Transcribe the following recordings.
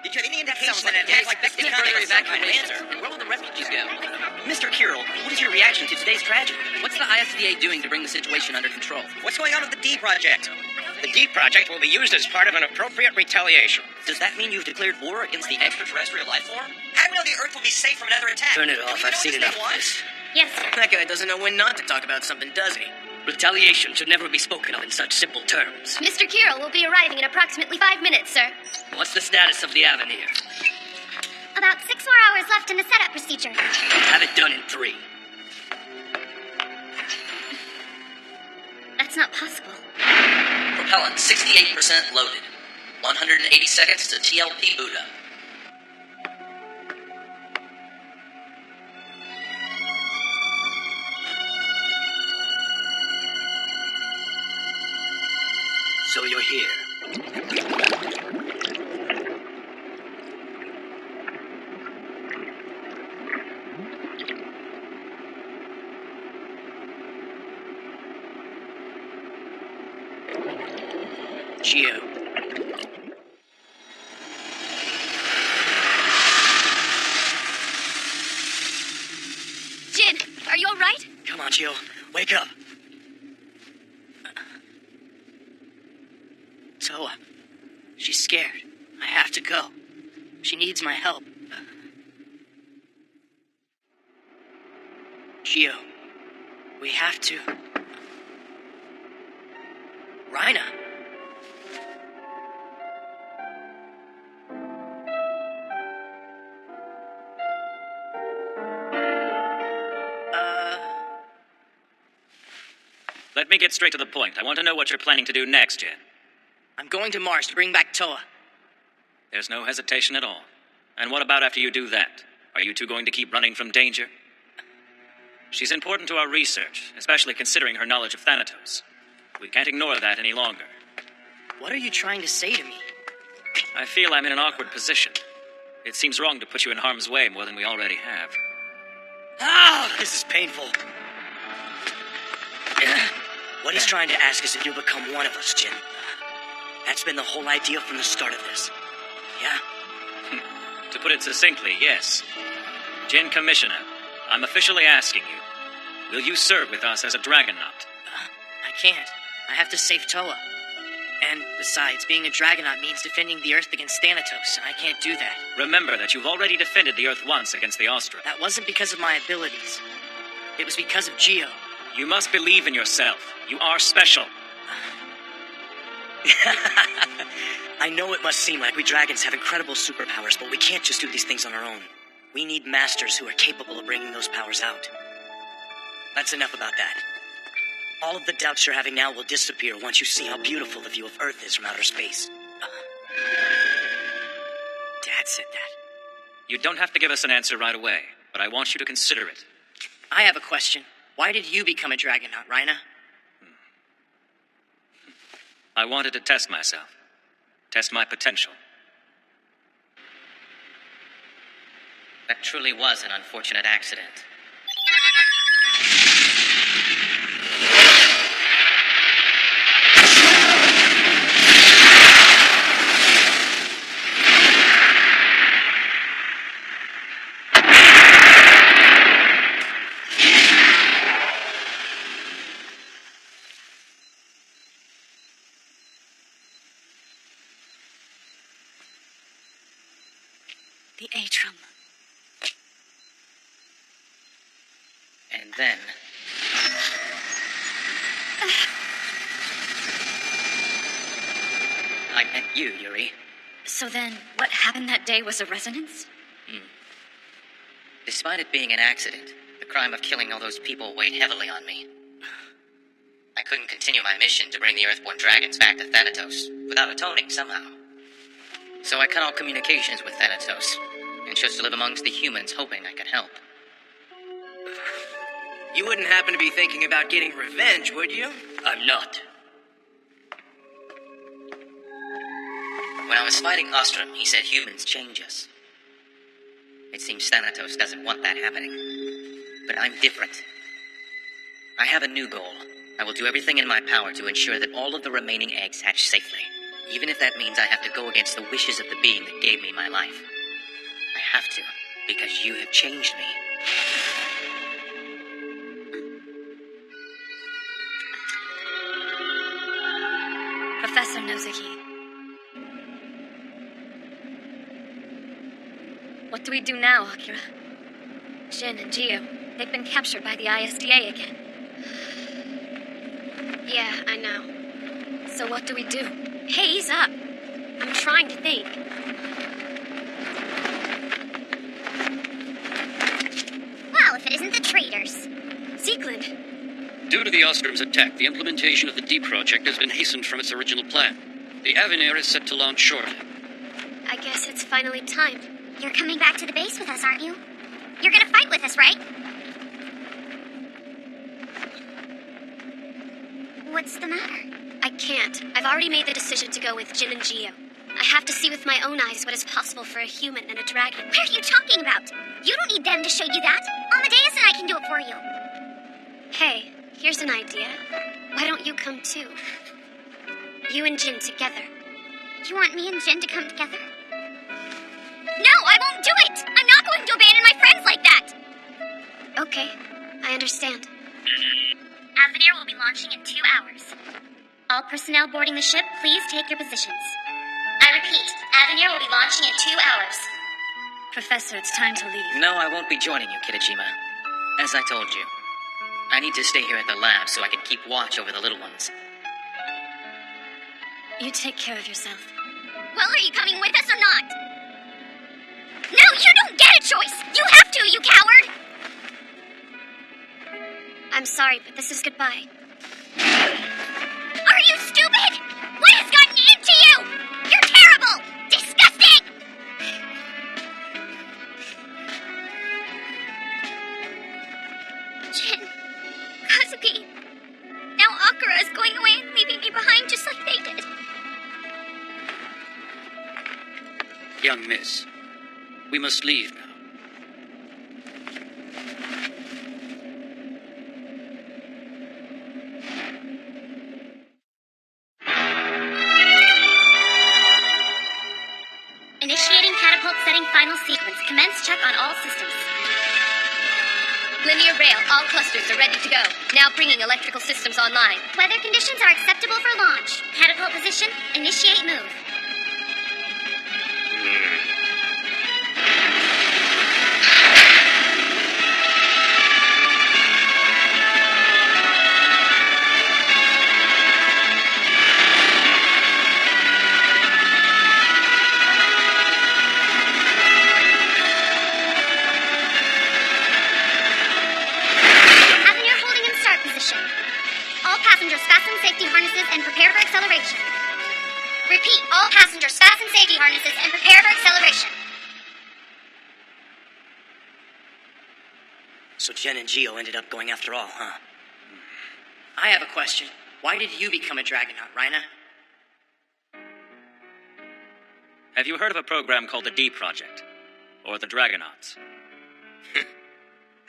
Did you have any indication that it like this further evacuation? Where will the refugees go? Mr. Kirill, what is your reaction to today's tragedy? What's the ISDA doing to bring the situation under control? What's going on with the D Project? The D Project will be used as part of an appropriate retaliation. Does that mean you've declared war against the extraterrestrial life form? How do we know the Earth will be safe from another attack? Turn it off. I've seen enough of this. Yes. That guy doesn't know when not to talk about something, does he? Retaliation should never be spoken of in such simple terms. Mr. Kirill will be arriving in approximately 5 minutes, sir. What's the status of the Avenir? About 6 more hours left in the setup procedure. Have it done in 3. That's not possible. Propellant 68% loaded. 180 seconds to TLP boot up. So you're here. Gio. Jin, are you all right? Come on, Gio. Wake up. Toa. She's scared. I have to go. She needs my help. Gio. We have to. Rhina. Let me get straight to the point. I want to know what you're planning to do next, Jen. I'm going to Mars to bring back Toa. There's no hesitation at all. And what about after you do that? Are you two going to keep running from danger? She's important to our research, especially considering her knowledge of Thanatos. We can't ignore that any longer. What are you trying to say to me? I feel I'm in an awkward position. It seems wrong to put you in harm's way more than we already have. Ah, this is painful. What he's trying to ask is if you become one of us, Jin. That's been the whole idea from the start of this. Yeah? To put it succinctly, yes. Jin Commissioner, I'm officially asking you, will you serve with us as a Dragonaut? I can't. I have to save Toa. And besides, being a Dragonaut means defending the Earth against Thanatos, and I can't do that. Remember that you've already defended the Earth once against the Ostra. That wasn't because of my abilities. It was because of Gio. You must believe in yourself. You are special. I know it must seem like we dragons have incredible superpowers, but we can't just do these things on our own. We need masters who are capable of bringing those powers out. That's enough about that. All of the doubts you're having now will disappear once you see how beautiful the view of Earth is from outer space. Dad said that. You don't have to give us an answer right away, but I want you to consider it. I have a question. Why did you become a Dragonaut, Rhina? I wanted to test myself. Test my potential. That truly was an unfortunate accident. The atrium. And then... I met you, Yuri. So then, what happened that day was a resonance? Despite it being an accident, the crime of killing all those people weighed heavily on me. I couldn't continue my mission to bring the Earthborn dragons back to Thanatos without atoning somehow. So I cut all communications with Thanatos and chose to live amongst the humans, hoping I could help. You wouldn't happen to be thinking about getting revenge, would you? I'm not. When I was fighting Ostrom, he said humans change us. It seems Thanatos doesn't want that happening. But I'm different. I have a new goal. I will do everything in my power to ensure that all of the remaining eggs hatch safely. Even if that means I have to go against the wishes of the being that gave me my life. I have to, because you have changed me. Professor Nozuki. What do we do now, Akira? Jin and Gio, they've been captured by the ISDA again. Yeah, I know. So what do we do? Hey, ease up. I'm trying to think. Well, if it isn't the traitors. Seekland. Due to the Ostrom's attack, the implementation of the D project has been hastened from its original plan. The Avenir is set to launch shortly. I guess it's finally time. You're coming back to the base with us, aren't you? You're gonna fight with us, right? What's the matter? I can't. I've already made the decision to go with Jin and Gio. I have to see with my own eyes what is possible for a human and a dragon. What are you talking about? You don't need them to show you that. Amadeus and I can do it for you. Hey, here's an idea. Why don't you come too? You and Jin together. You want me and Jin to come together? No, I won't do it! I'm not going to abandon my friends like that! Okay, I understand. Avenir will be launching in 2 hours. All personnel boarding the ship, please take your positions. I repeat, Avenir will be launching in 2 hours. Professor, it's time to leave. No, I won't be joining you, Kitachima. As I told you, I need to stay here at the lab so I can keep watch over the little ones. You take care of yourself. Well, are you coming with us or not? No, you don't get a choice! You have to, you coward! I'm sorry, but this is goodbye. Are you stupid? What has gotten into you? You're terrible! Disgusting! Jin, Kazuki, now Akira is going away and leaving me behind just like they did. Young miss, we must leave now. Initiating catapult setting final sequence. Commence check on all systems. Linear rail, all clusters are ready to go. Now bringing electrical systems online. Weather conditions are acceptable for launch. Catapult position, initiate move. All passengers fasten safety harnesses and prepare for acceleration. Repeat, all passengers fasten safety harnesses and prepare for acceleration. So Jen and Gio ended up going after all, huh? I have a question. Why did you become a Dragonaut, Reina? Have you heard of a program called the D Project? Or the Dragonauts?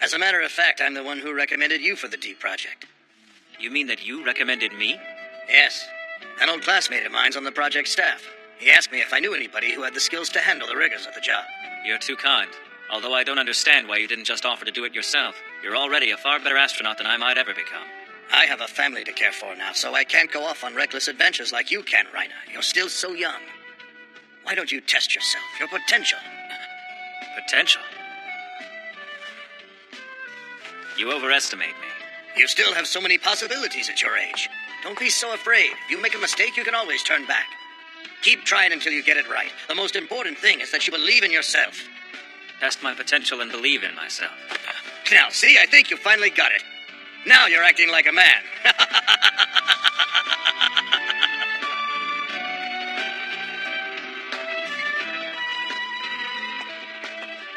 As a matter of fact, I'm the one who recommended you for the D project. You mean that you recommended me? Yes. An old classmate of mine's on the project staff. He asked me if I knew anybody who had the skills to handle the rigors of the job. You're too kind. Although I don't understand why you didn't just offer to do it yourself. You're already a far better astronaut than I might ever become. I have a family to care for now, so I can't go off on reckless adventures like you can, Reina. You're still so young. Why don't you test yourself, your potential? Potential? You overestimate me. You still have so many possibilities at your age. Don't be so afraid. If you make a mistake, you can always turn back. Keep trying until you get it right. The most important thing is that you believe in yourself. Test my potential and believe in myself. Now, see, I think you finally got it. Now you're acting like a man.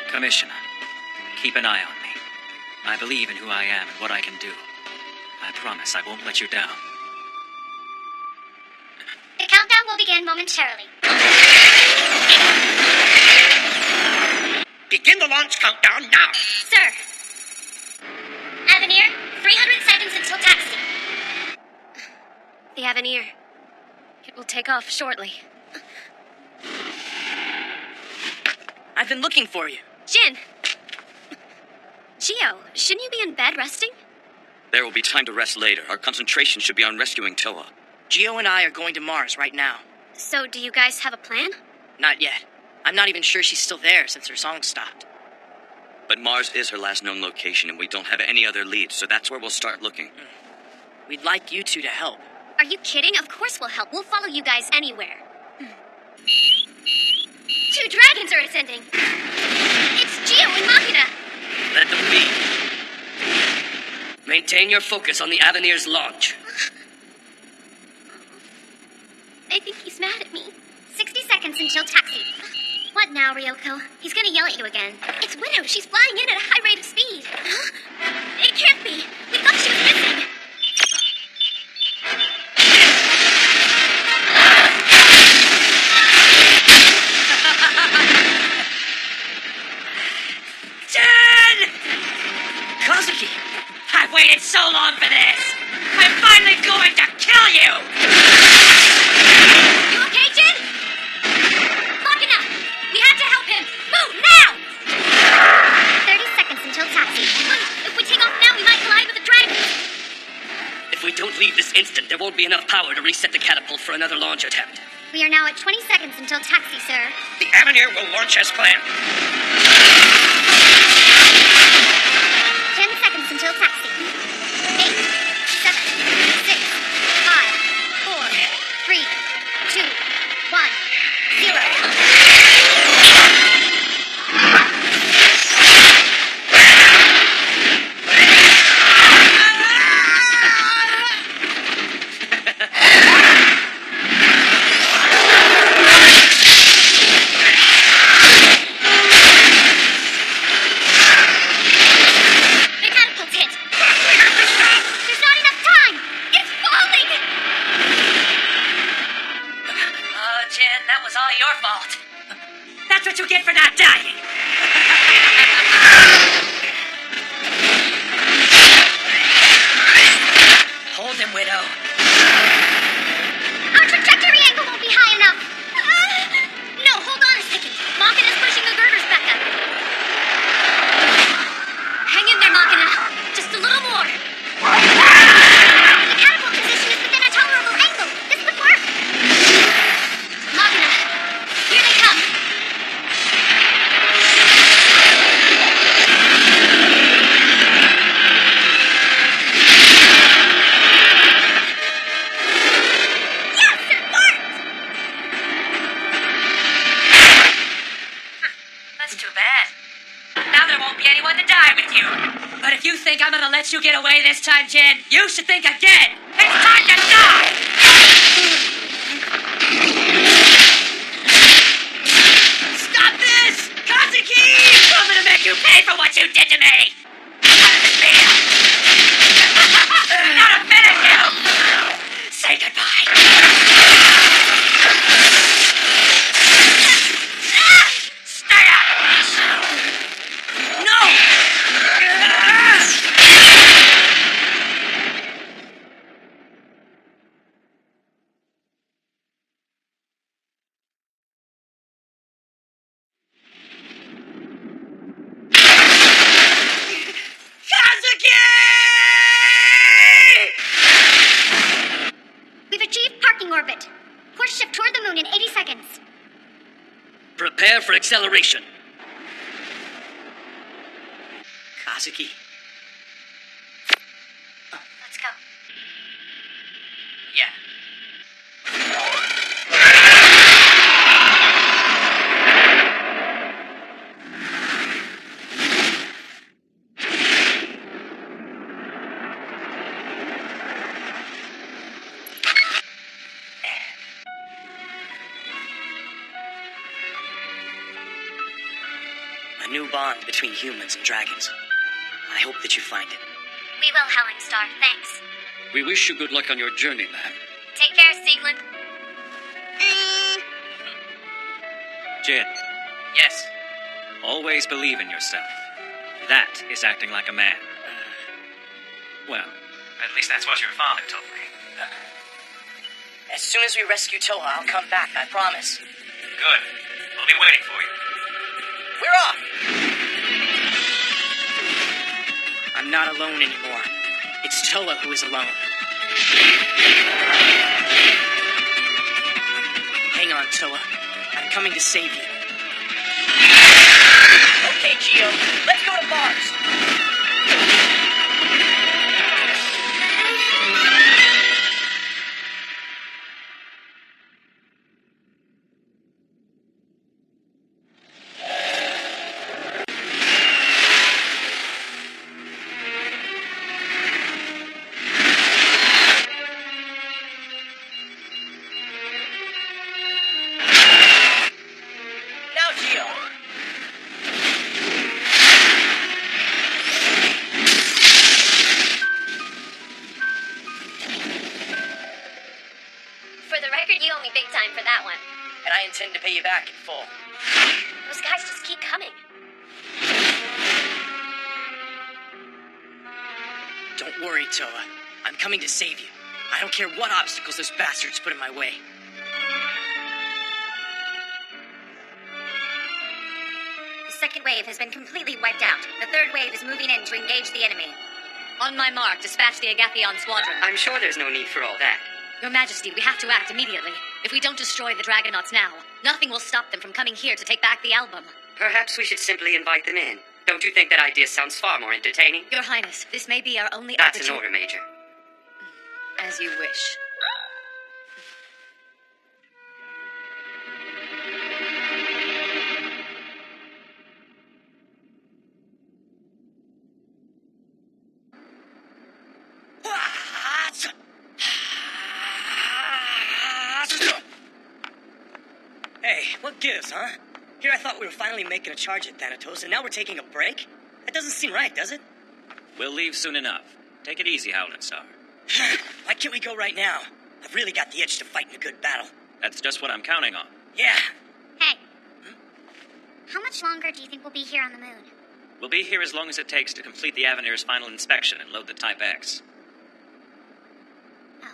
Commissioner, keep an eye on me. I believe in who I am and what I can do. I promise I won't let you down. The countdown will begin momentarily. Begin the launch countdown now. Sir. Avenir, 300 seconds until taxi. The Avenir. It will take off shortly. I've been looking for you. Jin! Gio, shouldn't you be in bed resting? There will be time to rest later. Our concentration should be on rescuing Toa. Gio and I are going to Mars right now. So, do you guys have a plan? Not yet. I'm not even sure she's still there since her song stopped. But Mars is her last known location, and we don't have any other leads, so that's where we'll start looking. We'd like you two to help. Are you kidding? Of course we'll help. We'll follow you guys anywhere. 2 dragons are ascending. It's Gio and Machina. Let them be. Maintain your focus on the Avenir's launch. I think he's mad at me. 60 seconds until taxi. What now, Ryoko? He's gonna yell at you again. It's Widow. She's flying in at a high rate of speed. It can't be. We thought she was missing. Jen! Kazuki! I've waited so long for this! I'm finally going to kill you! You okay, Jin? Machina! We have to help him! Move, now! 30 seconds until taxi. If we take off now, we might collide with the dragon. If we don't leave this instant, there won't be enough power to reset the catapult for another launch attempt. We are now at 20 seconds until taxi, sir. The Avenir will launch as planned. 10 seconds until taxi. 8, 7, 6, 5, 4, 3, 2, 1, 0. The catapult's hit. There's not enough time. It's falling. Jen, that was all your fault. That's what you get for not dying. Hold him, Widow. Our trajectory angle won't be high enough. No, hold on a second. Machina's pushing the girders back up. Hang in there, Machina. Just a little more. The catapult position is within a tolerable angle. This would work. Machina, here they come. Yes, it worked! That's too bad. Now there won't be anyone to die with you. But if you think I'm gonna let you get away this time, Jen, you should think again. It's time to die! Stop this! Kazuki! I'm gonna make you pay for what you did to me! How does it feel? Now to finish you! Say goodbye. Stay out of this! No! Kazuki! We've achieved parking orbit. Course shift toward the moon in 80 seconds. Prepare for acceleration. Kazuki. Let's go. Yeah. A new bond between humans and dragons. I hope that you find it. We will, Howling Star. Thanks. We wish you good luck on your journey, ma'am. Take care, Sieglin. Jin, Yes. always believe in yourself. That is acting like a man. Well, at least that's what your father told me. As soon as we rescue Toa, I'll come back, I promise. Good. I'll be waiting for you. We're off! I'm not alone anymore. It's Toa who is alone. Hang on, Toa. I'm coming to save you. Okay, Geo. Let's go to Mars. For the record, you owe me big time for that one. And I intend to pay you back in full. Those guys just keep coming. Don't worry, Toa. I'm coming to save you. I don't care what obstacles those bastards put in my way. The second wave has been completely wiped out. The third wave is moving in to engage the enemy. On my mark, dispatch the Agathion squadron. I'm sure there's no need for all that. Your Majesty, we have to act immediately. If we don't destroy the Dragonauts now, nothing will stop them from coming here to take back the album. Perhaps we should simply invite them in. Don't you think that idea sounds far more entertaining? Your Highness, this may be our only That's an opportunity. order, Major. As you wish. Hey, what gives, huh? Here I thought we were finally making a charge at Thanatos, and now we're taking a break? That doesn't seem right, does it? We'll leave soon enough. Take it easy, Howling Star. Why can't we go right now? I've really got the itch to fight in a good battle. That's just what I'm counting on. Yeah. Hey. How much longer do you think we'll be here on the moon? We'll be here as long as it takes to complete the Avenir's final inspection and load the Type X. Oh.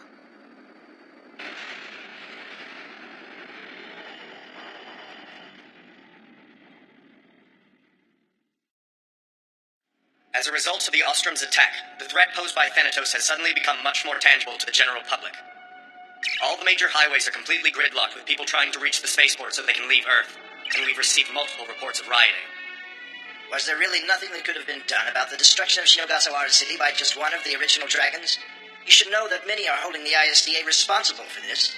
As a result of the Ostrom's attack, the threat posed by Thanatos has suddenly become much more tangible to the general public. All the major highways are completely gridlocked with people trying to reach the spaceport so they can leave Earth, and we've received multiple reports of rioting. Was there really nothing that could have been done about the destruction of Shinogasawara City by just one of the original dragons? You should know that many are holding the ISDA responsible for this.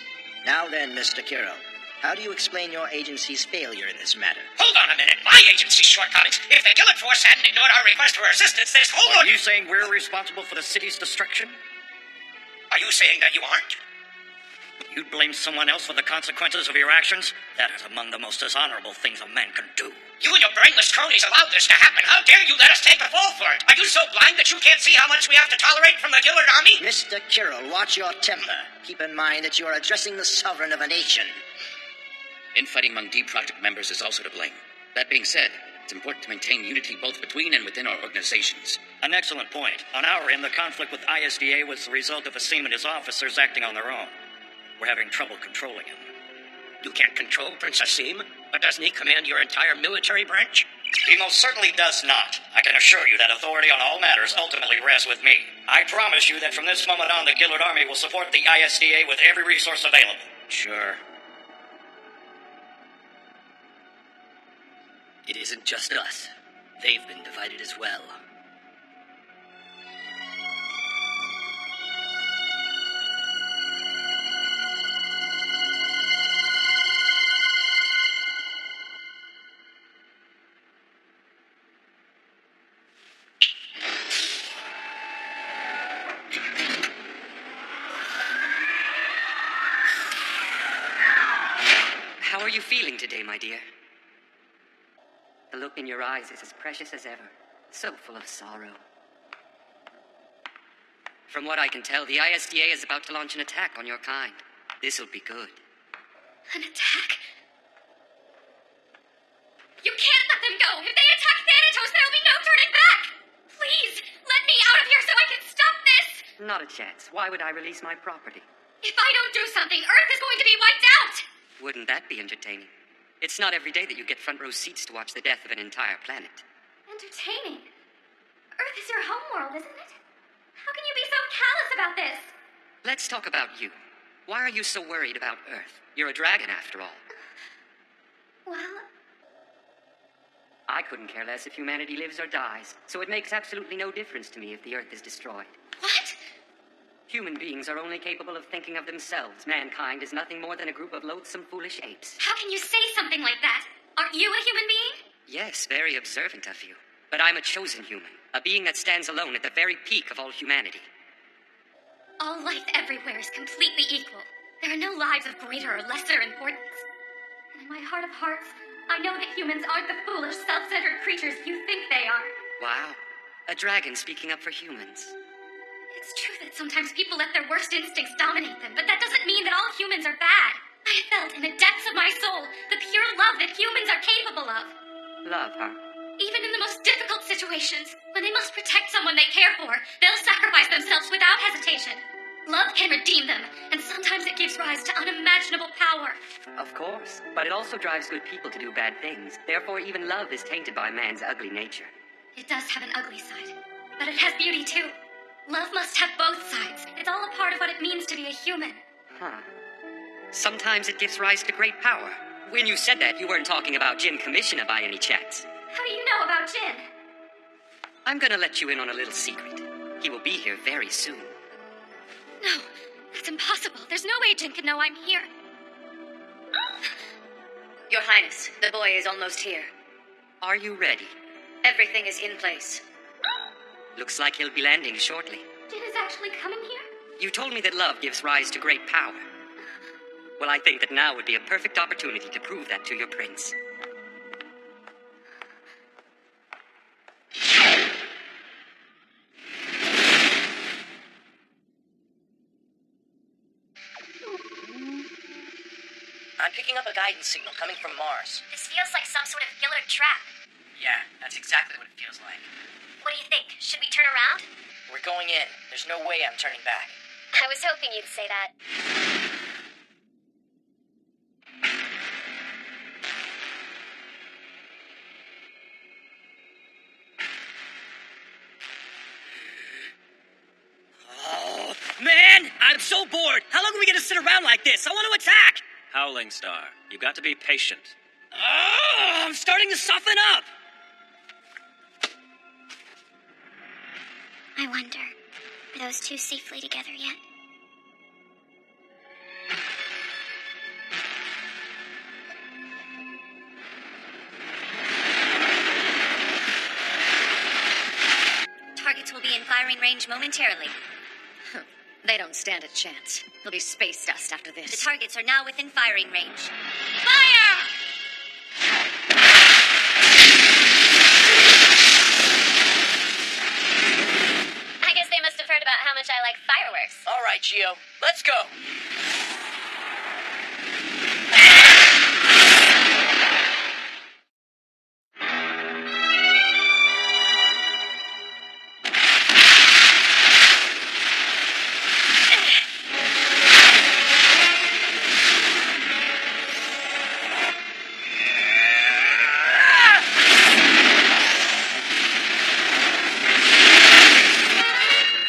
Now then, Mr. Kiro, how do you explain your agency's failure in this matter? Hold on a minute. My agency's shortcomings. If the Gillard Force hadn't ignored our request for assistance, this whole... Are you saying we're responsible for the city's destruction? Are you saying that you aren't? You'd blame someone else for the consequences of your actions? That is among the most dishonorable things a man can do. You and your brainless cronies allowed this to happen. How dare you let us take the fall for it? Are you so blind that you can't see how much we have to tolerate from the Gillard army? Mr. Kirill, watch your temper. Keep in mind that you are addressing the sovereign of a nation. Infighting among D Project members is also to blame. That being said, it's important to maintain unity both between and within our organizations. An excellent point. On our end, the conflict with ISDA was the result of Asim and his officers acting on their own. We're having trouble controlling him. You can't control Prince Asim, but doesn't he command your entire military branch? He most certainly does not. I can assure you that authority on all matters ultimately rests with me. I promise you that from this moment on, the Gillard Army will support the ISDA with every resource available. Sure. It isn't just us. They've been divided as well. How are you feeling today, my dear? The look in your eyes is as precious as ever, so full of sorrow. From what I can tell, the ISDA is about to launch an attack on your kind. This'll be good. An attack? You can't let them go! If they attack Thanatos, there'll be no turning back! Please, let me out of here so I can stop this! Not a chance. Why would I release my property? If I don't do something, Earth is going to be wiped out! Wouldn't that be entertaining? It's not every day that you get front row seats to watch the death of an entire planet. Entertaining? Earth is your homeworld, isn't it? How can you be so callous about this? Let's talk about you. Why are you so worried about Earth? You're a dragon, after all. Well, I couldn't care less if humanity lives or dies, so it makes absolutely no difference to me if the Earth is destroyed. what? Human beings are only capable of thinking of themselves. Mankind is nothing more than a group of loathsome, foolish apes. How can you say something like that? Aren't you a human being? Yes, very observant of you. But I'm a chosen human, a being that stands alone at the very peak of all humanity. All life everywhere is completely equal. There are no lives of greater or lesser importance. And in my heart of hearts, I know that humans aren't the foolish, self-centered creatures you think they are. Wow. A dragon speaking up for humans. It's true that sometimes people let their worst instincts dominate them, but that doesn't mean that all humans are bad. I felt in the depths of my soul the pure love that humans are capable of. Love, huh? Even in the most difficult situations, when they must protect someone they care for, they'll sacrifice themselves without hesitation. Love can redeem them, and sometimes it gives rise to unimaginable power. Of course, but it also drives good people to do bad things. Therefore, even love is tainted by man's ugly nature. It does have an ugly side, but it has beauty too. Love must have both sides. It's all a part of what it means to be a human. Huh. Sometimes it gives rise to great power. When you said that, you weren't talking about Jin Commissioner by any chance. How do you know about Jin? I'm gonna let you in on a little secret. He will be here very soon. No, that's impossible. There's no way Jin can know I'm here. Your Highness, the boy is almost here. Are you ready? Everything is in place. Looks like he'll be landing shortly. Jin is actually coming here? You told me that love gives rise to great power. Well, I think that now would be a perfect opportunity to prove that to your prince. I'm picking up a guidance signal coming from Mars. This feels like some sort of Gillard trap. Yeah, that's exactly what it feels like. What do you think? Should we turn around? We're going in. There's no way I'm turning back. I was hoping you'd say that. Oh, man! I'm so bored! How long are we gonna sit around like this? I want to attack! Howling Star, you got to be patient. Oh, I'm starting to soften up! I wonder, are those two safely together yet? Targets will be in firing range momentarily. They don't stand a chance. They'll be space dust after this. The targets are now within firing range. Fire! I guess they must have heard about how much I like fireworks. All right, Gio. Let's go!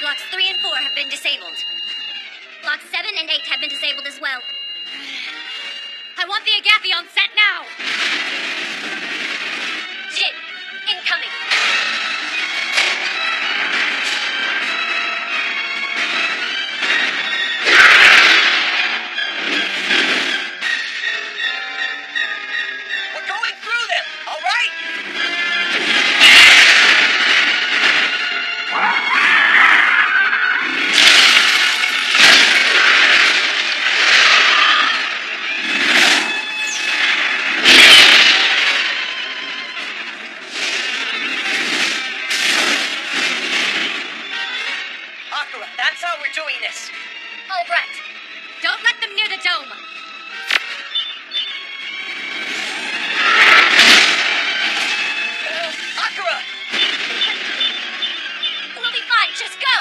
Blocks 3 and 4 have been disabled. Blocks 7 and 8 have been disabled as well. I want the Agapi on set now! Jin, incoming. We're going through them, all right? Akira, that's how we're doing this. All right. Don't let them near the dome! Akira! We'll be fine. Just go.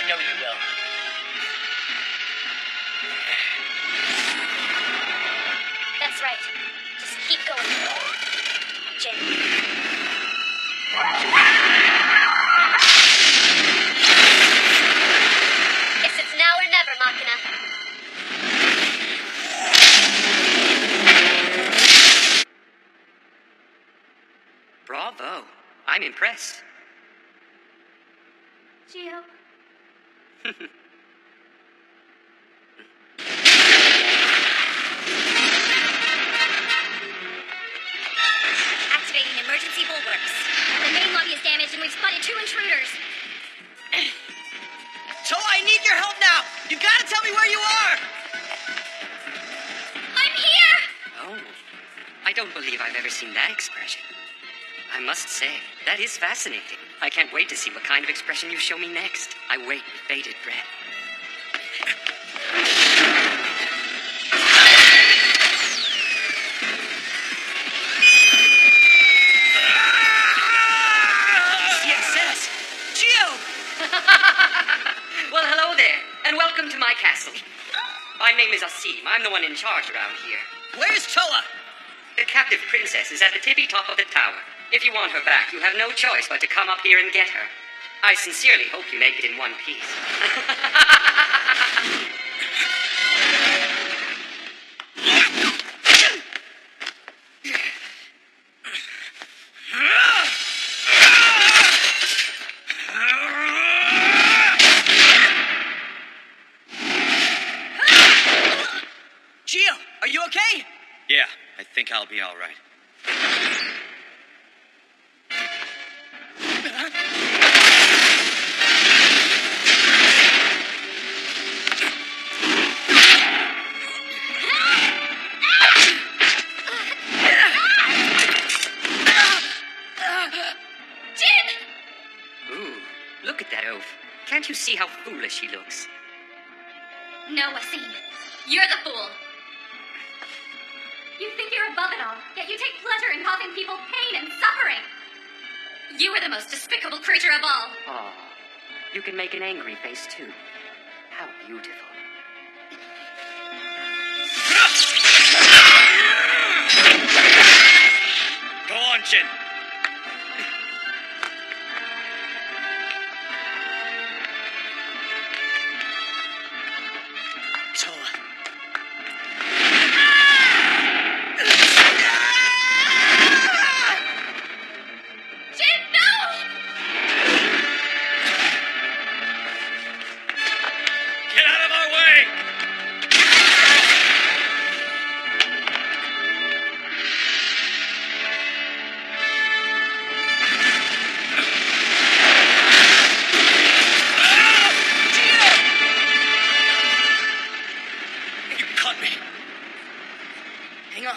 know you will. That's right. Just keep going. Jin. Guess it's now or never, Machina. Bravo. I'm impressed. Gio. Activating emergency bulwarks. The main lobby is damaged and we've spotted 2 intruders. So I need your help now. You gotta tell me where you are. I'm here! Oh, I don't believe I've ever seen that expression. I must say, that is fascinating. I can't wait to see what kind of expression you show me next. I wait with bated breath. CXS! Gio! Well, hello there, and welcome to my castle. My name is Asim. I'm the one in charge around here. Where's Toa? The captive princess is at the tippy top of the tower. If you want her back, you have no choice but to come up here and get her. I sincerely hope you make it in one piece. Gio, are you okay? Yeah, I think I'll be all right. Ooh, look at that oaf. Can't you see how foolish he looks? No, Asim. You're the fool. You think you're above it all, yet you take pleasure in causing people pain and suffering. You are the most despicable creature of all. Oh, you can make an angry face too. How beautiful. Go on, Jin. Toa. Jin, no! Get out of our way! You caught me. Hang on.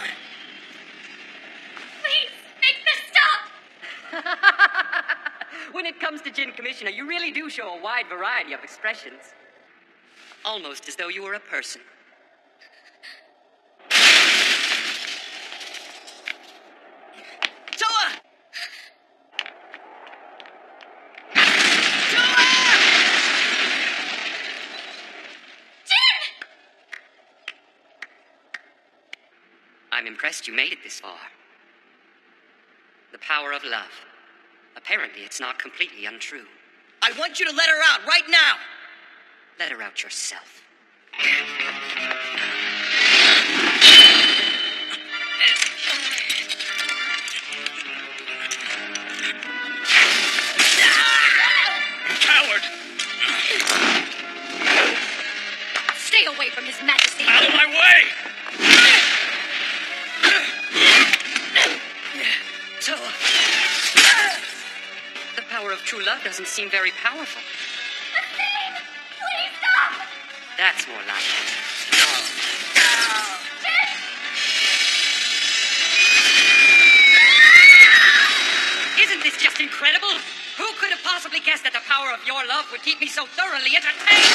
Please, make this stop! When it comes to Jin Commissioner, you really do show a wide variety of expressions. Almost as though you were a person. Toa! Jin! I'm impressed you made it this far. The power of love. Apparently, it's not completely untrue. I want you to let her out right now! Let her out yourself. Coward! Stay away from His Majesty. Out of my way! Toa! The power of true love doesn't seem very powerful. Asim! Please stop! That's more like it. Isn't this just incredible? Who could have possibly guessed that the power of your love would keep me so thoroughly entertained?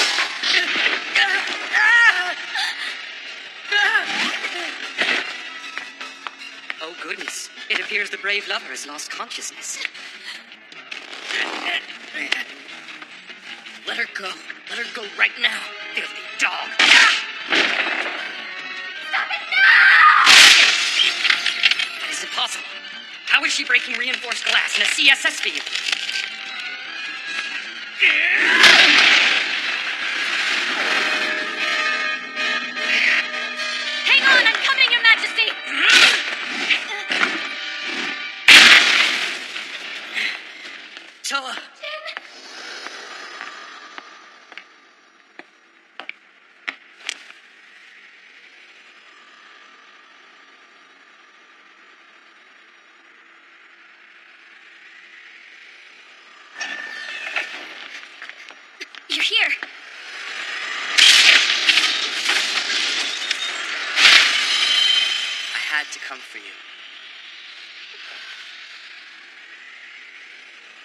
Oh, goodness. It appears the brave lover has lost consciousness. Let her go. Let her go right now. Filthy dog. Stop it now! That is impossible. How is she breaking reinforced glass in a CSS field? Hang on, I'm coming, Your Majesty! Toa. You're here. I had to come for you.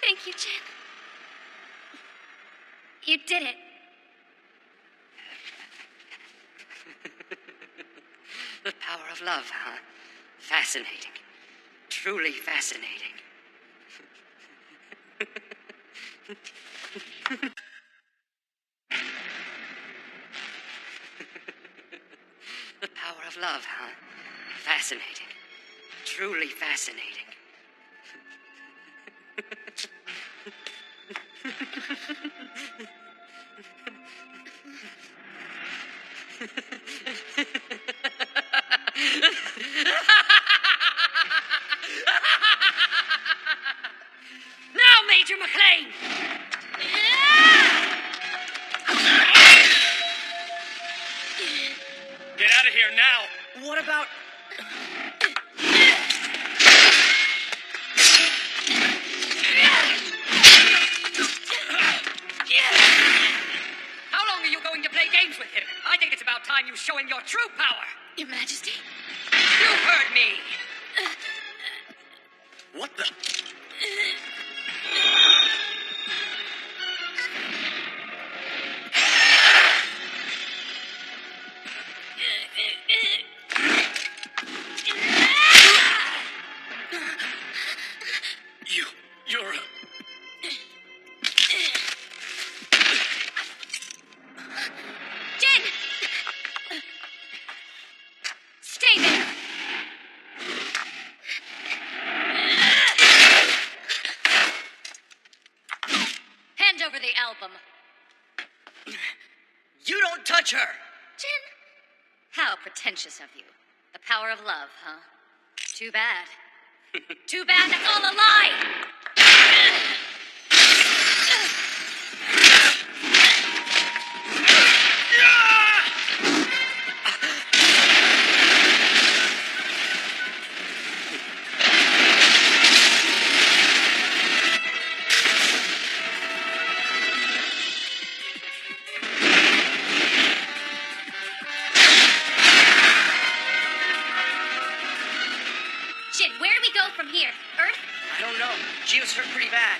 Thank you, Jin. You did it. The power of love, huh? Fascinating. Truly fascinating. The power of love, huh? Fascinating. Truly fascinating. Now, Major McLean! Get out of here now! What about... How long are you going to play games with him? I think it's about time you show him your true power. Your Majesty. You heard me. What the? You're a... Jin! Stay there. Hand over the album. You don't touch her! Jin! How pretentious of you. The power of love, huh? Too bad. Too bad that's all a lie! Jin, where do we go from here? Earth? I don't know. Gio's hurt pretty bad.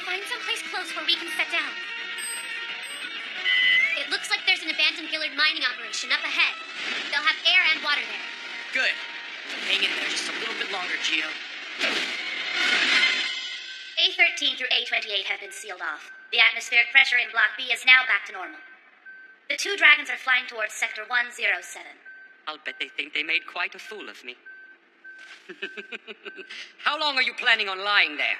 Find someplace close where we can set down. It looks like there's an abandoned Gillard mining operation up ahead. They'll have air and water there. Good. Hang in there just a little bit longer, Gio. A13 through A28 have been sealed off. The atmospheric pressure in Block B is now back to normal. The two dragons are flying towards Sector 107. I'll bet they think they made quite a fool of me. How long are you planning on lying there?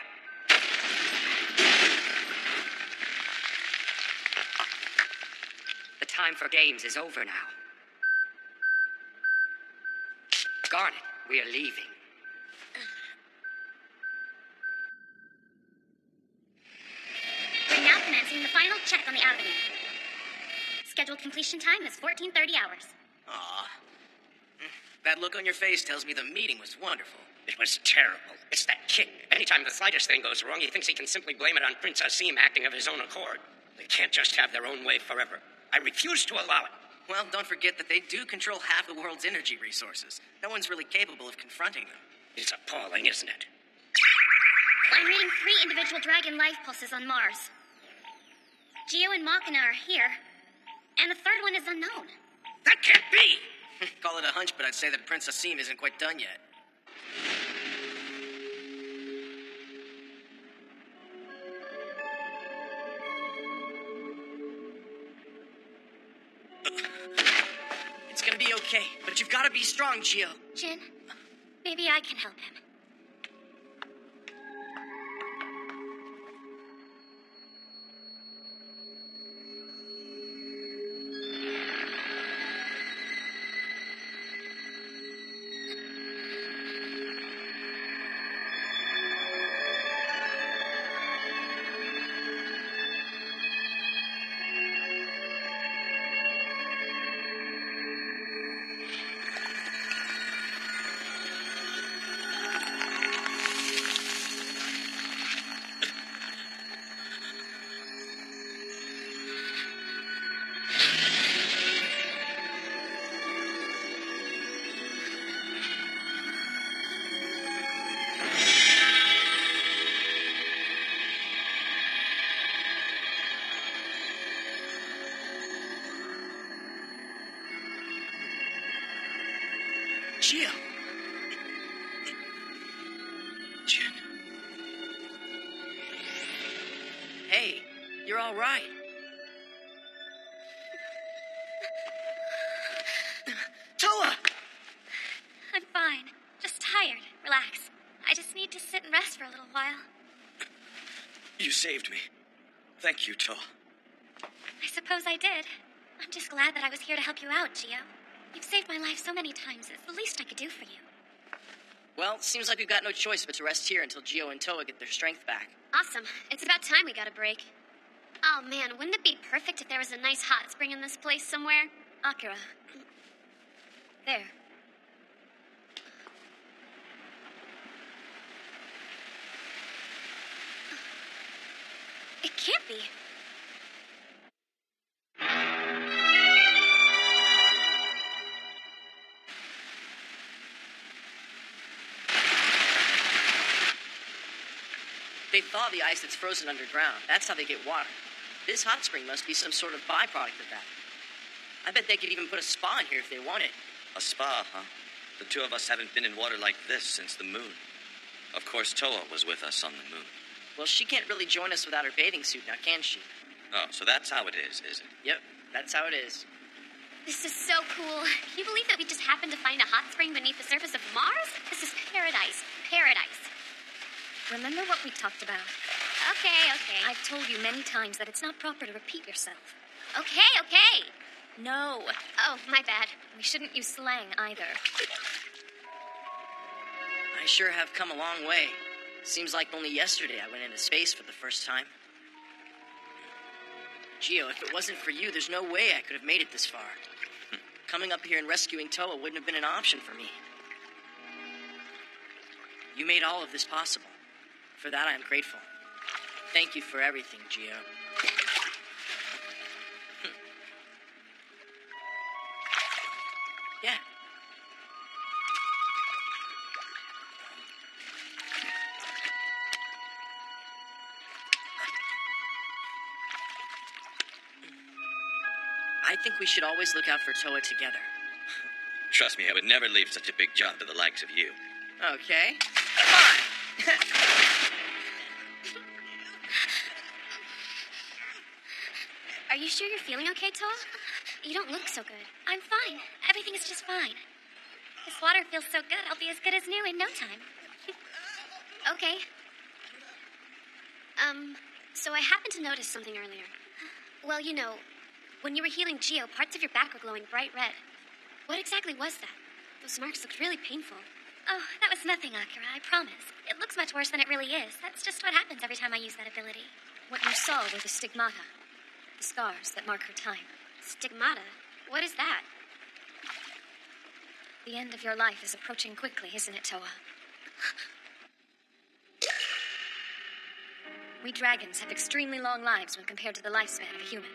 The time for games is over now. Garnet, we are leaving. We're now commencing the final check on the Avenue. Scheduled completion time is 14:30 hours. Aw. That look on your face tells me the meeting was wonderful. It was terrible. It's that kid. Anytime the slightest thing goes wrong, he thinks he can simply blame it on Prince Asim acting of his own accord. They can't just have their own way forever. I refuse to allow it. Well, don't forget that they do control half the world's energy resources. No one's really capable of confronting them. It's appalling, isn't it? I'm reading 3 individual dragon life pulses on Mars. Geo and Machina are here, and the third one is unknown. That can't be! Call it a hunch, but I'd say that Prince Asim isn't quite done yet. gonna be okay, but you've gotta be strong, Gio. Jin, maybe I can help him. Gio. Jin. Hey, you're all right. Toa! I'm fine. Just tired. Relax. I just need to sit and rest for a little while. You saved me. Thank you, Toa. I suppose I did. I'm just glad that I was here to help you out, Gio. You've saved my life so many times. It's the least I could do for you. Well, seems like we've got no choice but to rest here until Gio and Toa get their strength back. Awesome. It's about time we got a break. Oh man, wouldn't it be perfect if there was a nice hot spring in this place somewhere? Akira. There. It can't be. They thaw the ice that's frozen underground. That's how they get water. This hot spring must be some sort of byproduct of that. I bet they could even put a spa in here if they wanted. A spa, huh? The two of us haven't been in water like this since the moon. Of course, Toa was with us on the moon. Well, she can't really join us without her bathing suit now, can she? Oh, so that's how it is it? Yep, that's how it is. This is so cool. Can you believe that we just happened to find a hot spring beneath the surface of Mars? This is paradise. Paradise. Remember what we talked about? Okay. I've told you many times that it's not proper to repeat yourself. Okay. No. Oh, my bad. We shouldn't use slang either. I sure have come a long way. Seems like only yesterday I went into space for the first time. Gio, if it wasn't for you, there's no way I could have made it this far. Coming up here and rescuing Toa wouldn't have been an option for me. You made all of this possible. For that, I am grateful. Thank you for everything, Gio. Yeah. I think we should always look out for Toa together. Trust me, I would never leave such a big job to the likes of you. Okay. Come on! Are you sure you're feeling okay, Toa? You don't look so good. I'm fine. Everything is just fine. This water feels so good, I'll be as good as new in no time. Okay. So I happened to notice something earlier. Well, you know, when you were healing Gio, parts of your back were glowing bright red. What exactly was that? Those marks looked really painful. Oh, that was nothing, Akira, I promise. It looks much worse than it really is. That's just what happens every time I use that ability. What you saw were the stigmata. The scars that mark her time. Stigmata? What is that? The end of your life is approaching quickly, isn't it, Toa? We dragons have extremely long lives when compared to the lifespan of a human.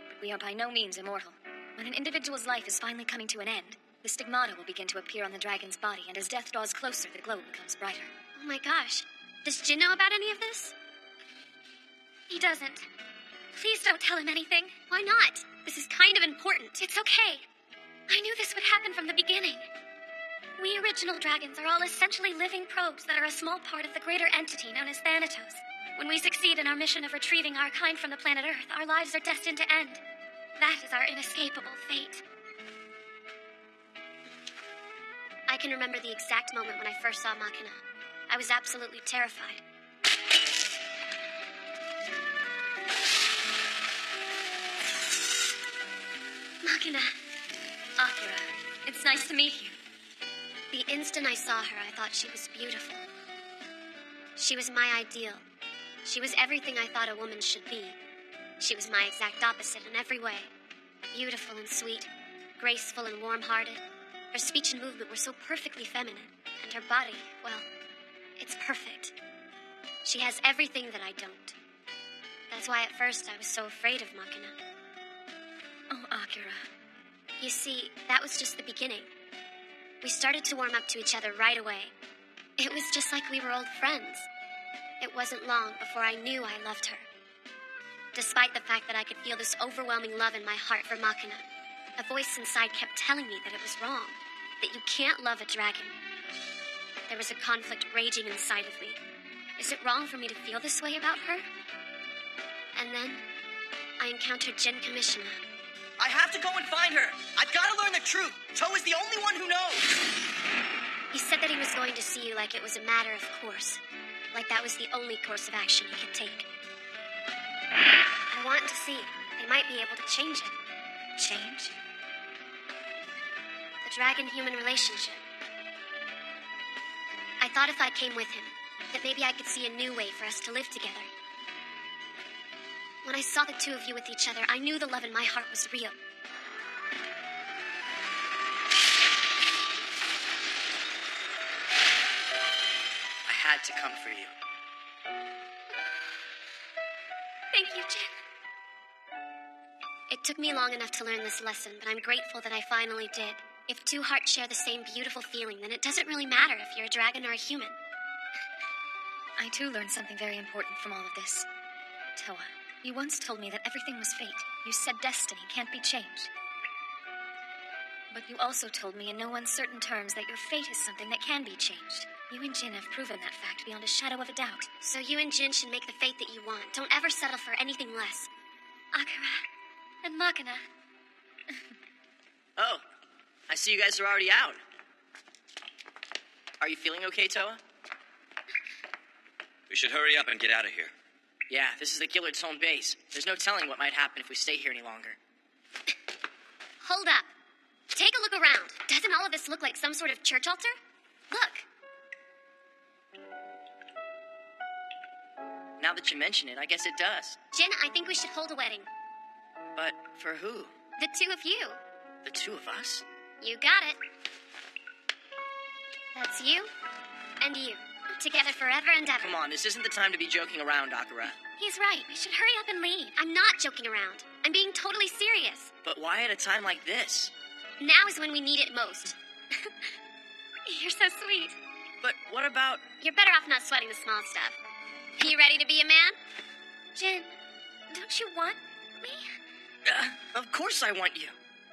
But we are by no means immortal. When an individual's life is finally coming to an end, the stigmata will begin to appear on the dragon's body, and as death draws closer, the glow becomes brighter. Oh my gosh. Does Jin know about any of this? He doesn't. Please don't tell him anything. Why not? This is kind of important. It's okay. I knew this would happen from the beginning. We original dragons are all essentially living probes that are a small part of the greater entity known as Thanatos. When we succeed in our mission of retrieving our kind from the planet Earth, our lives are destined to end. That is our inescapable fate. can remember the exact moment when I first saw Machina. I was absolutely terrified. Machina. Akira, it's nice to meet you. The instant I saw her, I thought she was beautiful. She was my ideal. She was everything I thought a woman should be. She was my exact opposite in every way. Beautiful and sweet, graceful and warm-hearted. Her speech and movement were so perfectly feminine, and her body, well, it's perfect. She has everything that I don't. That's why at first I was so afraid of Machina. Oh, Akira. You see, that was just the beginning. We started to warm up to each other right away. It was just like we were old friends. It wasn't long before I knew I loved her. Despite the fact that I could feel this overwhelming love in my heart for Machina, a voice inside kept telling me that it was wrong, that you can't love a dragon. There was a conflict raging inside of me. Is it wrong for me to feel this way about her? And then, I encountered Jin Kamishina. I have to go and find her. I've got to learn the truth. Toa's the only one who knows. He said that he was going to see you like it was a matter of course. Like that was the only course of action he could take. I want to see. They might be able to change it. Change? The dragon-human relationship. I thought if I came with him, that maybe I could see a new way for us to live together. When I saw the two of you with each other, I knew the love in my heart was real. I had to come for you. Thank you, Jin. It took me long enough to learn this lesson, but I'm grateful that I finally did. If two hearts share the same beautiful feeling, then it doesn't really matter if you're a dragon or a human. I too learned something very important from all of this. Toa, you once told me that everything was fate. You said destiny can't be changed. But you also told me in no uncertain terms that your fate is something that can be changed. You and Jin have proven that fact beyond a shadow of a doubt. So you and Jin should make the fate that you want. Don't ever settle for anything less. Akira and Machina. Oh, I see you guys are already out. Are you feeling okay, Toa? We should hurry up and get out of here. Yeah, this is the Gillard's home base. There's no telling what might happen if we stay here any longer. Hold up. Take a look around. Doesn't all of this look like some sort of church altar? Look. Now that you mention it, I guess it does. Jin, I think we should hold a wedding. But for who? The two of you. The two of us? You got it. That's you and you. Together forever and ever. Come on, this isn't the time to be joking around, Akira. He's right. We should hurry up and leave. I'm not joking around. I'm being totally serious. But why at a time like this? Now is when we need it most. You're so sweet. But what about... You're better off not sweating the small stuff. You ready to be a man? Jin, don't you want me? Of course I want you.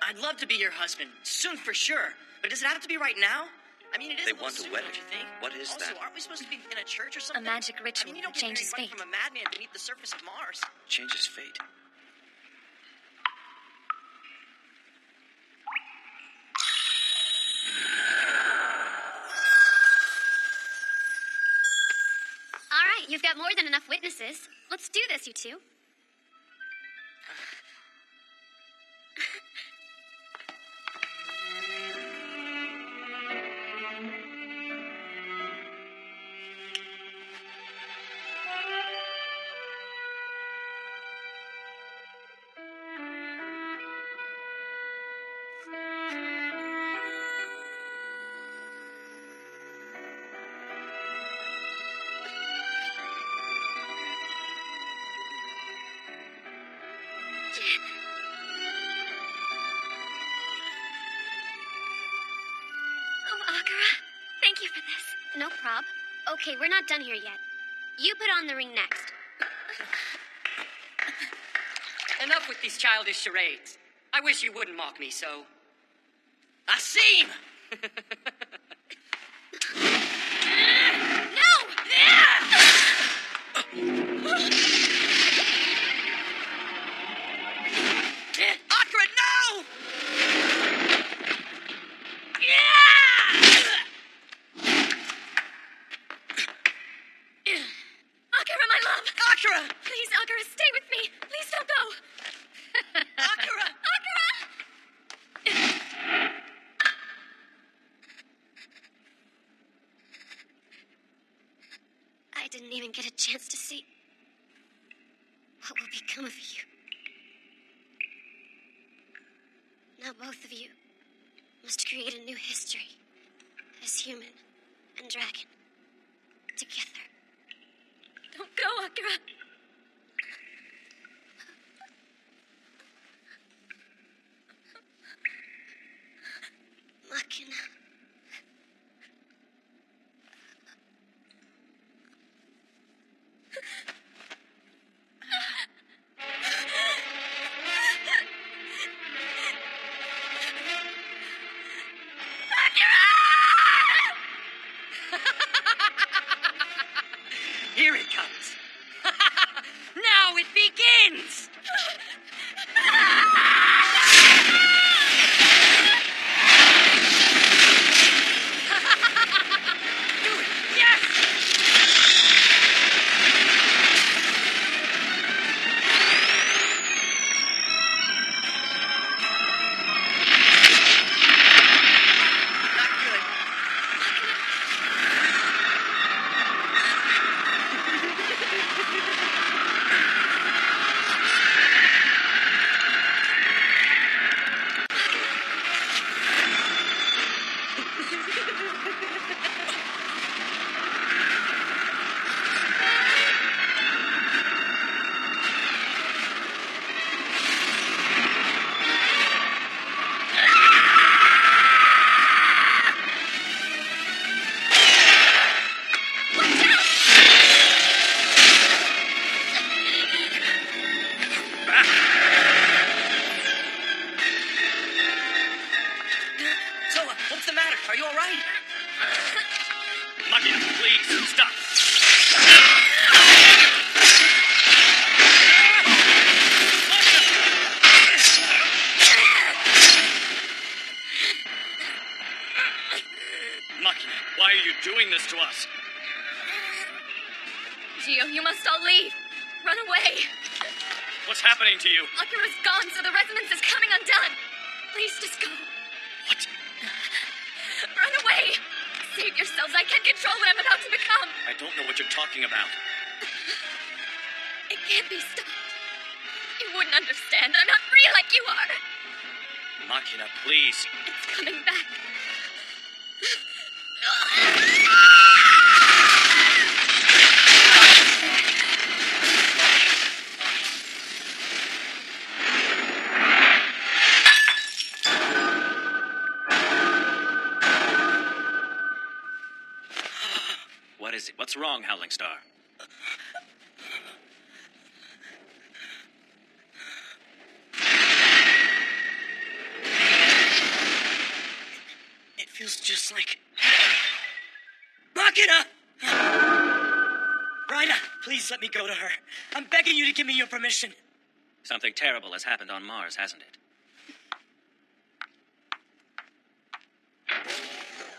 I'd love to be your husband. Soon for sure. But does it have to be right now? I mean, it is They a little want a soon, wedding. don't you think? What is also, that? aren't we supposed to be in a church or something? A magic ritual I mean, you that don't get changes married fate. from a madman beneath the surface of Mars. Changes fate. All right, you've got more than enough witnesses. Let's do this, you two. Oh, Akira, thank you for this. No prob. Okay, we're not done here yet. You put on the ring next. Enough with these childish charades. I wish you wouldn't mock me so. Asim! No! Akira, no! Akira! Please, Akira, stay with me. Please don't go. Akira! Akira! I didn't even get a chance to see what will become of you. Now both of you must create a new history as human and dragon together. Don't go, Akira. Machina. Here it comes. Now it begins! Do it! Yes! Not good. Toa, what's the matter? Are you all right? Machina, please, stop. Machina, why are you doing this to us? Gio, you must all leave. Run away. What's happening to you? Akira's gone, so the resonance is coming undone. Please just go. What? Run away. Save yourselves. I can't control what I'm about to become. I don't know what you're talking about. It can't be stopped. You wouldn't understand. I'm not free like you are. Machina, please. It's coming back. What is it? What's wrong, Howling Star? It feels just like... Machina! Rhina, please let me go to her. I'm begging you to give me your permission. Something terrible has happened on Mars, hasn't it?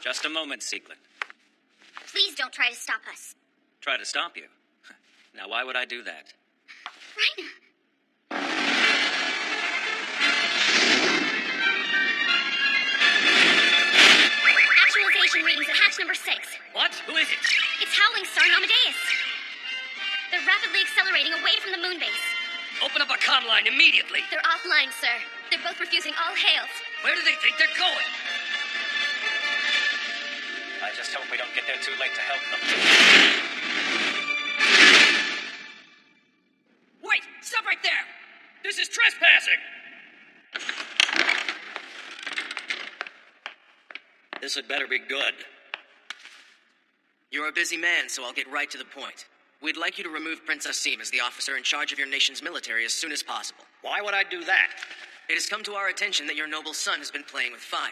Just a moment, Sequent. Please don't try to stop us. Try to stop you? Now, why would I do that? Rhina. Actualization readings at hatch number 6. What? Who is it? It's Howling Star and Amadeus. They're rapidly accelerating away from the moon base. Open up a comm line immediately. They're offline, sir. They're both refusing all hails. Where do they think they're going? I just hope we don't get there too late to help them. Wait! Stop right there! This is trespassing! This had better be good. You're a busy man, so I'll get right to the point. We'd like you to remove Princess Seem as the officer in charge of your nation's military as soon as possible. Why would I do that? It has come to our attention that your noble son has been playing with fire.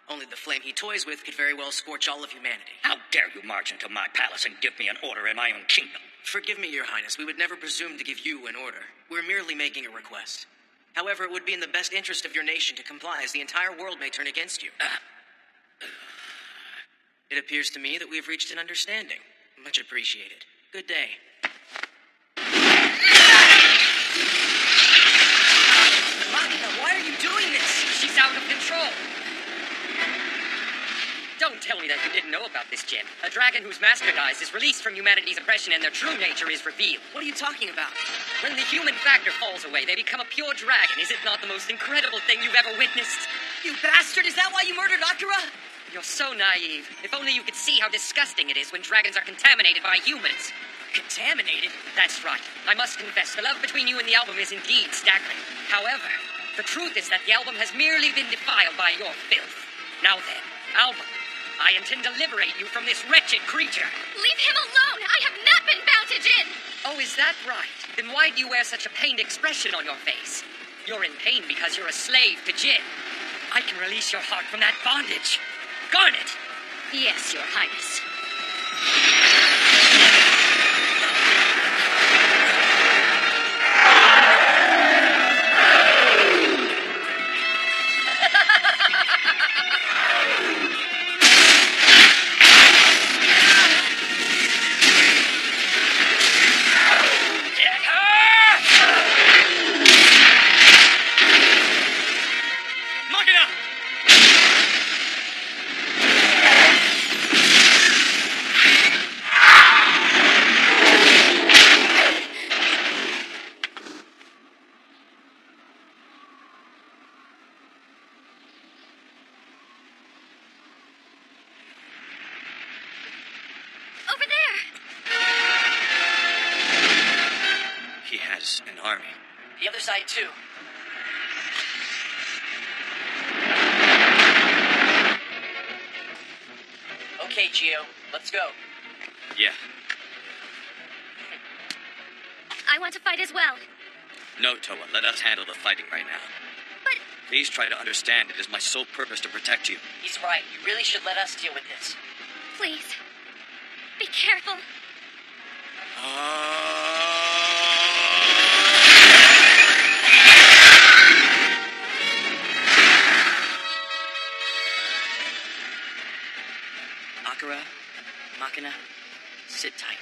Only the flame he toys with could very well scorch all of humanity. How dare you march into my palace and give me an order in my own kingdom? Forgive me, Your Highness. We would never presume to give you an order. We're merely making a request. However, it would be in the best interest of your nation to comply, as the entire world may turn against you. It appears to me that we've reached an understanding. Much appreciated. Good day. It's out of control. Don't tell me that you didn't know about this, Jim. A dragon whose master dies is released from humanity's oppression and their true nature is revealed. What are you talking about? When the human factor falls away, they become a pure dragon. Is it not the most incredible thing you've ever witnessed? You bastard! Is that why you murdered Akira? You're so naive. If only you could see how disgusting it is when dragons are contaminated by humans. Contaminated? That's right. I must confess, the love between you and the album is indeed staggering. However, the truth is that the album has merely been defiled by your filth. Now then, album, I intend to liberate you from this wretched creature. Leave him alone! I have not been bound to Jin! Oh, is that right? Then why do you wear such a pained expression on your face? You're in pain because you're a slave to Jin. I can release your heart from that bondage. Garnet! Yes, Your Highness. Over there! He has an army. The other side, too. Okay, Gio, let's go. Yeah. I want to fight as well. No, Toa, let us handle the fighting right now. But Please try to understand it is my sole purpose to protect you. He's right. You really should let us deal with this. please, be careful. Akira, Makina, sit tight.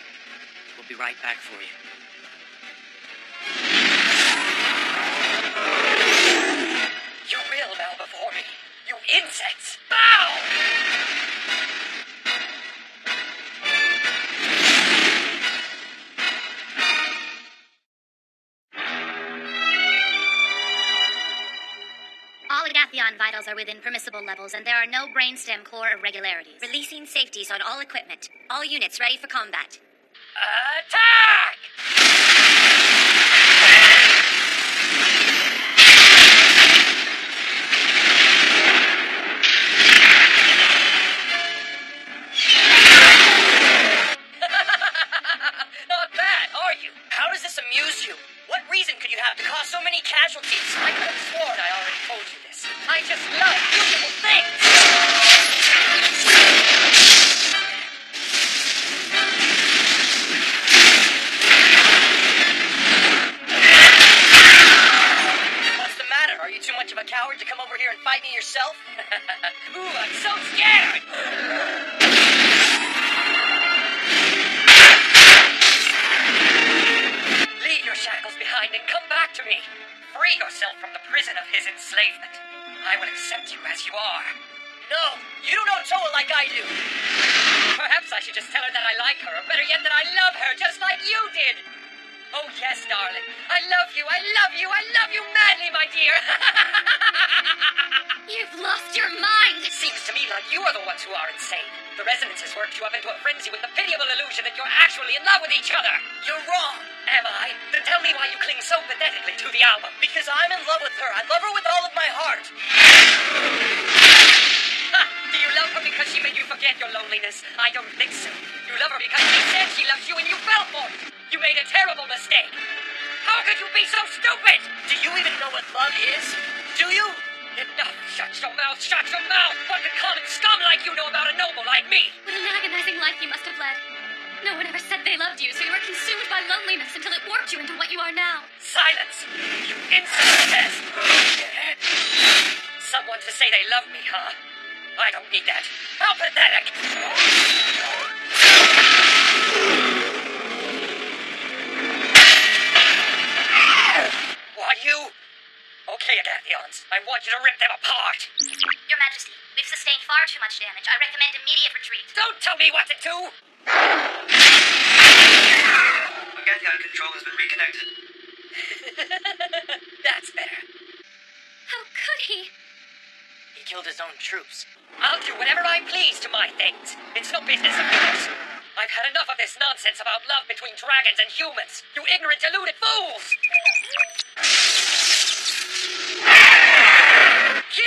We'll be right back for you. You will bow before me, you insects! Bow! All Agathion vitals are within permissible levels, and there are no brainstem core irregularities. Releasing safeties on all equipment. All units ready for combat. Attack! Not bad, are you? How does this amuse you? What reason could you have to cause so many casualties? I could have sworn I already told you this. I just love beautiful things! What's the matter? Are you too much of a coward to come over here and fight me yourself? Ooh, I'm so scared! Leave your shackles behind and come back to me. Free yourself from the prison of his enslavement. I will accept you as you are. No, you don't know Toa like I do. Perhaps I should just tell her that I like her, or better yet, that I love her, just like you did. Oh, yes, darling. I love you, I love you, I love you madly, my dear. You've lost your mind! Seems to me like you are the ones who are insane. The resonance has worked you up into a frenzy with the pitiable illusion that you're actually in love with each other. You're wrong. Am I? Then tell me why you cling so pathetically to the album. Because I'm in love with her. I love her with all of my heart. Ha! Do you love her because she made you forget your loneliness? I don't think so. You love her because she said she loves you and you fell for it. You made a terrible mistake. How could you be so stupid? Do you even know what love is? Do you? Enough! Shut your mouth! Shut your mouth! What could common scum like you know about a noble like me? What an agonizing life you must have led. No one ever said they loved you, so you were consumed by loneliness until it warped you into what you are now. Silence! You insolent pest! Someone to say they love me, huh? I don't need that. How pathetic! Why, you? Okay, Agathions, I want you to rip them apart. Your Majesty, we've sustained far too much damage. I recommend immediate retreat. Don't tell me what to do! Megathion control has been reconnected. That's better. How could he? He killed his own troops. I'll do whatever I please to my things. It's no business of yours. I've had enough of this nonsense about love between dragons and humans. You ignorant, deluded fools! Kill!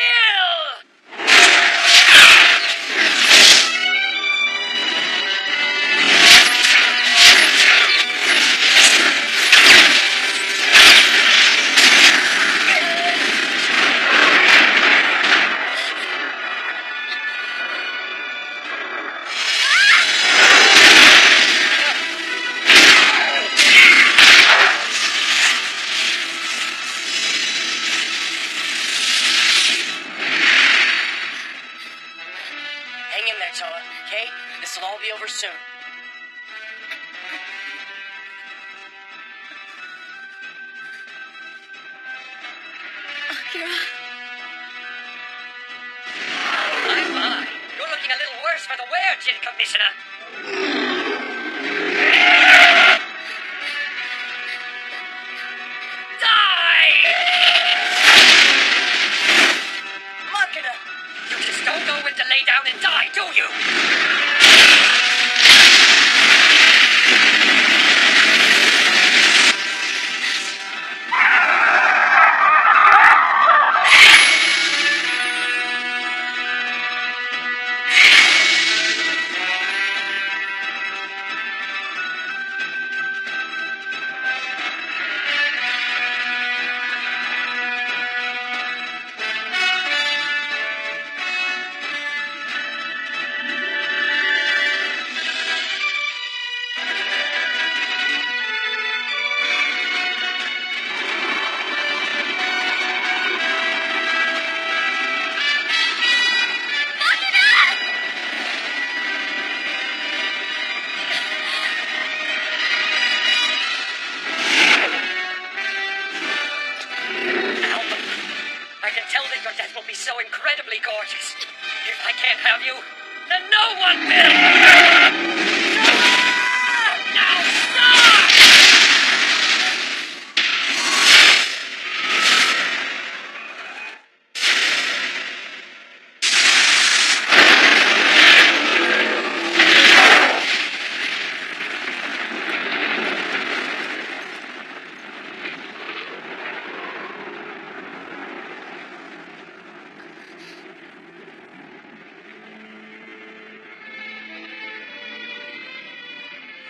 Hang in there, Toa, okay? This'll all be over soon. Akira. My. You're looking a little worse for the wear, Jin Commissioner. Die! Makina! You just don't know when to lay down and die, do you? I can tell that your death will be so incredibly gorgeous. If I can't have you, then no one will! Now stop!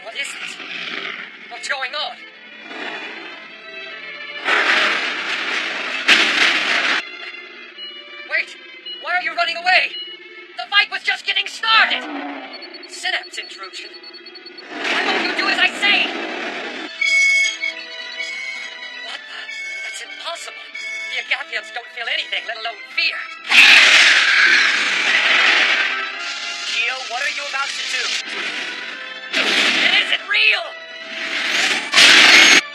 What is it? What's going on? Wait! Why are you running away? The fight was just getting started! Synapse intrusion. Why won't you do as I say? What the? That's impossible. The Agathians don't feel anything, let alone fear. Geo, what are you about to do? It isn't real!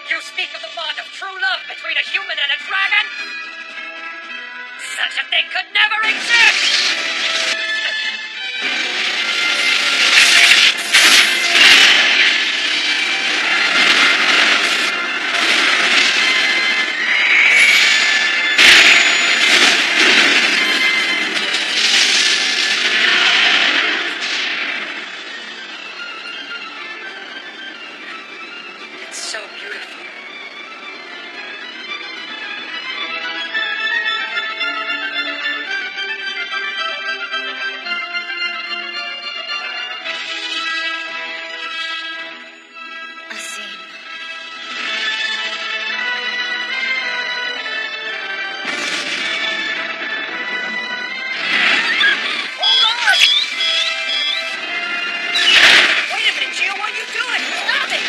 You speak of the bond of true love between a human and a dragon? Such a thing could never exist! It's so beautiful. A scene. Wait a minute, Geo, what are you doing? Stop it!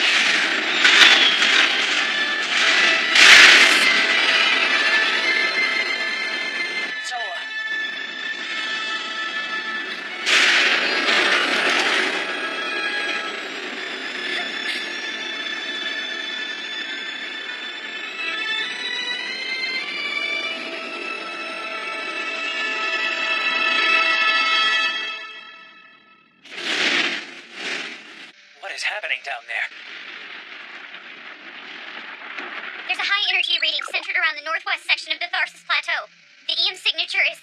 energy reading centered around the northwest section of the Tharsis Plateau. The EM signature is...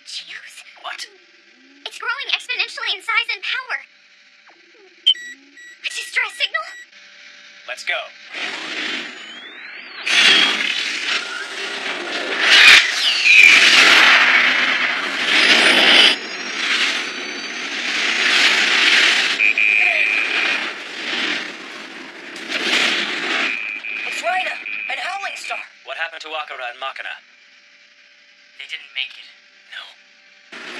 Geos? What? It's growing exponentially in size and power. A distress signal? Let's go. It's Rhina and Howling Star. What happened to Akira and Machina? They didn't make it.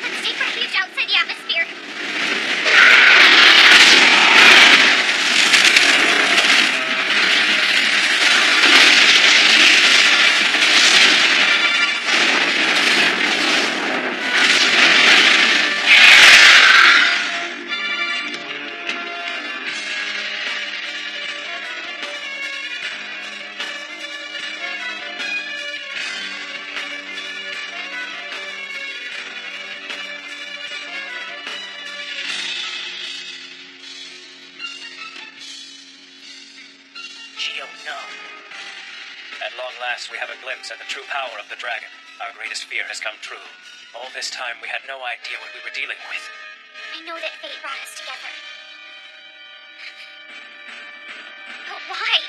Let's take refuge outside the atmosphere. Geo, no. At long last, we have a glimpse at the true power of the dragon. Our greatest fear has come true. All this time, we had no idea what we were dealing with. I know that fate brought us together. But why?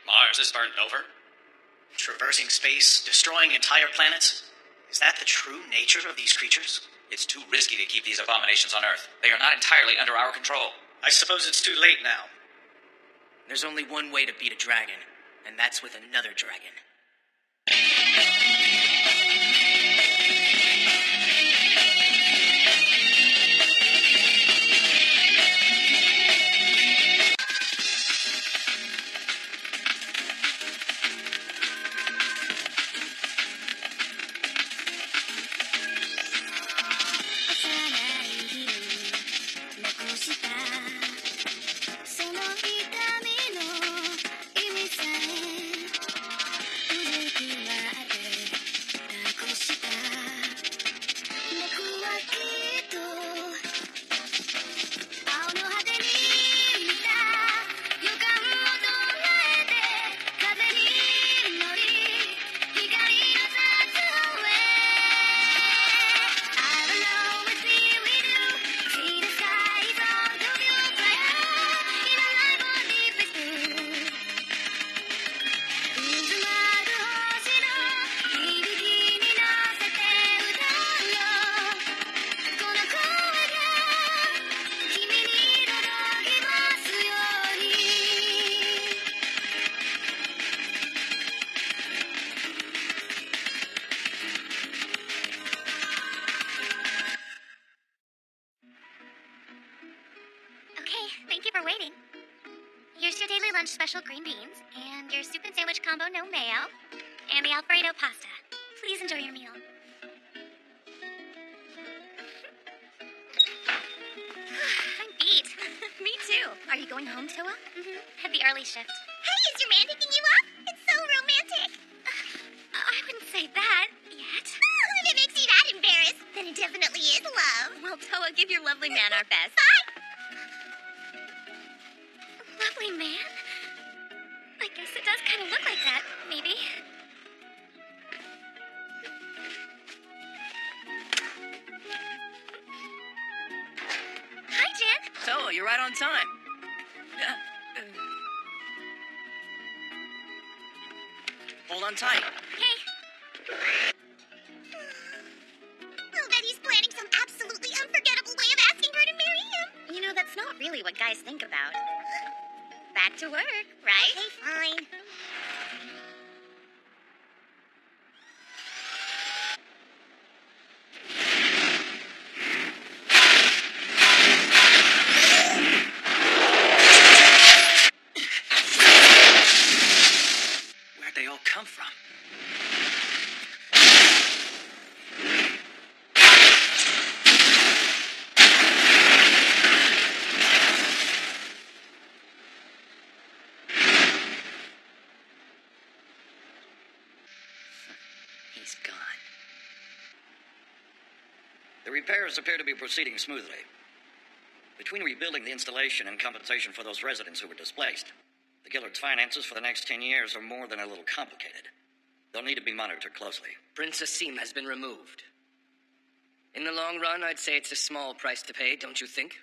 Mars is burned over? Traversing space, destroying entire planets? Is that the true nature of these creatures? It's too risky to keep these abominations on Earth. They are not entirely under our control. I suppose it's too late now. There's only one way to beat a dragon, and that's with another dragon. Okay, thank you for waiting. Here's your daily lunch special green beans, and your soup and sandwich combo no mayo, and the Alfredo pasta. Please enjoy your meal. I'm beat. Me too. Are you going home, Toa? Had the early shift. Hey, is your man picking you up? It's so romantic. I wouldn't say that yet. If it makes you that embarrassed, then it definitely is love. Well, Toa, give your lovely man our best. Bye. Lovely man? I guess it does kind of look like that, maybe. Hi, Jen. Toa, you're right on time. Hold on tight. Okay. I'll bet he's planning some absolutely unforgettable way of asking her to marry him. You know, that's not really what guys think about. Back to work, right? Okay, fine. Where'd they all come from? He's gone. The repairs appear to be proceeding smoothly. Between rebuilding the installation and compensation for those residents who were displaced, the Gillard's finances for the next 10 years are more than a little complicated. They'll need to be monitored closely. Princess Seam has been removed. In the long run, I'd say it's a small price to pay, don't you think?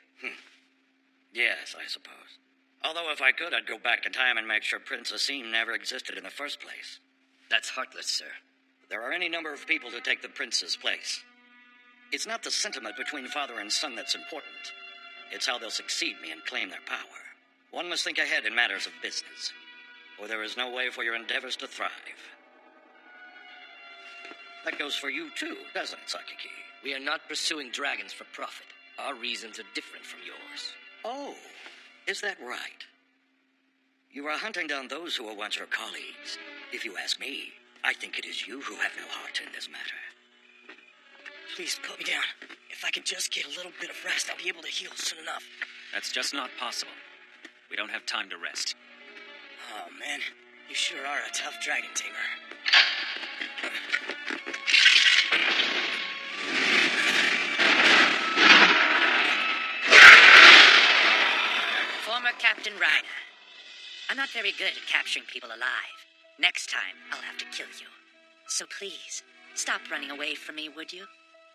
Yes, I suppose. Although if I could, I'd go back in time and make sure Princess Seam never existed in the first place. That's heartless, sir. There are any number of people to take the prince's place. It's not the sentiment between father and son that's important. It's how they'll succeed me and claim their power. One must think ahead in matters of business, or there is no way for your endeavors to thrive. That goes for you too, doesn't it, Sakiki? We are not pursuing dragons for profit. Our reasons are different from yours. Oh, is that right? You are hunting down those who were once your colleagues. If you ask me, I think it is you who have no heart in this matter. Please put me down. If I could just get a little bit of rest, I'll be able to heal soon enough. That's just not possible. We don't have time to rest. Oh, man. You sure are a tough dragon tamer. Former Captain Reiner. I'm not very good at capturing people alive. Next time, I'll have to kill you. So please, stop running away from me, would you?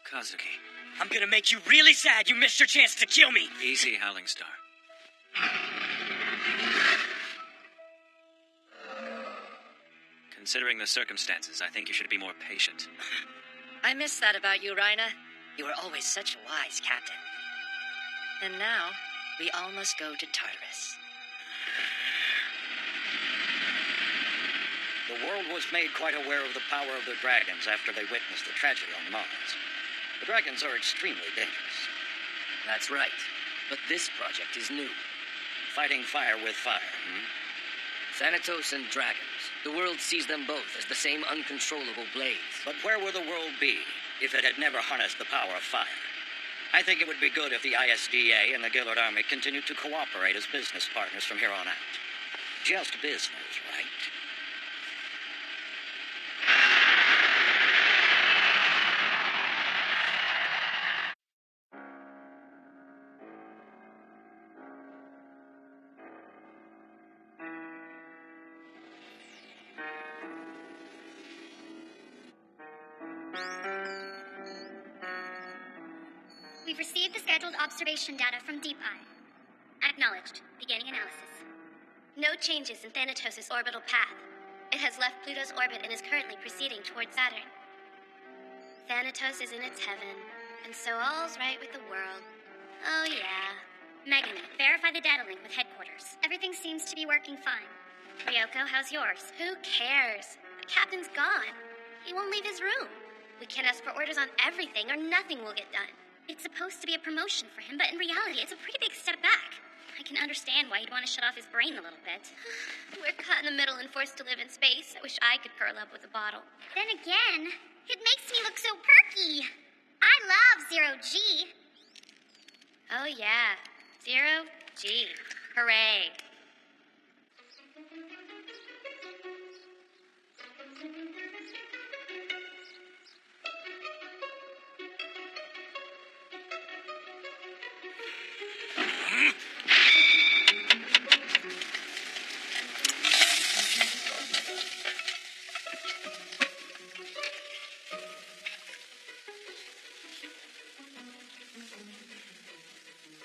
Kazuki. I'm gonna make you really sad you missed your chance to kill me. Easy, Howling Star. Considering the circumstances, I think you should be more patient. I miss that about you, Reiner. You were always such a wise captain. And now, we all must go to Tartarus. The world was made quite aware of the power of the dragons after they witnessed the tragedy on Mars. The dragons are extremely dangerous. That's right. But this project is new. Fighting fire with fire, Thanatos and dragons. The world sees them both as the same uncontrollable blaze. But where would the world be if it had never harnessed the power of fire? I think it would be good if the ISDA and the Gillard Army continued to cooperate as business partners from here on out. Just business, right? We've received the scheduled observation data from Deep Eye. Acknowledged. Beginning analysis. No changes in Thanatos' orbital path. It has left Pluto's orbit and is currently proceeding towards Saturn. Thanatos is in its heaven, and so all's right with the world. Oh yeah. Megan, verify the data link with headquarters. Everything seems to be working fine. Ryoko, how's yours? Who cares? The captain's gone. He won't leave his room. We can't ask for orders on everything or nothing will get done. It's supposed to be a promotion for him, but in reality, it's a pretty big step back. I can understand why he'd want to shut off his brain a little bit. We're caught in the middle and forced to live in space. I wish I could curl up with a bottle. Then again, it makes me look so perky. I love Zero G. Oh yeah, Zero G. Hooray.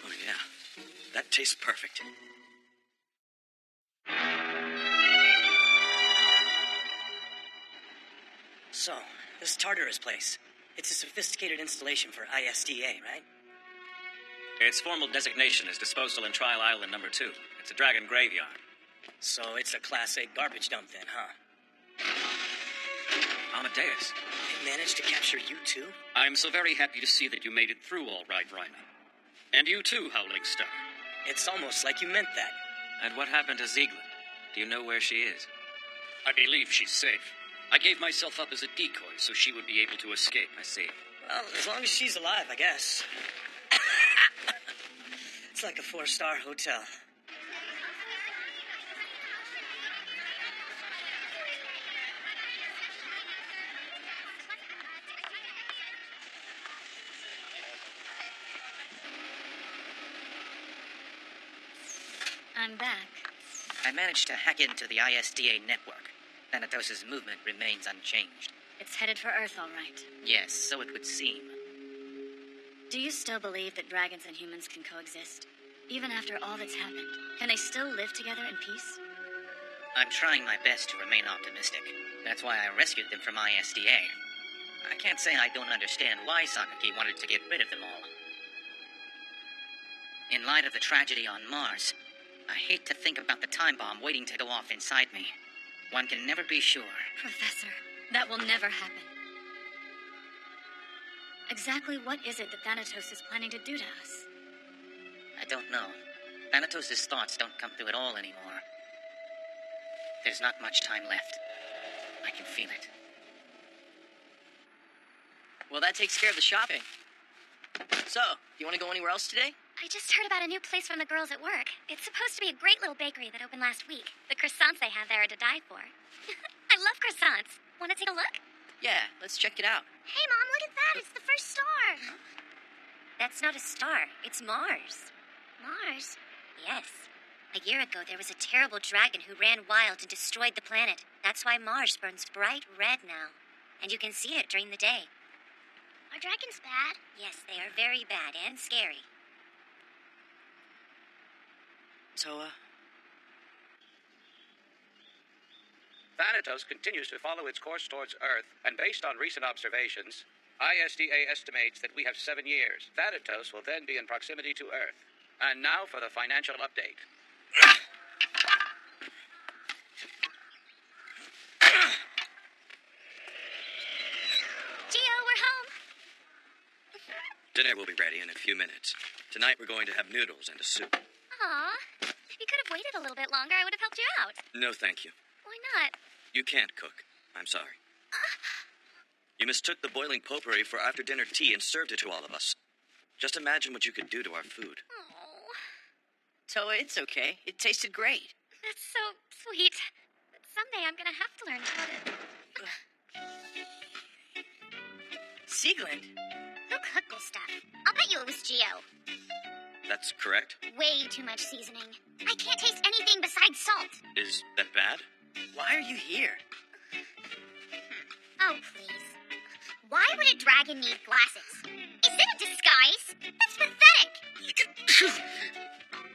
Oh yeah, that tastes perfect. So, this Tartarus place, it's a sophisticated installation for ISDA, right? Its formal designation is Disposal and Trial Island number 2. It's a dragon graveyard. So it's a Class A garbage dump then, huh? Amadeus. They managed to capture you too? I'm so very happy to see that you made it through all right, Reiner. And you too, Howling Star. It's almost like you meant that. And what happened to Ziegler? Do you know where she is? I believe she's safe. I gave myself up as a decoy so she would be able to escape. I see. Well, as long as she's alive, I guess. It's like a 4-star hotel. I'm back. I managed to hack into the ISDA network. Thanatos' movement remains unchanged. It's headed for Earth, all right. Yes, so it would seem. Do you still believe that dragons and humans can coexist? Even after all that's happened, can they still live together in peace? I'm trying my best to remain optimistic. That's why I rescued them from ISDA. I can't say I don't understand why Sakaki wanted to get rid of them all. In light of the tragedy on Mars, I hate to think about the time bomb waiting to go off inside me. One can never be sure. Professor, that will never happen. Exactly what is it that Thanatos is planning to do to us? I don't know. Thanatos' thoughts don't come through at all anymore. There's not much time left. I can feel it. Well, that takes care of the shopping. So, you want to go anywhere else today? I just heard about a new place from the girls at work. It's supposed to be a great little bakery that opened last week. The croissants they have there are to die for. I love croissants. Want to take a look? Yeah, let's check it out. Hey, Mom, look at that. It's the first star. That's not a star. It's Mars. Mars? Yes. A year ago, there was a terrible dragon who ran wild and destroyed the planet. That's why Mars burns bright red now. And you can see it during the day. Are dragons bad? Yes, they are very bad and scary. Toa? Thanatos continues to follow its course towards Earth, and based on recent observations, ISDA estimates that we have 7 years. Thanatos will then be in proximity to Earth. And now for the financial update. Gio, we're home. Dinner will be ready in a few minutes. Tonight we're going to have noodles and a soup. Aw, if you could have waited a little bit longer, I would have helped you out. No, thank you. Why not? You can't cook. I'm sorry. You mistook the boiling potpourri for after-dinner tea and served it to all of us. Just imagine what you could do to our food. Oh, Toa, it's okay. It tasted great. that's so sweet. But someday I'm gonna have to learn how to... Sieglinde? Who cooked this stuff? I'll bet you it was Gio. That's correct. Way too much seasoning. I can't taste anything besides salt. Is that bad? Why are you here? Oh, please. Why would a dragon need glasses? Is it a disguise? That's pathetic.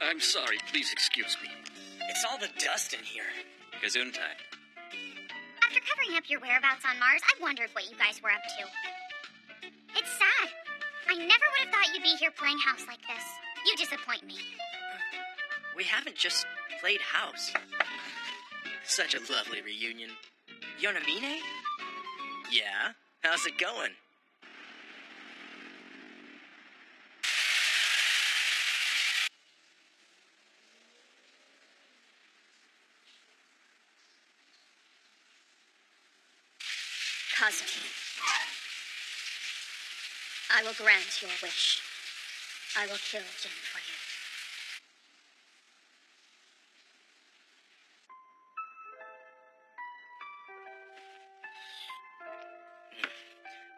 I'm sorry. Please excuse me. It's all the dust in here. Gesundheit. After covering up your whereabouts on Mars, I wondered what you guys were up to. It's sad. I never would have thought you'd be here playing house like this. You disappoint me. We haven't just played house. Such a lovely reunion. Yonamine? Yeah? How's it going? Kazuki, I will grant your wish. I will kill Jin for you.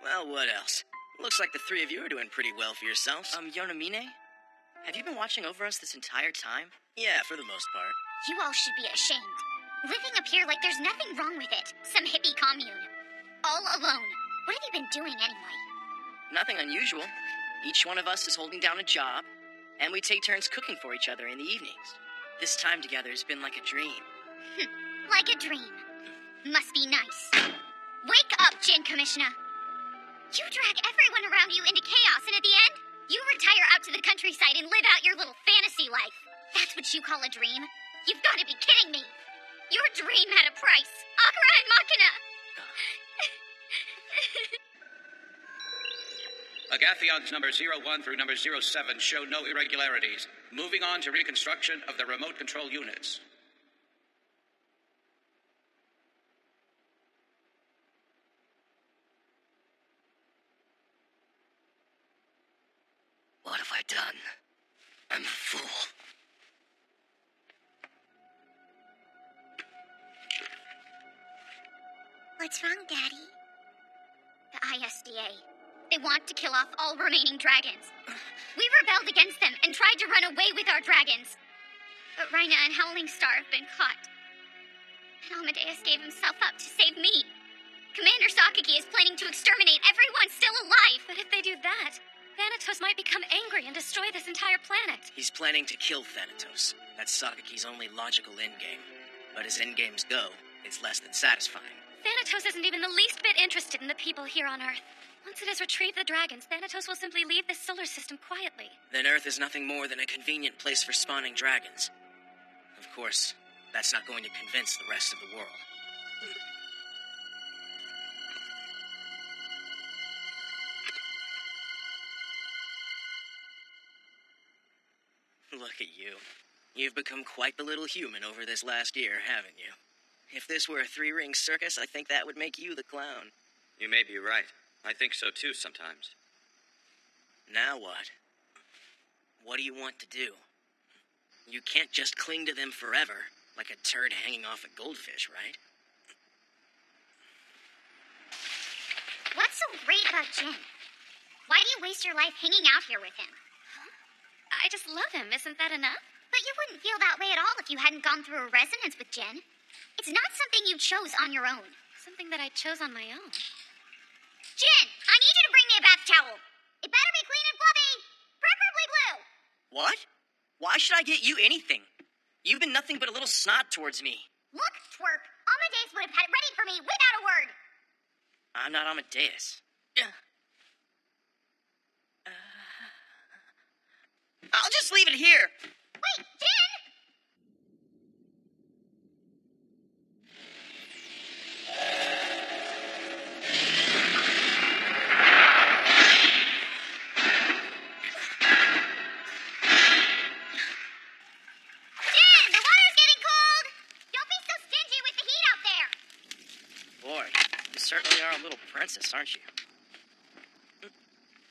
Well, what else? Looks like the three of you are doing pretty well for yourselves. Yonamine? Have you been watching over us this entire time? Yeah, for the most part. You all should be ashamed. Living up here like there's nothing wrong with it. Some hippie commune. All alone. What have you been doing anyway? Nothing unusual. Each one of us is holding down a job, and we take turns cooking for each other in the evenings. This time together has been like a dream. Like a dream. Must be nice. Wake up, Jin Commissioner. You drag everyone around you into chaos, and at the end, you retire out to the countryside and live out your little fantasy life. That's what you call a dream? You've got to be kidding me. Your dream had a price. Akira and Machina. Agathions number 01 through number 07 show no irregularities. Moving on to reconstruction of the remote control units. What have I done? I'm a fool. What's wrong, Daddy? The ISDA. They want to kill off all remaining dragons. We rebelled against them and tried to run away with our dragons. But Rhina and Howling Star have been caught. And Amadeus gave himself up to save me. Commander Sakaki is planning to exterminate everyone still alive. But if they do that, Thanatos might become angry and destroy this entire planet. He's planning to kill Thanatos. That's Sakaki's only logical endgame. But as endgames go, it's less than satisfying. Thanatos isn't even the least bit interested in the people here on Earth. Once it has retrieved the dragons, Thanatos will simply leave this solar system quietly. Then Earth is nothing more than a convenient place for spawning dragons. Of course, that's not going to convince the rest of the world. Look at you. You've become quite the little human over this last year, haven't you? If this were a three-ring circus, I think that would make you the clown. You may be right. I think so too sometimes. Now what? What do you want to do? You can't just cling to them forever, like a turd hanging off a goldfish, right? What's so great about Jin? Why do you waste your life hanging out here with him? I just love him. Isn't that enough? But you wouldn't feel that way at all if you hadn't gone through a resonance with Jin. It's not something you chose on your own. Something that I chose on my own. Jin, I need you to bring me a bath towel. It better be clean and fluffy, preferably blue. What? Why should I get you anything? You've been nothing but a little snot towards me. Look, twerp, Amadeus would have had it ready for me without a word. I'm not Amadeus. I'll just leave it here. Wait, Jin! Jin, the water's getting cold! Don't be so stingy with the heat out there! Boy, you certainly are a little princess, aren't you?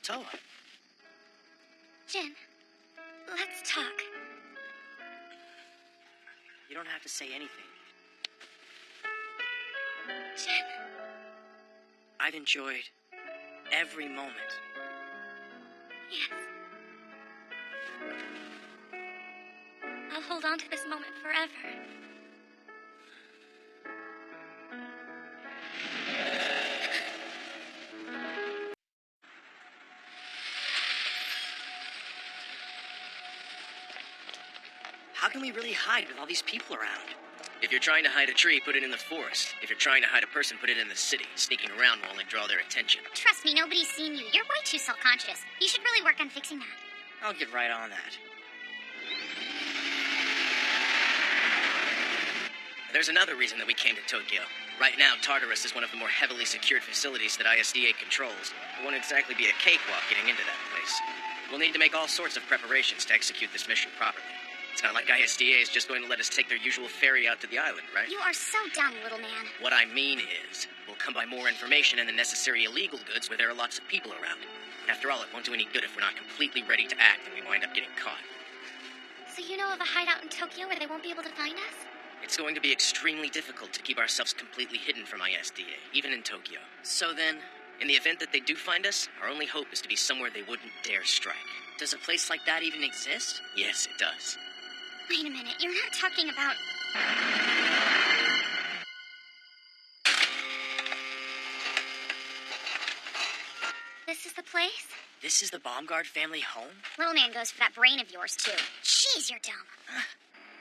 Toa. Jin, let's talk. You don't have to say anything. Jin. I've enjoyed every moment. Yes. I'll hold on to this moment forever. How can we really hide with all these people around? If you're trying to hide a tree, put it in the forest. If you're trying to hide a person, put it in the city. Sneaking around will only draw their attention. Trust me, nobody's seen you. You're way too self-conscious. You should really work on fixing that. I'll get right on that. There's another reason that we came to Tokyo. Right now, Tartarus is one of the more heavily secured facilities that ISDA controls. It won't exactly be a cakewalk getting into that place. We'll need to make all sorts of preparations to execute this mission properly. It's not like ISDA is just going to let us take their usual ferry out to the island, right? You are so dumb, little man. What I mean is, we'll come by more information and the necessary illegal goods where there are lots of people around. After all, it won't do any good if we're not completely ready to act and we wind up getting caught. So you know of a hideout in Tokyo where they won't be able to find us? It's going to be extremely difficult to keep ourselves completely hidden from ISDA, even in Tokyo. So then, in the event that they do find us, our only hope is to be somewhere they wouldn't dare strike. Does a place like that even exist? Yes, it does. Wait a minute, you're not talking about... This is the place? This is the Baumgard family home? Little man goes for that brain of yours, too. Jeez, you're dumb.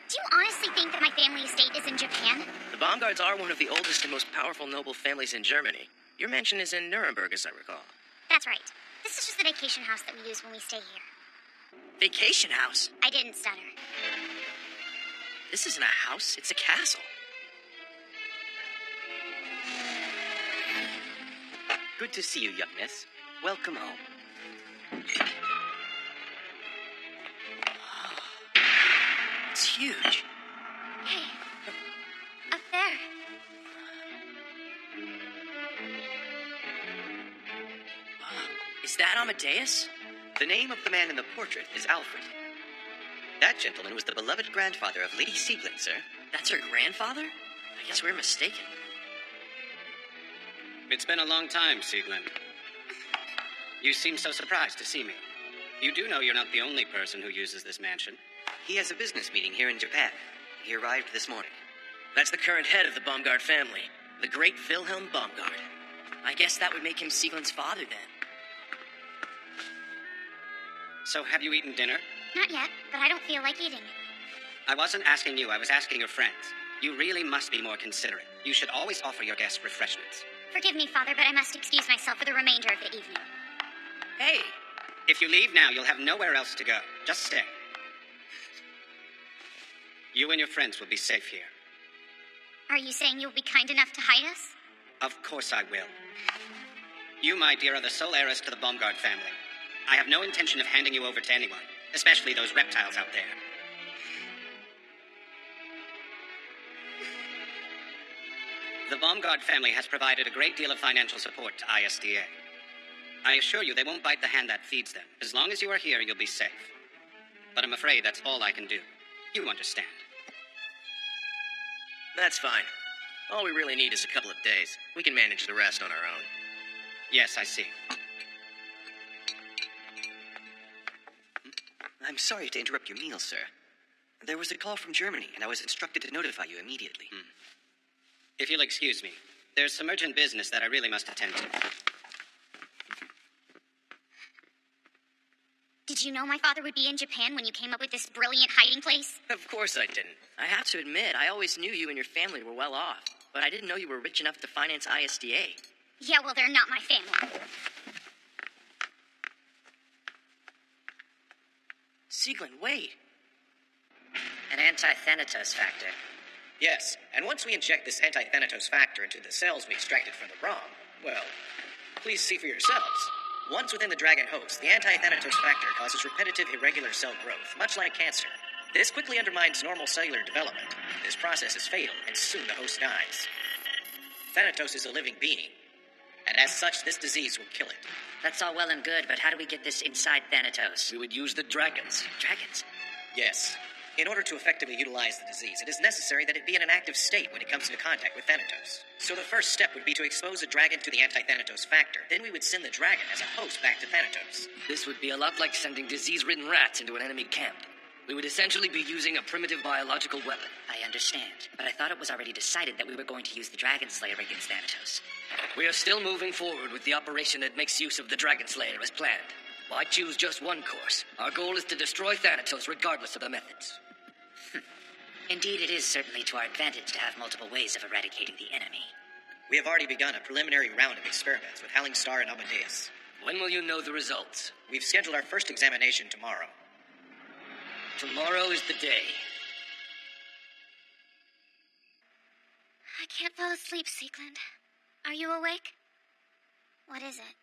Do you honestly think that my family estate is in Japan? The Baumgards are one of the oldest and most powerful noble families in Germany. Your mansion is in Nuremberg, as I recall. That's right. This is just the vacation house that we use when we stay here. Vacation house? I didn't stutter. This isn't a house, it's a castle. Good to see you, young miss. Welcome home. It's huge. Hey, up there. Is that Amadeus? The name of the man in the portrait is Alfred. That gentleman was the beloved grandfather of Lady Sieglin, sir. That's her grandfather? I guess we're mistaken. It's been a long time, Sieglin. You seem so surprised to see me. You do know you're not the only person who uses this mansion. He has a business meeting here in Japan. He arrived this morning. That's the current head of the Baumgard family, the great Wilhelm Baumgard. I guess that would make him Sieglin's father then. So have you eaten dinner? Not yet, but I don't feel like eating. I wasn't asking you, I was asking your friends. You really must be more considerate. You should always offer your guests refreshments. Forgive me, Father, but I must excuse myself for the remainder of the evening. Hey! If you leave now, you'll have nowhere else to go. Just stay. You and your friends will be safe here. Are you saying you'll be kind enough to hide us? Of course I will. You, my dear, are the sole heiress to the Baumgard family. I have no intention of handing you over to anyone, especially those reptiles out there. The Baumgard family has provided a great deal of financial support to ISDA. I assure you they won't bite the hand that feeds them. As long as you are here, you'll be safe. But I'm afraid that's all I can do. You understand. That's fine. All we really need is a couple of days. We can manage the rest on our own. Yes, I see. I'm sorry to interrupt your meal, sir. There was a call from Germany, and I was instructed to notify you immediately. If you'll excuse me, there's some urgent business that I really must attend to. Did you know my father would be in Japan when you came up with this brilliant hiding place? Of course I didn't. I have to admit, I always knew you and your family were well off, but I didn't know you were rich enough to finance ISDA. Yeah, well, they're not my family. Sieglin, wait. An anti-Thanatos factor. Yes, and once we inject this anti-Thanatos factor into the cells we extracted from the ROM, well, please see for yourselves. Once within the dragon host, the anti-Thanatos factor causes repetitive, irregular cell growth, much like cancer. This quickly undermines normal cellular development. This process is fatal, and soon the host dies. Thanatos is a living being, and as such, this disease will kill it. That's all well and good, but how do we get this inside Thanatos? We would use the dragons. Dragons? Yes. In order to effectively utilize the disease, it is necessary that it be in an active state when it comes into contact with Thanatos. So the first step would be to expose a dragon to the anti-Thanatos factor. Then we would send the dragon as a host back to Thanatos. This would be a lot like sending disease-ridden rats into an enemy camp. We would essentially be using a primitive biological weapon. I understand, but I thought it was already decided that we were going to use the Dragon Slayer against Thanatos. We are still moving forward with the operation that makes use of the Dragon Slayer as planned. Why choose just one course? Our goal is to destroy Thanatos regardless of the methods. Indeed, it is certainly to our advantage to have multiple ways of eradicating the enemy. We have already begun a preliminary round of experiments with Howling Star and Amadeus. When will you know the results? We've scheduled our first examination tomorrow. Tomorrow is the day. I can't fall asleep, Sieglin. Are you awake? What is it?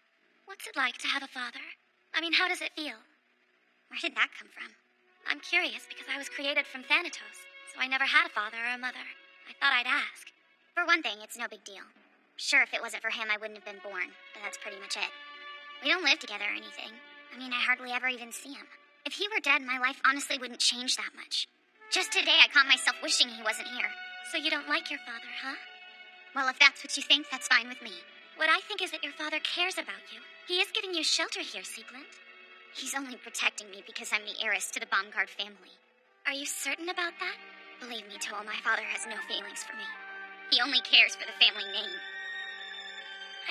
What's it like to have a father? I mean, how does it feel? Where did that come from? I'm curious because I was created from Thanatos, so I never had a father or a mother. I thought I'd ask. For one thing, it's no big deal. Sure, if it wasn't for him, I wouldn't have been born, but that's pretty much it. We don't live together or anything. I mean, I hardly ever even see him. If he were dead, my life honestly wouldn't change that much. Just today, I caught myself wishing he wasn't here. So you don't like your father, huh? Well, if that's what you think, that's fine with me. What I think is that your father cares about you. He is giving you shelter here, Sieglin. He's only protecting me because I'm the heiress to the Baumgard family. Are you certain about that? Believe me, Toa, my father has no feelings for me. He only cares for the family name.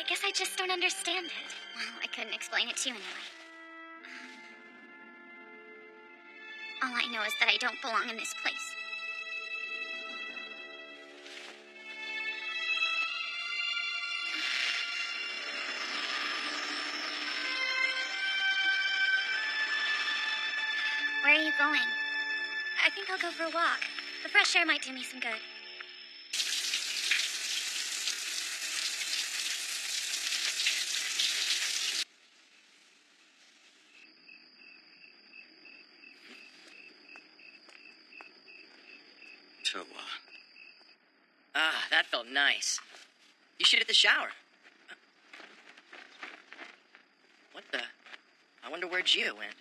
I guess I just don't understand it. Well, I couldn't explain it to you anyway. All I know is that I don't belong in this place. Where are you going? I think I'll go for a walk. The fresh air might do me some good. Toa. Ah, that felt nice. You should hit the shower. What the? I wonder where Gio went.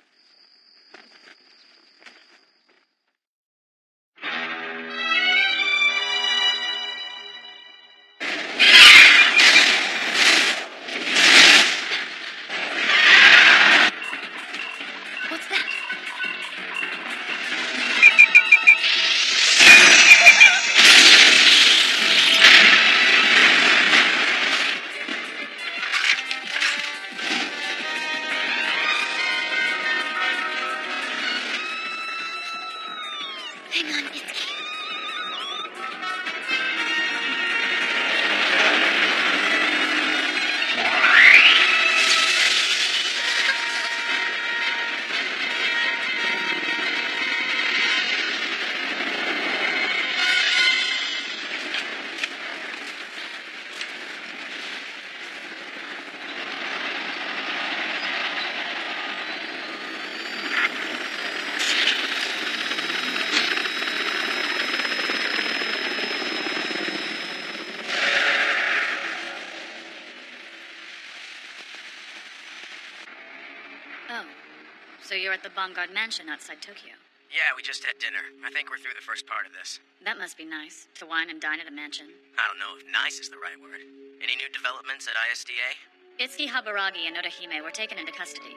So you're at the Bomb Guard mansion outside Tokyo. Yeah, we just had dinner. I think we're through the first part of this. That must be nice, to wine and dine at a mansion. I don't know if nice is the right word. Any new developments at ISDA? Itsuki Haburagi and Orihime were taken into custody.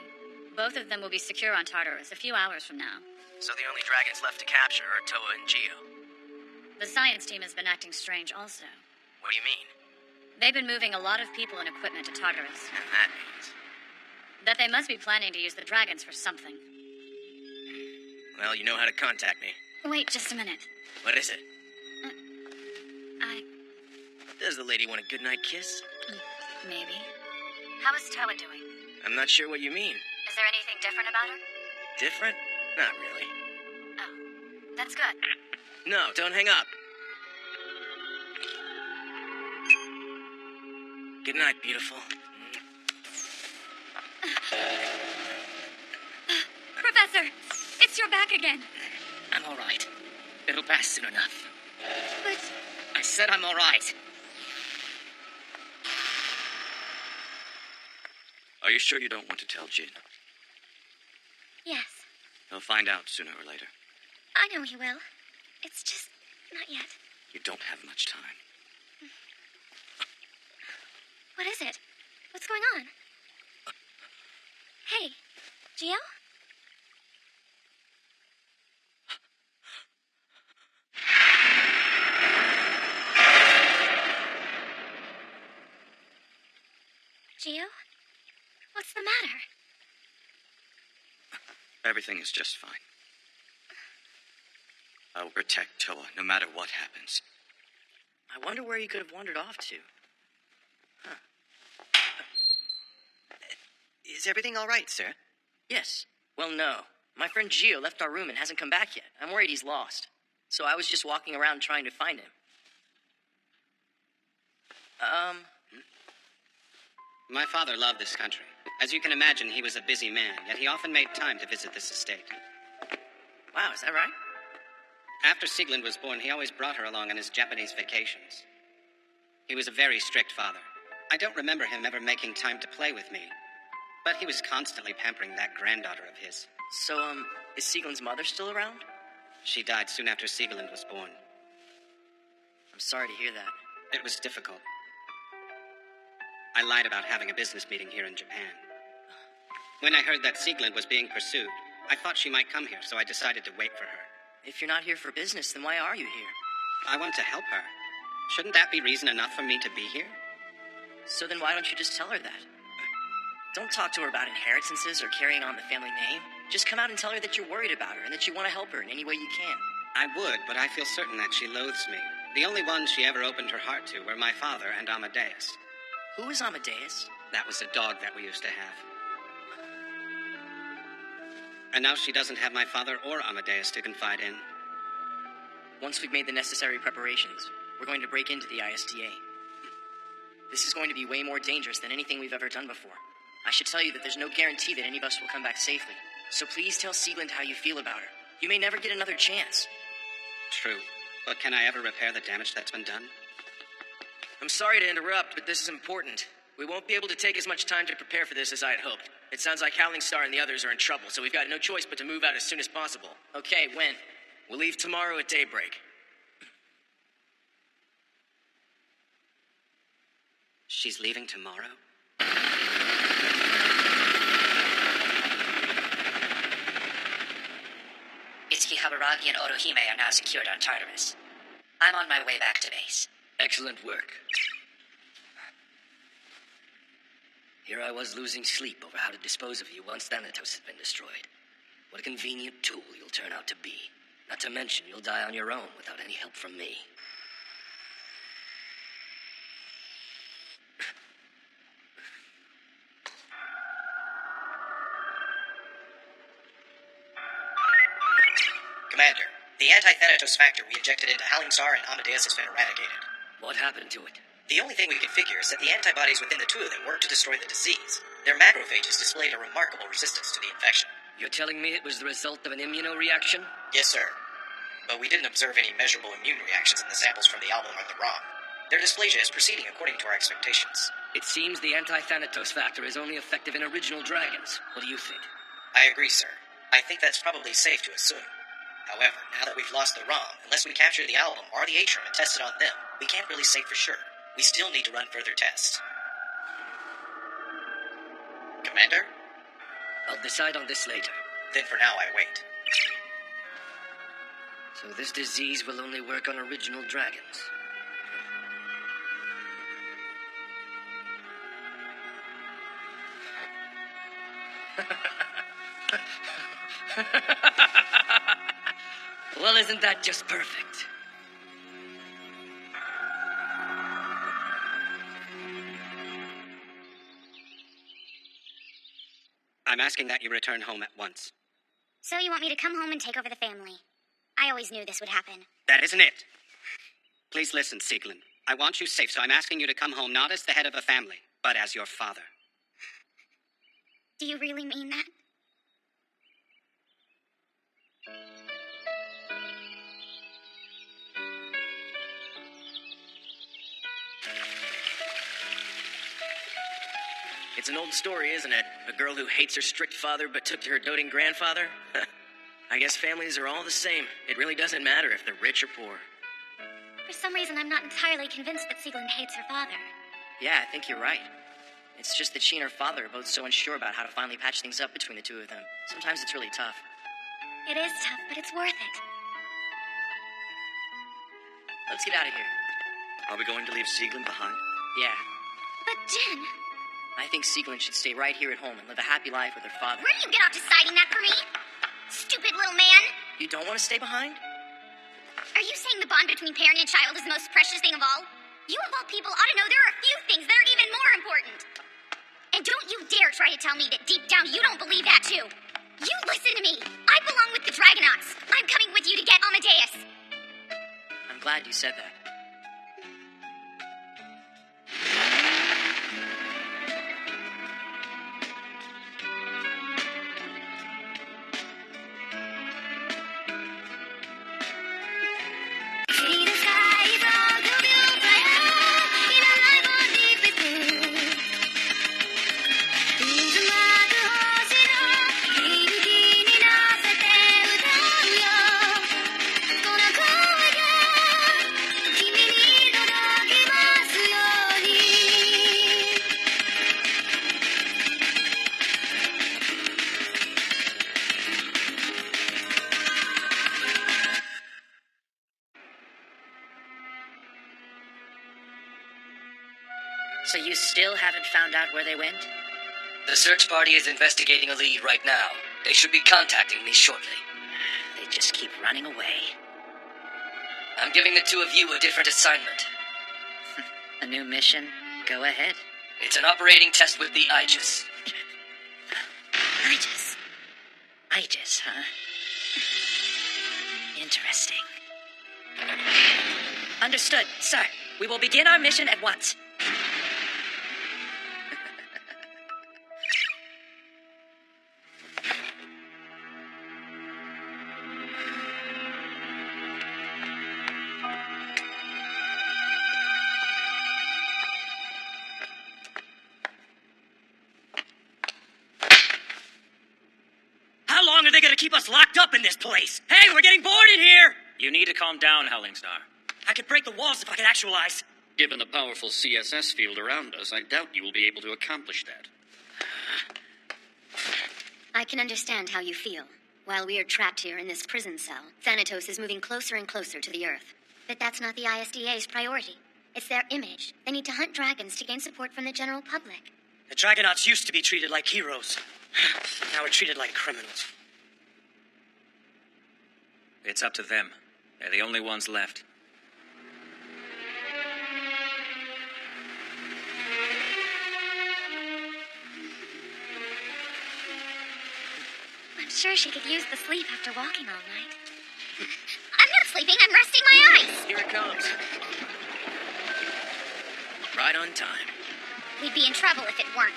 Both of them will be secure on Tartarus a few hours from now. So the only dragons left to capture are Toa and Geo. The science team has been acting strange also. What do you mean? They've been moving a lot of people and equipment to Tartarus. And that means? That they must be planning to use the dragons for something. Well, you know how to contact me. Wait just a minute. What is it? I... Does the lady want a goodnight kiss? Maybe. How is Toa doing? I'm not sure what you mean. Is there anything different about her? Different? Not really. Oh, that's good. No, don't hang up. Good night, beautiful. Professor, it's your back again. I'm all right. It'll pass soon enough. But... I said I'm all right. Are you sure you don't want to tell Jin? Yes, He'll find out sooner or later. I know he will. It's just not yet. You don't have much time. What is it? What's going on? Hey, Gio? Gio? What's the matter? Everything is just fine. I'll protect Toa no matter what happens. I wonder where he could have wandered off to. Huh. Is everything all right, sir? Yes. Well, no. My friend Gio left our room and hasn't come back yet. I'm worried he's lost. So I was just walking around trying to find him. My father loved this country. As you can imagine, he was a busy man, yet he often made time to visit this estate. Wow, is that right? After Sieglind was born, he always brought her along on his Japanese vacations. He was a very strict father. I don't remember him ever making time to play with me, but he was constantly pampering that granddaughter of his. So, is Sieglind's mother still around? She died soon after Sieglind was born. I'm sorry to hear that. It was difficult. I lied about having a business meeting here in Japan. When I heard that Sieglind was being pursued, I thought she might come here, so I decided to wait for her. If you're not here for business, then why are you here? I want to help her. Shouldn't that be reason enough for me to be here? So then why don't you just tell her that? Don't talk to her about inheritances or carrying on the family name. Just come out and tell her that you're worried about her and that you want to help her in any way you can. I would, but I feel certain that she loathes me. The only ones she ever opened her heart to were my father and Amadeus. Who is Amadeus? That was the dog that we used to have. And now she doesn't have my father or Amadeus to confide in. Once we've made the necessary preparations, we're going to break into the ISDA. This is going to be way more dangerous than anything we've ever done before. I should tell you that there's no guarantee that any of us will come back safely. So please tell Sieglind how you feel about her. You may never get another chance. True. But can I ever repair the damage that's been done? I'm sorry to interrupt, but this is important. We won't be able to take as much time to prepare for this as I had hoped. It sounds like Howling Star and the others are in trouble, so we've got no choice but to move out as soon as possible. Okay, when? We'll leave tomorrow at daybreak. She's leaving tomorrow? Itsuki Haburagi and Orihime are now secured on Tartarus. I'm on my way back to base. Excellent work. Here I was losing sleep over how to dispose of you once Thanatos had been destroyed. What a convenient tool you'll turn out to be. Not to mention, you'll die on your own without any help from me. Commander, the anti-Thanatos factor we injected into Howling Star and Amadeus has been eradicated. What happened to it? The only thing we can figure is that the antibodies within the two of them worked to destroy the disease. Their macrophages displayed a remarkable resistance to the infection. You're telling me it was the result of an immunoreaction? Yes, sir. But we didn't observe any measurable immune reactions in the samples from the album or the ROM. Their dysplasia is proceeding according to our expectations. It seems the anti-Thanatos factor is only effective in original dragons. What do you think? I agree, sir. I think that's probably safe to assume. However, now that we've lost the ROM, unless we capture the album or the Atrium and test it on them, we can't really say for sure. We still need to run further tests. Commander? I'll decide on this later. Then for now, I wait. So this disease will only work on original dragons. Well, isn't that just perfect? I'm asking that you return home at once. So you want me to come home and take over the family? I always knew this would happen. That isn't it. Please listen, Sieglin. I want you safe, so I'm asking you to come home not as the head of a family, but as your father. Do you really mean that? It's an old story, isn't it? A girl who hates her strict father but took to her doting grandfather? I guess families are all the same. It really doesn't matter if they're rich or poor. For some reason, I'm not entirely convinced that Sieglin hates her father. Yeah, I think you're right. It's just that she and her father are both so unsure about how to finally patch things up between the two of them. Sometimes it's really tough. It is tough, but it's worth it. Let's get out of here. Are we going to leave Sieglin behind? Yeah. But Jen... I think Sieglin should stay right here at home and live a happy life with her father. Where do you get off deciding that for me? Stupid little man! You don't want to stay behind? Are you saying the bond between parent and child is the most precious thing of all? You of all people ought to know there are a few things that are even more important. And don't you dare try to tell me that deep down you don't believe that too. You listen to me. I belong with the Dragonauts. I'm coming with you to get Amadeus. I'm glad you said that. So you still haven't found out where they went? The search party is investigating a lead right now. They should be contacting me shortly. They just keep running away. I'm giving the two of you a different assignment. A new mission? Go ahead. It's an operating test with the Aegis. Aegis? Aegis, huh? Interesting. Understood, sir. We will begin our mission at once. How long are they gonna keep us locked up in this place? Hey, we're getting bored in here! You need to calm down, Howling Star. I could break the walls if I could actualize. Given the powerful CSS field around us, I doubt you will be able to accomplish that. I can understand how you feel. While we are trapped here in this prison cell, Thanatos is moving closer and closer to the Earth. But that's not the ISDA's priority. It's their image. They need to hunt dragons to gain support from the general public. The Dragonauts used to be treated like heroes. Now we're treated like criminals. It's up to them. They're the only ones left. I'm sure she could use the sleep after walking all night. I'm not sleeping, I'm resting my eyes! Here it comes. Right on time. We'd be in trouble if it weren't.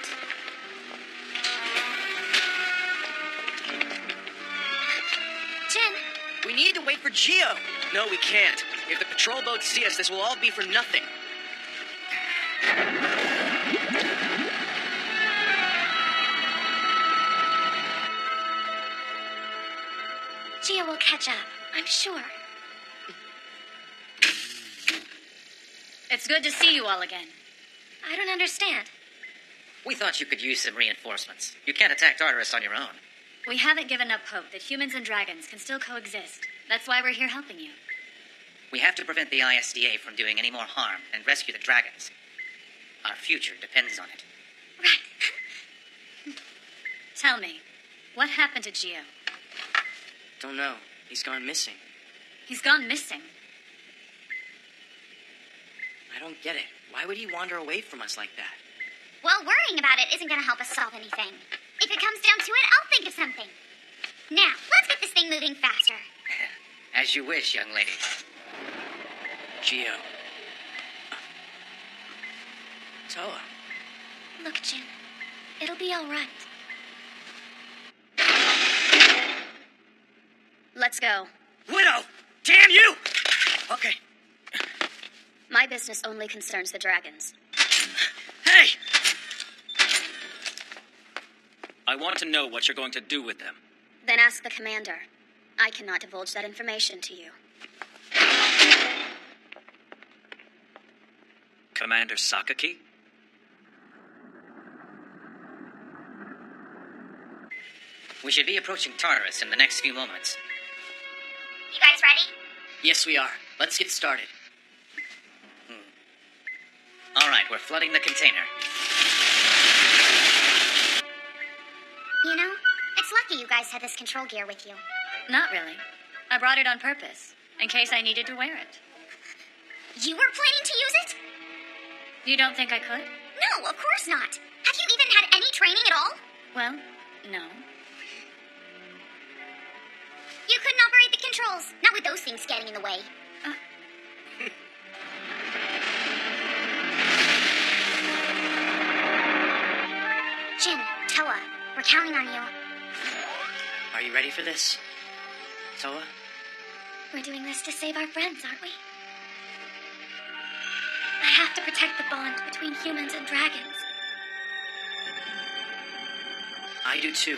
Jen! We need to wait for Geo. No, we can't. If the patrol boats see us, this will all be for nothing. catch up, I'm sure. It's good to see you all again. I don't understand. We thought you could use some reinforcements. You can't attack Tartarus on your own. We haven't given up hope that humans and dragons can still coexist. That's why we're here helping you. We have to prevent the ISDA from doing any more harm and rescue the dragons. Our future depends on it. Tell me, what happened to Geo? Don't know. He's gone missing. He's gone missing. I don't get it. Why would he wander away from us like that? Well, worrying about it isn't going to help us solve anything. If it comes down to it, I'll think of something. Now, let's get this thing moving faster. As you wish, young lady. Geo. Toa. Look, Jin. It'll be all right. Let's go. Widow! Damn you! Okay. My business only concerns the dragons. Hey! I want to know what you're going to do with them. Then ask the commander. I cannot divulge that information to you. Commander Sakaki? We should be approaching Tartarus in the next few moments. You guys ready? Yes, we are. Let's get started. All right, we're flooding the container. You know, it's lucky you guys had this control gear with you. Not really. I brought it on purpose, in case I needed to wear it. You were planning to use it? You don't think I could? No, of course not. Have you even had any training at all? Well, no. You couldn't operate the controls, not with those things getting in the way. Jin, Toa, we're counting on you. Are you ready for this? Toa? We're doing this to save our friends, aren't we? I have to protect the bond between humans and dragons. I do too.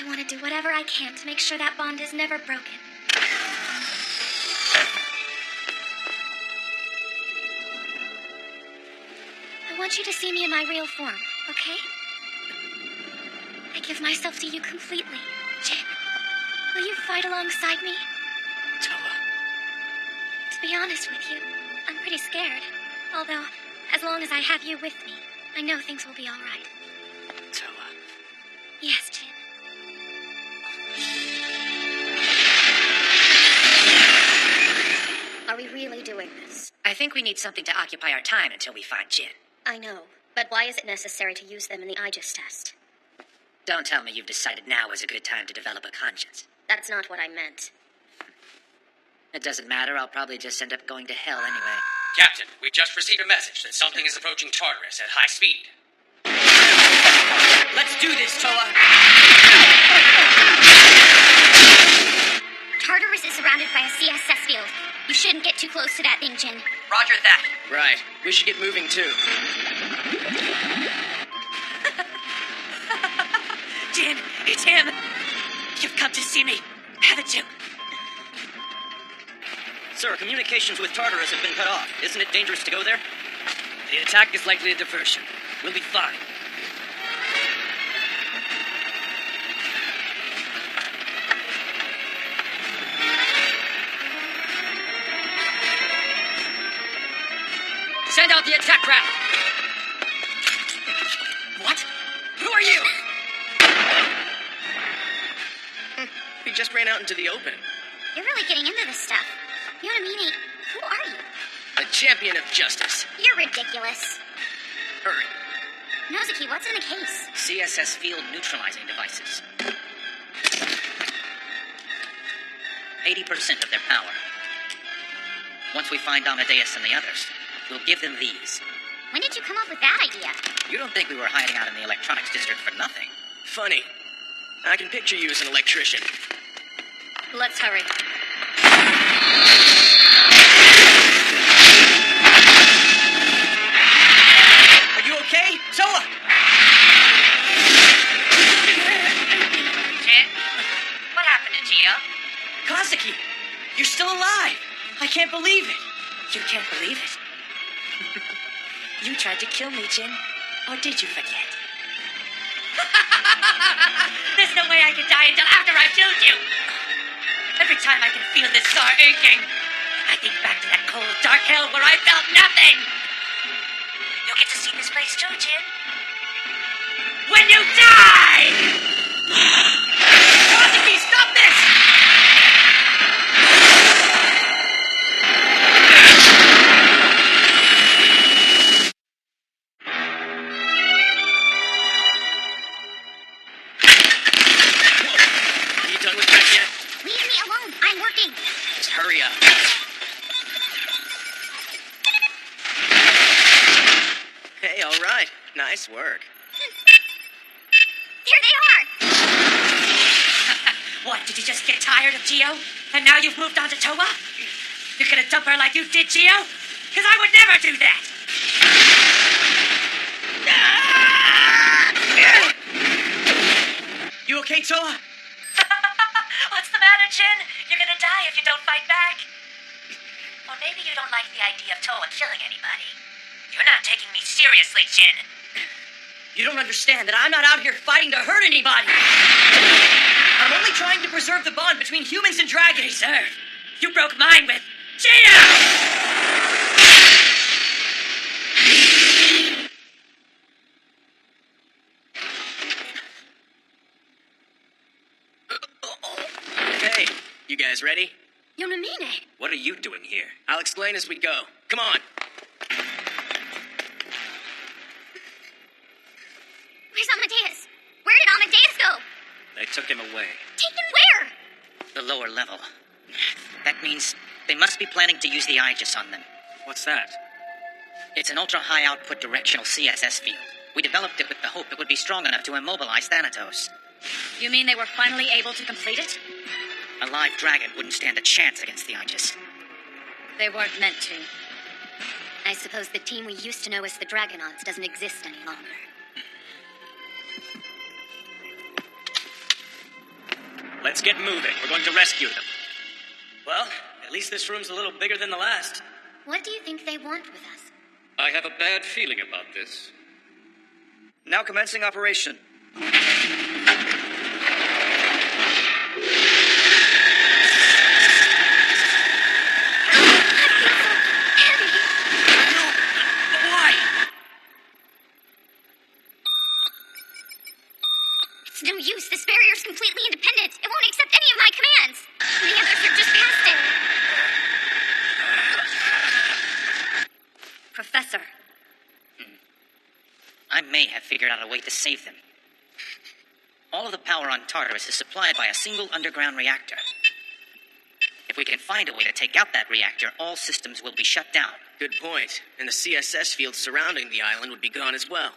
I want to do whatever I can to make sure that bond is never broken. I want you to see me in my real form, okay? I give myself to you completely, Jin. Will you fight alongside me? Toa. To be honest with you, I'm pretty scared. Although, as long as I have you with me, I know things will be all right. Toa. Yes, Jin. Are we really doing this? I think we need something to occupy our time until we find Jin. I know, but why is it necessary to use them in the Aegis test? Don't tell me you've decided now is a good time to develop a conscience. That's not what I meant. It doesn't matter, I'll probably just end up going to hell anyway. Captain, we just received a message that something is approaching Tartarus at high speed. Let's do this, Toa! Tartarus is surrounded by a CSS field. You shouldn't get too close to that thing, Jin. Roger that. Right. We should get moving, too. Jin, it's him! You've come to see me, haven't you? Sir, communications with Tartarus have been cut off. Isn't it dangerous to go there? The attack is likely a diversion. We'll be fine. Send out the attack craft! What? Who are you? We just ran out into the open. You're really getting into this stuff. You know what I mean? Who are you? A champion of justice. You're ridiculous. Hurry. Nozuki, what's in the case? CSS field neutralizing devices. 80% of their power. Once we find Amadeus and the others, we'll give them these. When did you come up with that idea? You don't think we were hiding out in the electronics district for nothing? Funny. I can picture you as an electrician. Let's hurry. Are you okay? Toa! Jin? What happened to Geo? Kazuki! You tried to kill me, Jin. Or did you forget? There's no way I can die until after I've killed you. Every time I can feel this sore aching, I think back to that cold, dark hell where I felt nothing. You'll get to see this place too, Jin. When you die! Rosiki, stop this! Are you done with that yet? Leave me alone. I'm working. Just hurry up. Hey, all right. Nice work. There they are. What, did you just get tired of Gio? And now you've moved on to Toa? You're gonna dump her like you did Gio? Because I would never do that! You okay, Toa? What's the matter, Jin? You're gonna die if you don't fight back. Or maybe you don't like the idea of Toa killing anybody. You're not taking me seriously, Jin. You don't understand that I'm not out here fighting to hurt anybody. I'm only trying to preserve the bond between humans and dragons. Preserve? You broke mine with Gio! Hey, you guys ready? Yonamine. What are you doing here? I'll explain as we go. Come on. Where's Amadeus? Where did Amadeus go? They took him away. Taken where? The lower level. That means they must be planning to use the Aegis on them. What's that? It's an ultra-high output directional CSS field. We developed it with the hope it would be strong enough to immobilize Thanatos. You mean they were finally able to complete it? A live dragon wouldn't stand a chance against the Aegis. They weren't meant to. I suppose the team we used to know as the Dragonauts doesn't exist any longer. Let's get moving. We're going to rescue them. Well, at least this room's a little bigger than the last. What do you think they want with us? I have a bad feeling about this. Now commencing operation. It's no use. This barrier's completely independent. It won't accept any of my commands. The others are just past it. Professor. I may have figured out a way to save them. All of the power on Tartarus is supplied by a single underground reactor. If we can find a way to take out that reactor, all systems will be shut down. Good point. And the CSS field surrounding the island would be gone as well.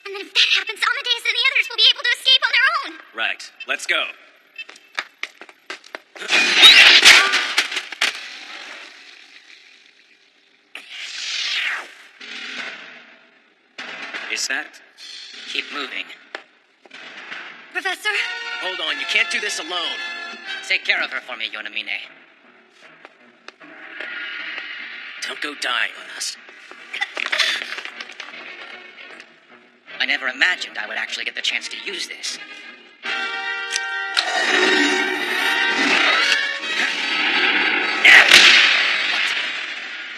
And then if that happens, Amadeus and the others will be able to escape on their own. Right. Let's go. Is that? Keep moving. Professor? Hold on, you can't do this alone. Take care of her for me, Yonamine. Don't go dying on us. I never imagined I would actually get the chance to use this.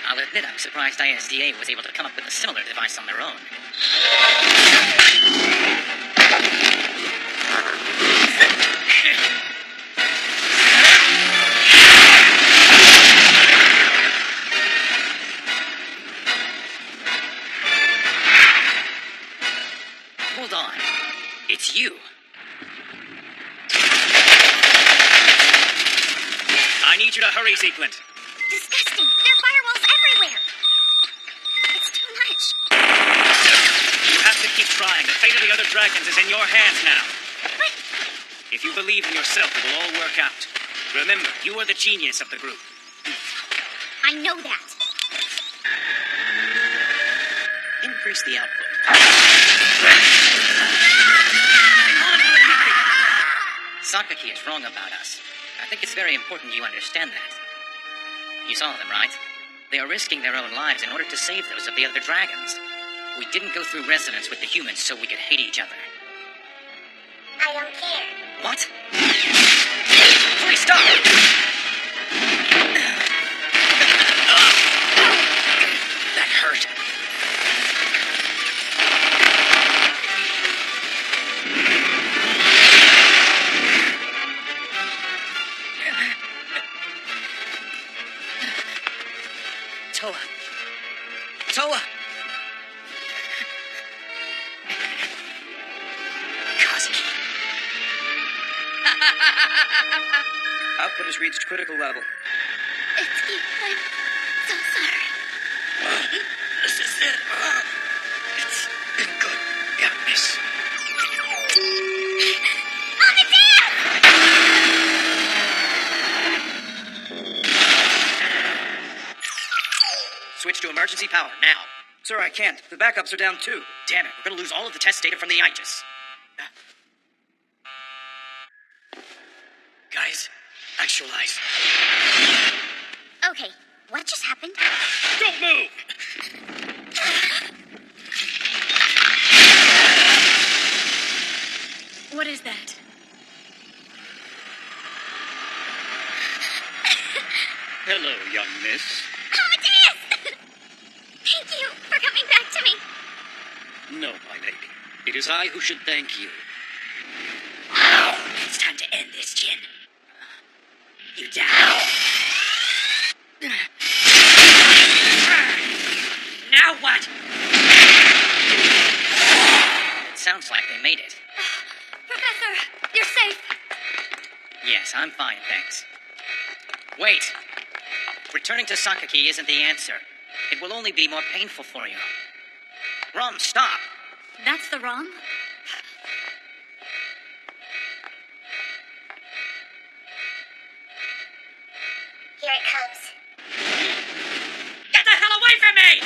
I'll admit I'm surprised ISDA was able to come up with a similar device on their own. Hold on. It's you. I need you to hurry, Sequent. Disgusting. There are firewalls everywhere. It's too much. You have to keep trying. The fate of the other dragons is in your hands now. But if you believe in yourself, it will all work out. Remember, you are the genius of the group. I know that. Increase the output. Sakaki is wrong about us. I think it's very important you understand that. You saw them, right? They are risking their own lives in order to save those of the other dragons. We didn't go through resonance with the humans so we could hate each other. I don't care. What? Please stop! That hurt. Toa. Toa! Kazuki. Output has reached critical level. Itsuki, I'm so sorry. This is it. It's been good. Yeah, miss. Switch to emergency power, now. Sir, I can't. The backups are down too. Damn it, we're gonna lose all of the test data from the Aegis. Guys, actualize. Okay, what just happened? Don't move! What is that? Hello, young miss. Amadeus! Thank you for coming back to me. No, my lady. It is I who should thank you. It's time to end this, Jin. You die. Now what? It sounds like they made it. Professor, you're safe. Yes, I'm fine, thanks. Wait. Returning to Sakaki isn't the answer. It will only be more painful for you. Rom, stop! That's the ROM? Here it comes. Get the hell away from me!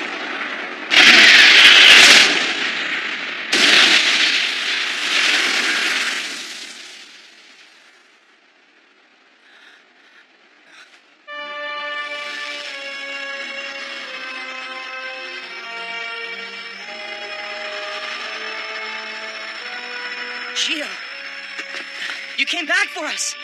Gio! You came back for us!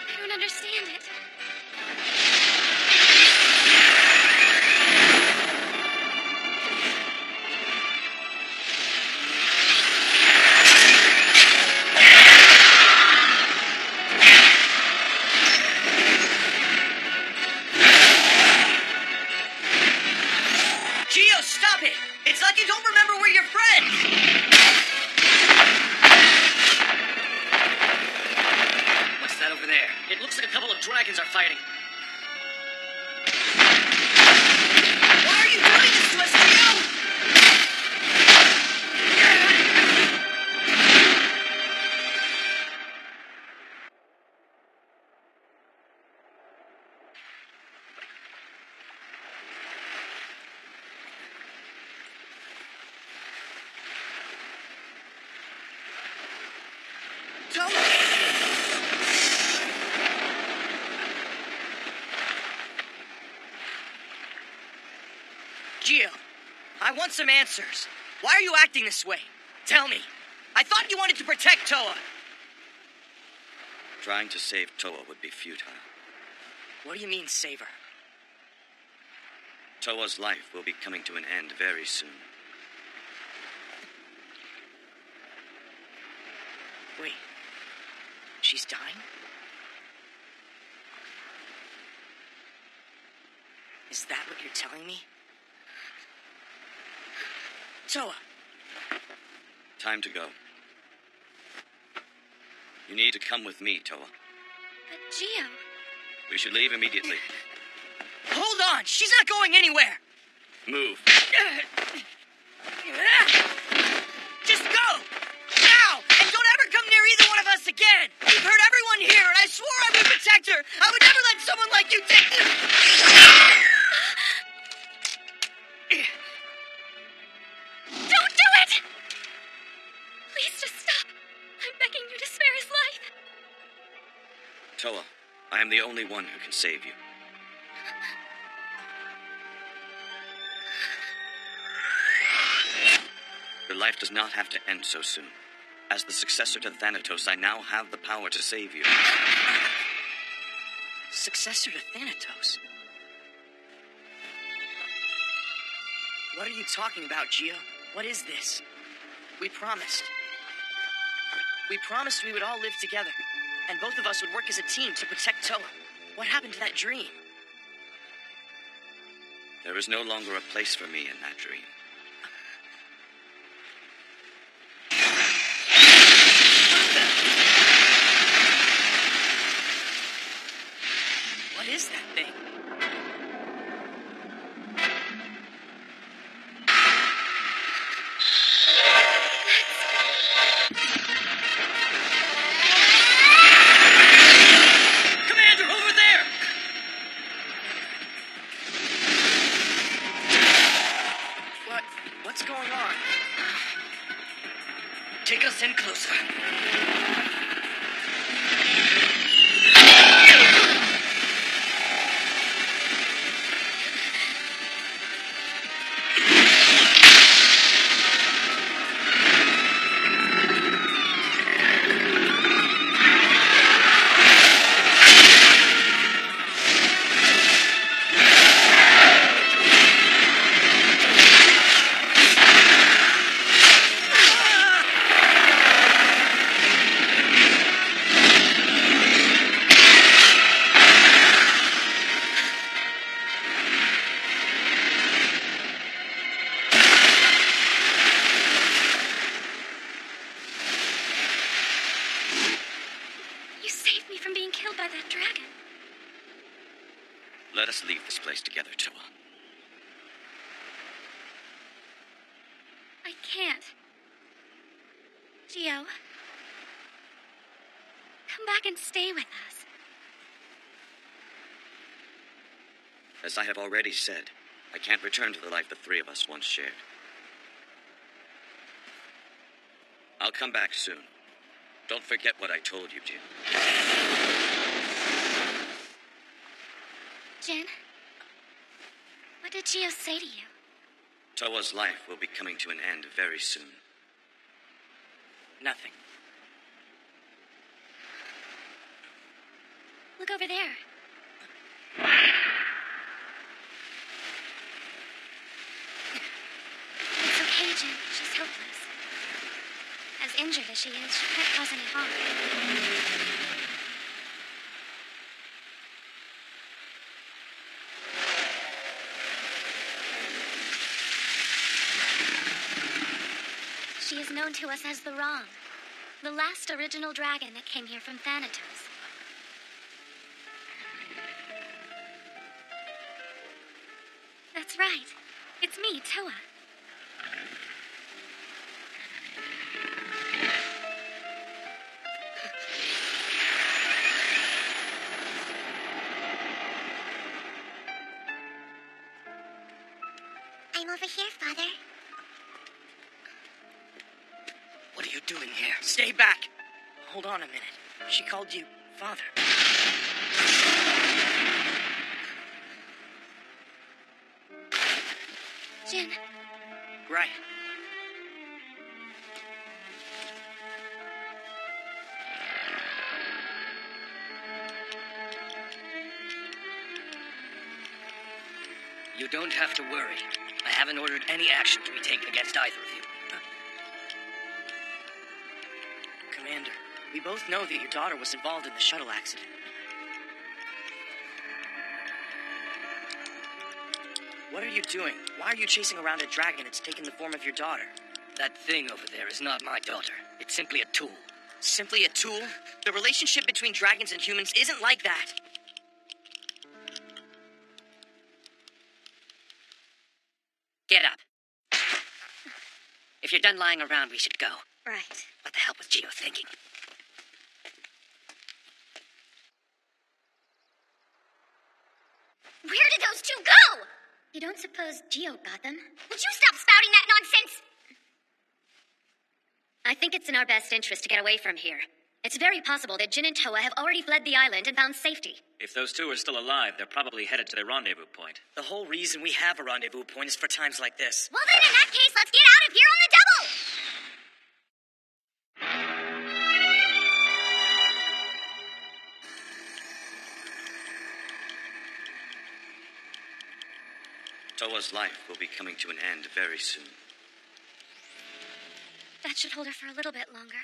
I don't understand it. Gio, stop it! It's like you don't remember we're your friends! What's that over there? It looks like a couple of dragons are fighting. Why are you doing this to us, Gio? Gio, I want some answers. Why are you acting this way? Tell me. I thought you wanted to protect Toa. Trying to save Toa would be futile. What do you mean, save her? Toa's life will be coming to an end very soon. Wait. She's dying? Is that what you're telling me? Toa, Time to go. You need to come with me, Toa. But Gio... We should leave immediately. Hold on! She's not going anywhere! Move. Just go! Now! And don't ever come near either one of us again! You've hurt everyone here, and I swore I would protect her! I would never let someone like you take... Don't do it! Please just stop. I'm begging you to spare his life. Toa, I am the only one who can save you. Your life does not have to end so soon. As the successor to Thanatos, I now have the power to save you. Successor to Thanatos? What are you talking about, Gio? What is this? We promised. We promised we would all live together, and both of us would work as a team to protect Toa. What happened to that dream? There is no longer a place for me in that dream. What is that thing? Commander, over there! What's going on? Take us in closer. You saved me from being killed by that dragon. Let us leave this place together, Toa. I can't. Gio, come back and stay with us. As I have already said, I can't return to the life the three of us once shared. I'll come back soon. Don't forget what I told you, Jin. Jin, what did Gio say to you? Toa's life will be coming to an end very soon. Nothing. Look over there. It's okay, Jin. She's helpless. As injured as she is, she can't cause any harm. She is known to us as the Rom, the last original dragon that came here from Thanatos. That's right. It's me, Toa. I'm over here, Father. What are you doing here? Stay back! Hold on a minute. She called you Father. Jin, Right. You don't have to worry. I haven't ordered any action to be taken against either of you. Commander, we both know that your daughter was involved in the shuttle accident. What are you doing? Why are you chasing around a dragon that's taken the form of your daughter? That thing over there is not my daughter. It's simply a tool. Simply a tool? The relationship between dragons and humans isn't like that. Get up. If you're done lying around, we should go. Right. What the hell was Geo thinking? Where did those two go? You don't suppose Geo got them? Would you stop spouting that nonsense? I think it's in our best interest to get away from here. It's very possible that Jin and Toa have already fled the island and found safety. If those two are still alive, they're probably headed to their rendezvous point. The whole reason we have a rendezvous point is for times like this. Well then, in that case, let's get out of here on the double! Toa's life will be coming to an end very soon. That should hold her for a little bit longer.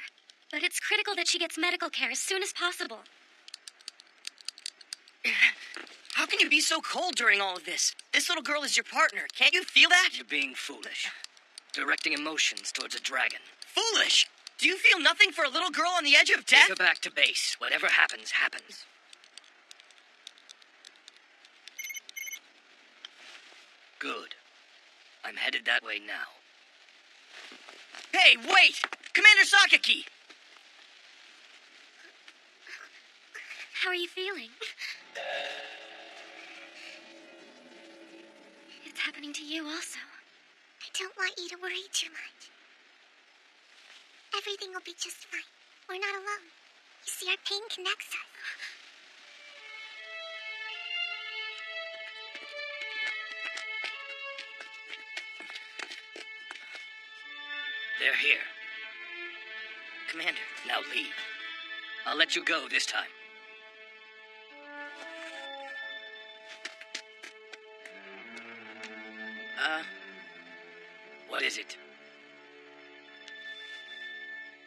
But it's critical that she gets medical care as soon as possible. How can you be so cold during all of this? This little girl is your partner. Can't you feel that? You're being foolish. Directing emotions towards a dragon. Foolish? Do you feel nothing for a little girl on the edge of death? Take her back to base. Whatever happens, happens. Good. I'm headed that way now. Hey, wait! Commander Sakaki! How are you feeling? It's happening to you also. I don't want you to worry too much. Everything will be just fine. We're not alone. You see, our pain connects us. They're here. Commander. Now leave. I'll let you go this time. What is it?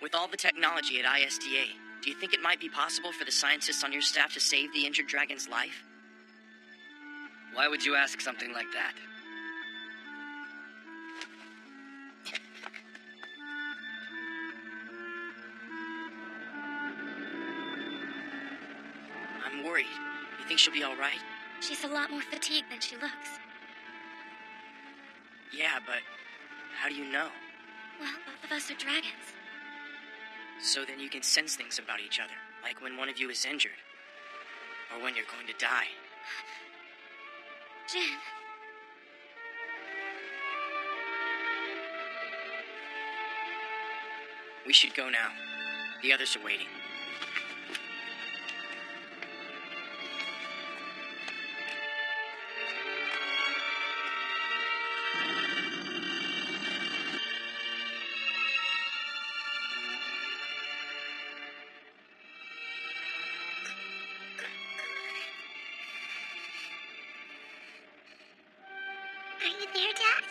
With all the technology at ISDA, do you think it might be possible for the scientists on your staff to save the injured dragon's life? Why would you ask something like that? I'm worried. You think she'll be all right? She's a lot more fatigued than she looks. Yeah, but how do you know? Well, both of us are dragons. So then you can sense things about each other, like when one of you is injured, or when you're going to die. Jin. We should go now. The others are waiting. Are you there, Dad?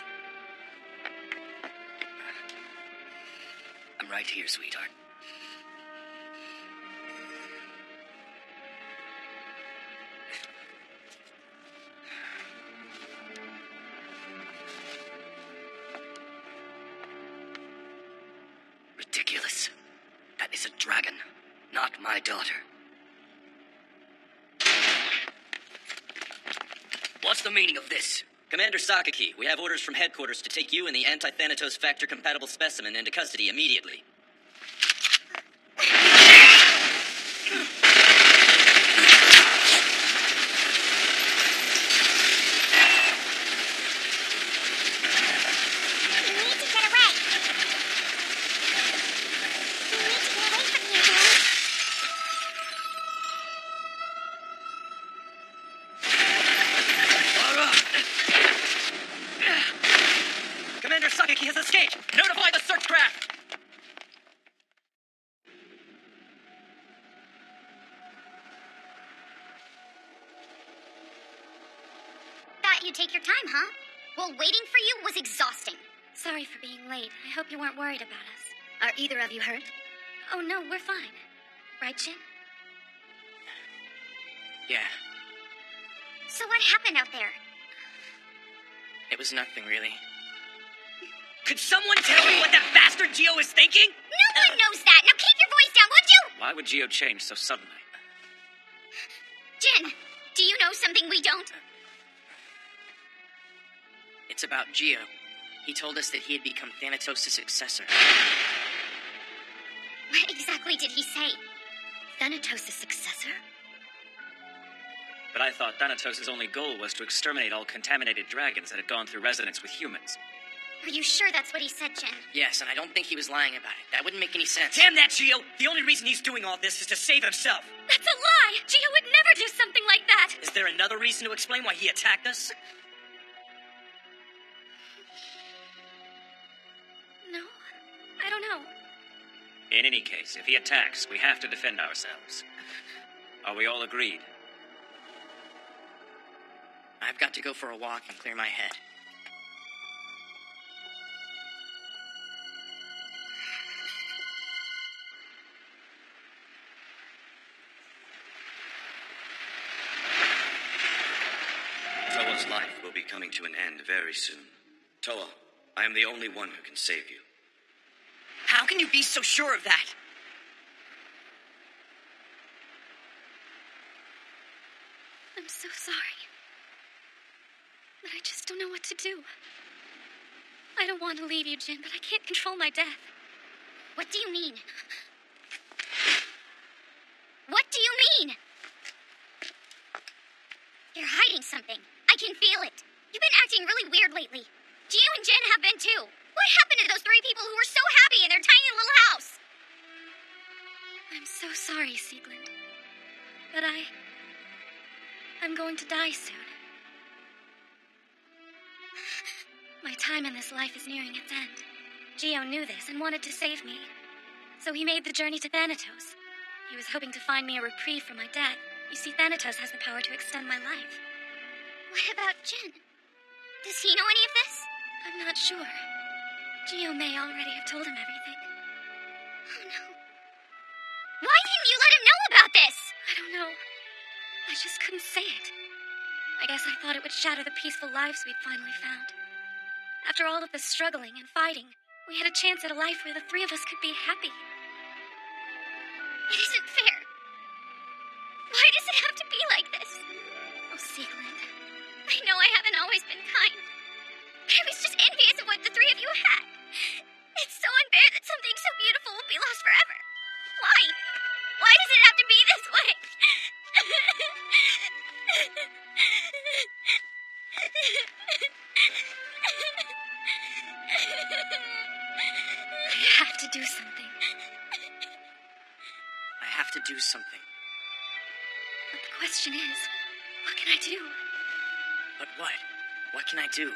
I'm right here, sweetheart. Ridiculous. That is a dragon, not my daughter. What's the meaning of this? Commander Sakaki, we have orders from headquarters to take you and the anti-Thanatos factor-compatible specimen into custody immediately. Commander Sakaki has escaped! Notify the search craft! Thought you'd take your time, huh? Well, waiting for you was exhausting. Sorry for being late. I hope you weren't worried about us. Are either of you hurt? Oh, no, we're fine. Right, Jin? Yeah, So what happened out there? it was nothing, really. Could someone tell me what that bastard Geo is thinking? No one knows that. Now keep your voice down, would you? Why would Geo change so suddenly? Jin, do you know something we don't? It's about Geo. He told us that he had become Thanatos' successor. What exactly did he say? Thanatos' successor? But I thought Thanatos' only goal was to exterminate all contaminated dragons that had gone through resonance with humans. Are you sure that's what he said, Jin? Yes, and I don't think he was lying about it. That wouldn't make any sense. Damn that Geo! The only reason he's doing all this is to save himself. That's a lie! Geo would never do something like that! Is there another reason to explain why he attacked us? No, I don't know. In any case, if he attacks, we have to defend ourselves. Are we all agreed? I've got to go for a walk and clear my head. Toa's life will be coming to an end very soon. Toa, I am the only one who can save you. How can you be so sure of that? I'm so sorry. But I just don't know what to do. I don't want to leave you, Jin, but I can't control my death. What do you mean? What do you mean? You're hiding something. I can feel it. You've been acting really weird lately. Gio and Jin have been too. What happened to those three people who were so happy in their tiny little house? I'm so sorry, Sieglinde. But I'm going to die soon. My time in this life is nearing its end. Gio knew this and wanted to save me. So he made the journey to Thanatos. He was hoping to find me a reprieve from my death. You see, Thanatos has the power to extend my life. What about Jin? Does he know any of this? I'm not sure. Gio may already have told him everything. Oh no. Why didn't you let him know about this? I don't know. I just couldn't say it. I guess I thought it would shatter the peaceful lives we'd finally found. After all of the struggling and fighting, we had a chance at a life where the three of us could be happy. It isn't fair. Why does it have to be like this? Oh, Sieglinde. I know I haven't always been kind. I was just envious of what the three of you had. It's so unfair that something so beautiful will be lost forever. Why? Why does it have to be this way? I have to do something. I have to do something. But the question is, what can I do? But what? What can I do?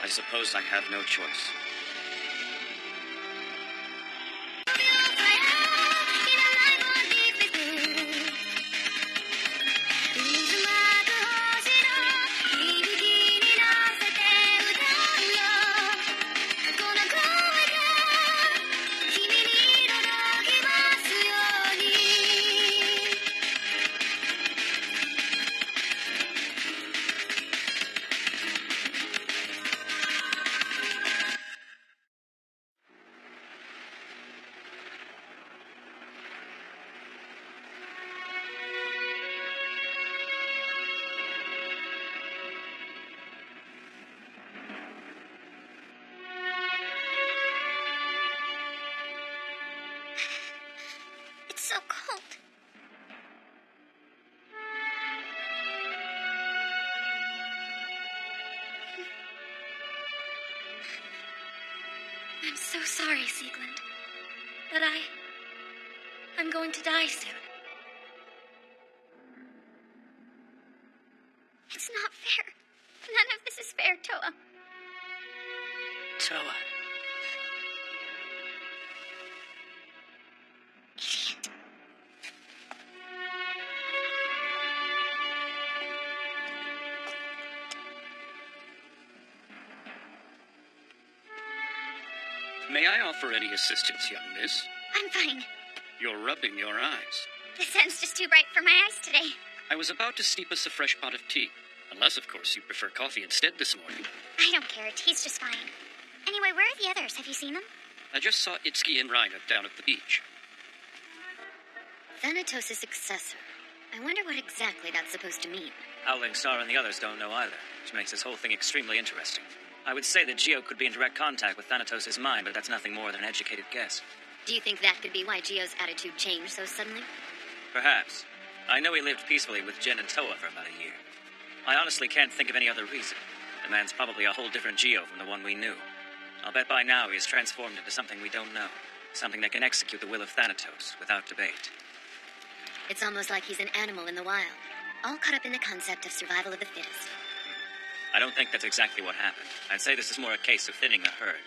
I suppose I have no choice. It's so cold. I'm so sorry, Sieglinde. But I'm going to die soon. It's not fair. None of this is fair, Toa. Toa. Idiot. May I offer any assistance, young miss? I'm fine. You're rubbing your eyes. The sun's just too bright for my eyes today. I was about to steep us a fresh pot of tea. Unless, of course, you prefer coffee instead this morning. I don't care. Tea's just fine. Anyway, where are the others? Have you seen them? I just saw Itsuki and Reina down at the beach. Thanatos' successor. I wonder what exactly that's supposed to mean. Howling Star and the others don't know either, which makes this whole thing extremely interesting. I would say that Geo could be in direct contact with Thanatos' mind, but that's nothing more than an educated guess. Do you think that could be why Geo's attitude changed so suddenly? Perhaps. I know he lived peacefully with Jin and Toa for about a year. I honestly can't think of any other reason. The man's probably a whole different Geo from the one we knew. I'll bet by now he has transformed into something we don't know. Something that can execute the will of Thanatos without debate. It's almost like he's an animal in the wild, all caught up in the concept of survival of the fittest. I don't think that's exactly what happened. I'd say this is more a case of thinning the herd.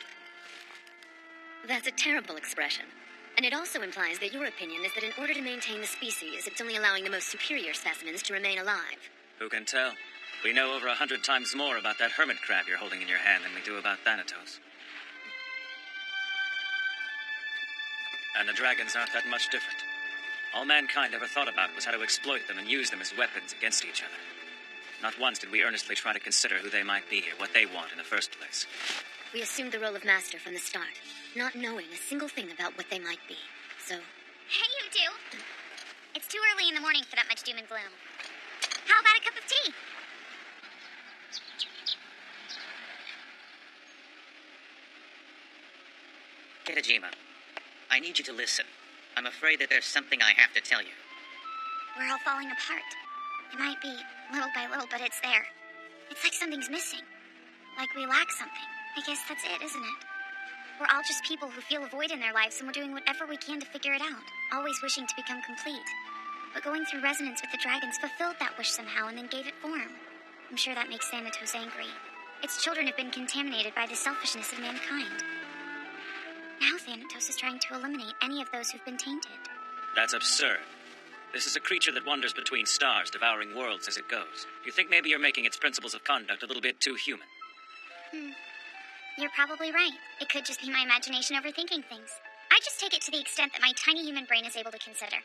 That's a terrible expression. And it also implies that your opinion is that in order to maintain the species, it's only allowing the most superior specimens to remain alive. Who can tell? We know over 100 times more about that hermit crab you're holding in your hand than we do about Thanatos. And the dragons aren't that much different. All mankind ever thought about was how to exploit them and use them as weapons against each other. Not once did we earnestly try to consider who they might be or what they want in the first place. We assumed the role of master from the start, not knowing a single thing about what they might be. So... Hey, you two. It's too early in the morning for that much doom and gloom. How about a cup of tea? Kitajima, I need you to listen. I'm afraid that there's something I have to tell you. We're all falling apart. It might be little by little, but it's there. It's like something's missing. Like we lack something. I guess that's it, isn't it? We're all just people who feel a void in their lives, and we're doing whatever we can to figure it out, always wishing to become complete. But going through resonance with the dragons fulfilled that wish somehow and then gave it form. I'm sure that makes Thanatos angry. Its children have been contaminated by the selfishness of mankind. Now Thanatos is trying to eliminate any of those who've been tainted. That's absurd. This is a creature that wanders between stars, devouring worlds as it goes. You think maybe you're making its principles of conduct a little bit too human? You're probably right. It could just be my imagination overthinking things. I just take it to the extent that my tiny human brain is able to consider.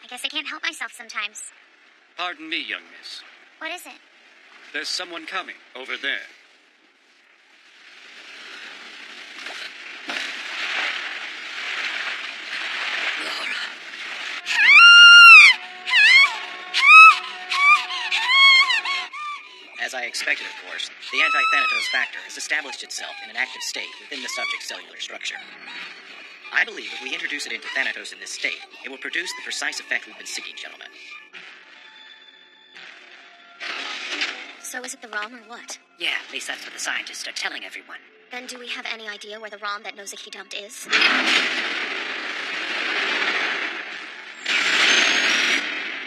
I guess I can't help myself sometimes. Pardon me, young miss. What is it? There's someone coming over there. As I expected, of course, the anti-Thanatos factor has established itself in an active state within the subject's cellular structure. I believe if we introduce it into Thanatos in this state, it will produce the precise effect we've been seeking, gentlemen. So is it the ROM or what? Yeah, at least that's what the scientists are telling everyone. Then do we have any idea where the ROM that Nozaki dumped is?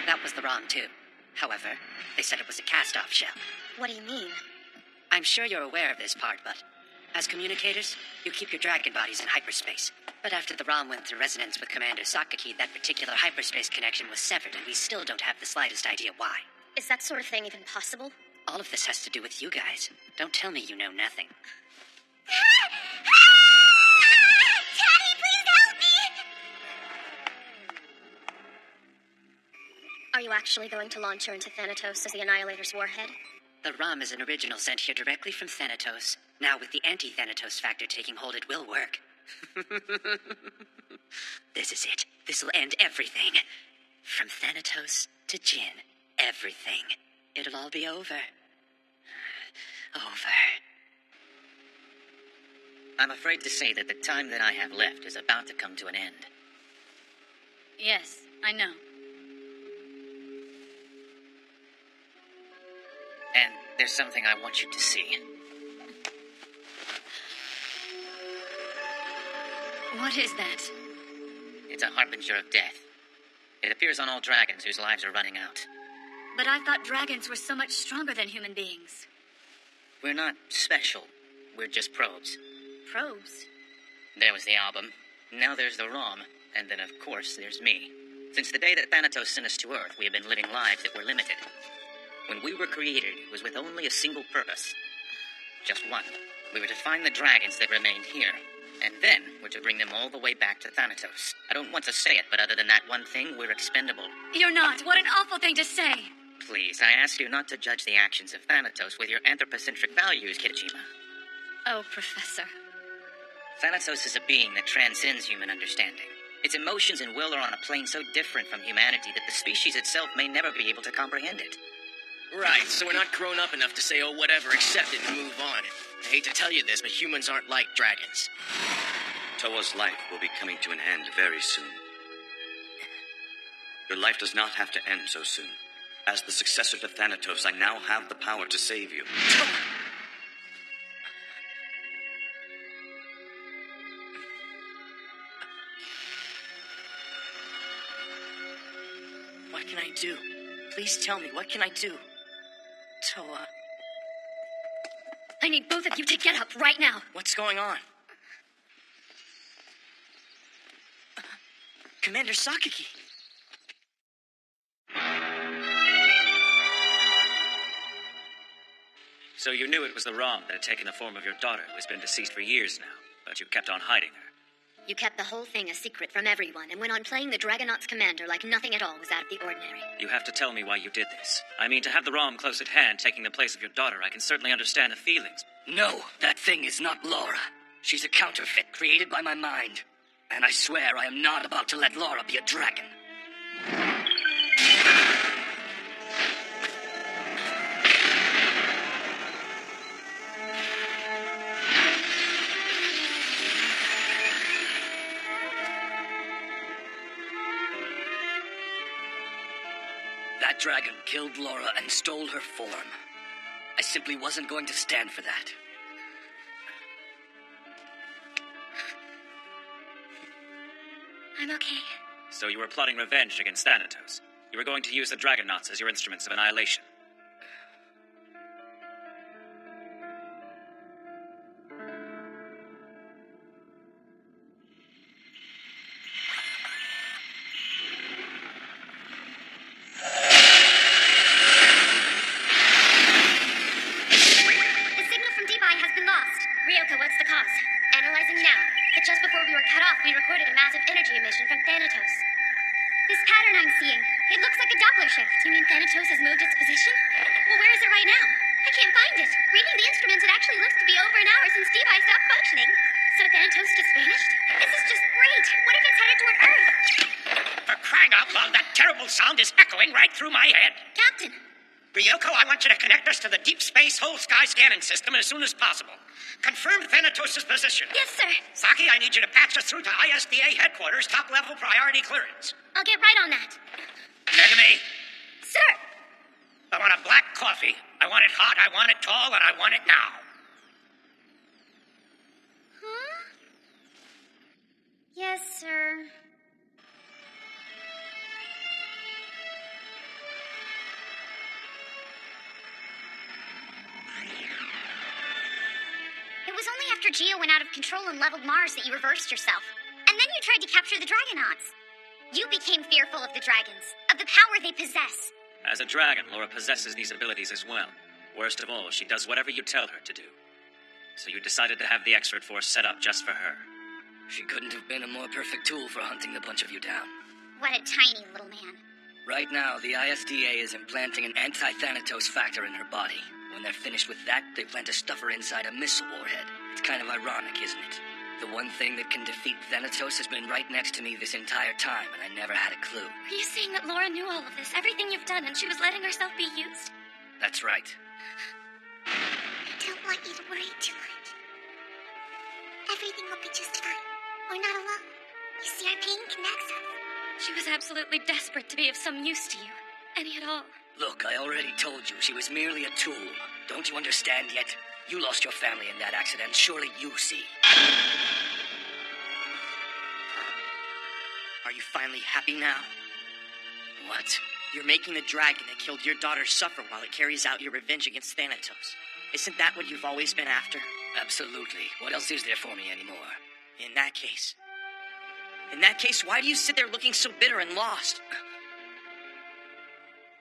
That was the ROM, too. However, they said it was a cast-off shell. What do you mean? I'm sure you're aware of this part, but as communicators, you keep your dragon bodies in hyperspace. But after the ROM went through resonance with Commander Sakaki, that particular hyperspace connection was severed, and we still don't have the slightest idea why. Is that sort of thing even possible? All of this has to do with you guys. Don't tell me you know nothing. Daddy, please help me! Are you actually going to launch her into Thanatos as the Annihilator's warhead? The ROM is an original sent here directly from Thanatos. Now, with the anti-Thanatos factor taking hold, it will work. This is it. This will end everything. From Thanatos to Jin. Everything. It'll all be over. Over. I'm afraid to say that the time that I have left is about to come to an end. Yes, I know. And there's something I want you to see. What is that? It's a harbinger of death. It appears on all dragons whose lives are running out. But I thought dragons were so much stronger than human beings. We're not special. We're just probes. Probes? There was the album. Now there's the ROM. And then, of course, there's me. Since the day that Thanatos sent us to Earth, we have been living lives that were limited. When we were created, it was with only a single purpose. Just one. We were to find the dragons that remained here. And then we're to bring them all the way back to Thanatos. I don't want to say it, but other than that one thing, we're expendable. You're not. What an awful thing to say. Please, I ask you not to judge the actions of Thanatos with your anthropocentric values, Kitachima. Oh, Professor. Thanatos is a being that transcends human understanding. Its emotions and will are on a plane so different from humanity that the species itself may never be able to comprehend it. Right, so we're not grown up enough to say, oh, whatever, accept it and move on. I hate to tell you this, but humans aren't like dragons. Toa's life will be coming to an end very soon. Your life does not have to end so soon. As the successor to Thanatos, I now have the power to save you. What can I do? Please tell me, what can I do? Toa. I need both of you to get up right now. What's going on? Commander Sakaki. So you knew it was the ROM that had taken the form of your daughter, who has been deceased for years now, but you kept on hiding her. You kept the whole thing a secret from everyone and went on playing the Dragonaut's commander like nothing at all was out of the ordinary. You have to tell me why you did this. I mean, to have the ROM close at hand, taking the place of your daughter, I can certainly understand the feelings. No, that thing is not Laura. She's a counterfeit created by my mind. And I swear I am not about to let Laura be a dragon. That dragon killed Laura and stole her form. I simply wasn't going to stand for that. I'm okay. So you were plotting revenge against Thanatos. You were going to use the Dragonauts as your instruments of annihilation. Sound is echoing right through my head. Captain! Ryoko, I want you to connect us to the deep space whole sky scanning system as soon as possible. Confirm Thanatos' position. Yes, sir. Saki, I need you to patch us through to ISDA headquarters, top-level priority clearance. I'll get right on that. Megami. Sir! I want a black coffee. I want it hot, I want it tall, and I want it now. Huh? Yes, sir. After Geo went out of control and leveled Mars that you reversed yourself. And then you tried to capture the Dragonauts. You became fearful of the dragons, of the power they possess. As a dragon, Laura possesses these abilities as well. Worst of all, she does whatever you tell her to do. So you decided to have the expert force set up just for her. She couldn't have been a more perfect tool for hunting the bunch of you down. What a tiny little man. Right now, the ISDA is implanting an anti-Thanatos factor in her body. When they're finished with that, they plan to stuff her inside a missile warhead. It's kind of ironic, isn't it? The one thing that can defeat Thanatos has been right next to me this entire time, and I never had a clue. Are you saying that Laura knew all of this, everything you've done, and she was letting herself be used? That's right. I don't want you to worry too much. Everything will be just fine. We're not alone. You see, our pain connects us. She was absolutely desperate to be of some use to you. Any at all. Look, I already told you she was merely a tool. Don't you understand yet? You lost your family in that accident. Surely you see. Are you finally happy now? What? You're making the dragon that killed your daughter suffer while it carries out your revenge against Thanatos. Isn't that what you've always been after? Absolutely. What else is there for me anymore? In that case, why do you sit there looking so bitter and lost?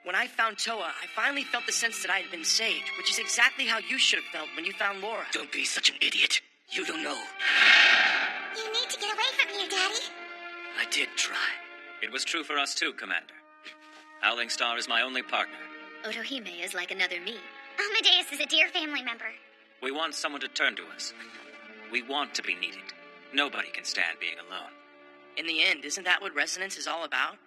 When I found Toa, I finally felt the sense that I had been saved, which is exactly how you should have felt when you found Laura. Don't be such an idiot. You don't know. tried to get away from you, Daddy. I did try. It was true for us too, Commander. Howling Star is my only partner. Otohime is like another me. Amadeus is a dear family member. We want someone to turn to us. We want to be needed. Nobody can stand being alone. In the end, isn't that what Resonance is all about?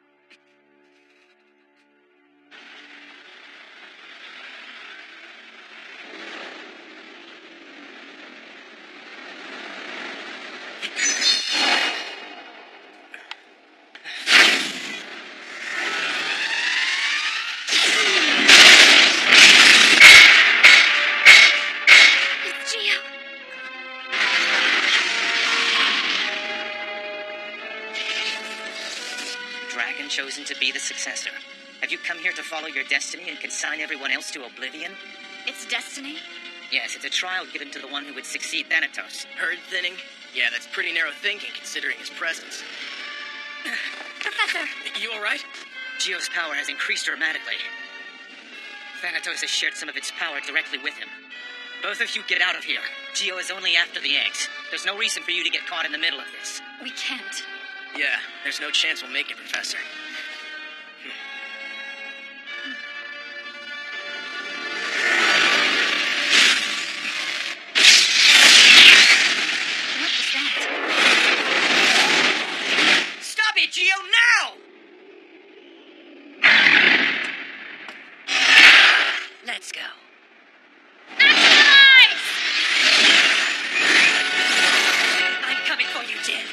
It's Geo. Dragon chosen to be the successor. Have you come here to follow your destiny and consign everyone else to oblivion? It's destiny? Yes, it's a trial given to the one who would succeed Thanatos. Herd thinning? Yeah, that's pretty narrow thinking considering his presence. Professor! You alright? Geo's power has increased dramatically. Thanatos has shared some of its power directly with him. Both of you get out of here. Geo is only after the eggs. There's no reason for you to get caught in the middle of this. We can't. Yeah, there's no chance we'll make it, Professor. What was that? Stop it, Geo, now! Let's go. I'm coming for you, Jin.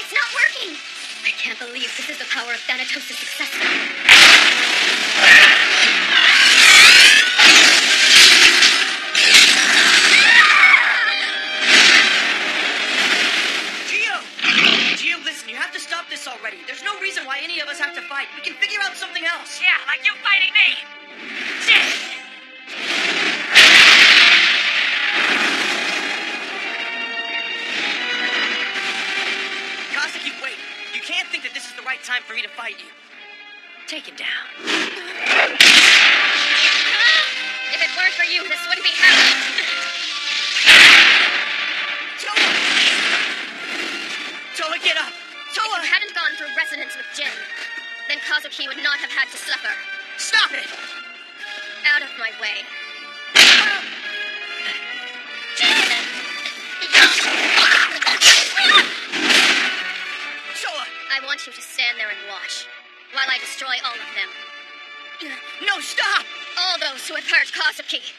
It's not working! I can't believe this is the power of Thanatos' successor. Geo, listen, you have to stop this already. There's no reason why any of us have to fight. We can figure out something else. Yeah, like you fighting me. Jin! Kazaki, wait. You can't think that this is the right time for me to fight you. Take him down. If it weren't for you, this wouldn't be happening. Toa, get up! If you hadn't gone through resonance with Jin, then Kazuki would not have had to suffer. Stop it! Out of my way. Toa! I want you to stand there and watch, while I destroy all of them. No, stop! All those who have hurt Kazuki.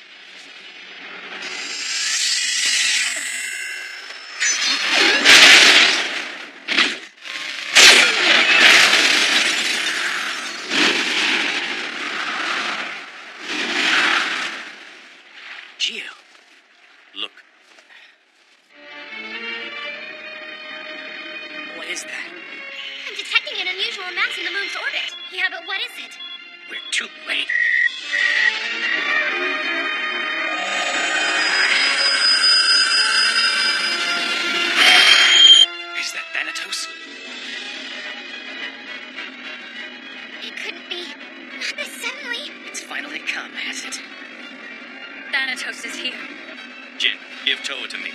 Geo. Look, What is that? I'm detecting an unusual mass in the moon's orbit. Yeah, but what is it? We're too late. Is that Thanatos? It couldn't be. Not this suddenly. It's finally come, has it? Thanatos is here. Jin, give Toa to me.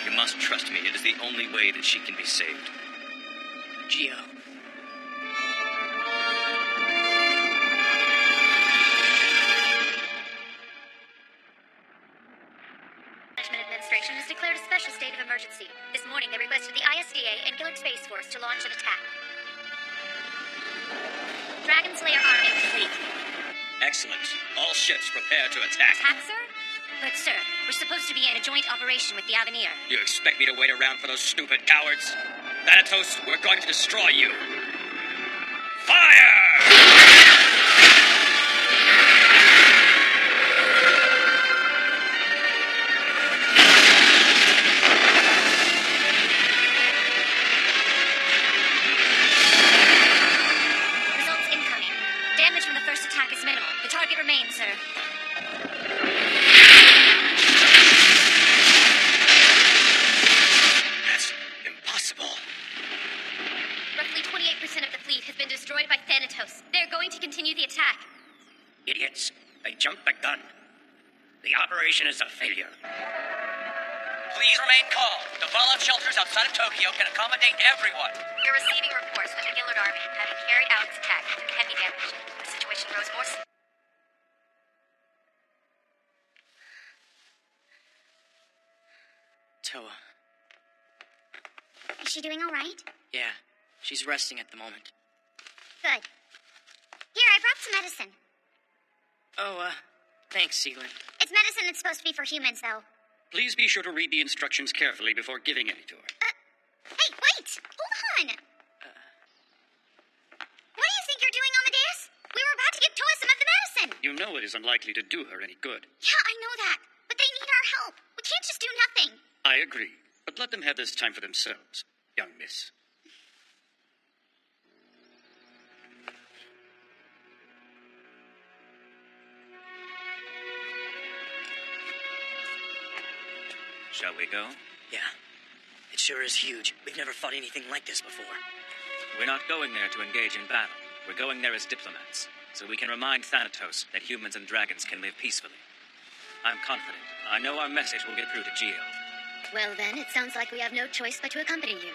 You must trust me. It is the only way that she can be saved. Geo. Management Administration has declared a special state of emergency. This morning, they requested the ISDA and Gillard Space Force to launch an attack. Dragon Slayer Army complete. Excellent. All ships prepare to attack. Attack, sir? But, sir, we're supposed to be in a joint operation with the Avenir. You expect me to wait around for those stupid cowards? Thanatos, we're going to destroy you. Fire! Results incoming. Damage from the first attack is minimal. The target remains, sir. That's impossible. They jumped the gun. The operation is a failure. Please remain calm. The fallout shelters outside of Tokyo can accommodate everyone. You're receiving reports from the Gillard Army having carried out its attack with heavy damage. The situation grows more... Toa. Is she doing all right? Yeah, she's resting at the moment. Good. Here, I brought some medicine. Oh, thanks, Sealand. It's medicine that's supposed to be for humans, though. Please be sure to read the instructions carefully before giving any to her. Hey, wait! Hold on! What do you think you're doing on the dais? We were about to give Toa some of the medicine! You know it is unlikely to do her any good. Yeah, I know that. But they need our help. We can't just do nothing. I agree, but let them have this time for themselves, young miss. Shall we go? Yeah. It sure is huge. We've never fought anything like this before. We're not going there to engage in battle. We're going there as diplomats, so we can remind Thanatos that humans and dragons can live peacefully. I'm confident. I know our message will get through to Geo. Well then, it sounds like we have no choice but to accompany you.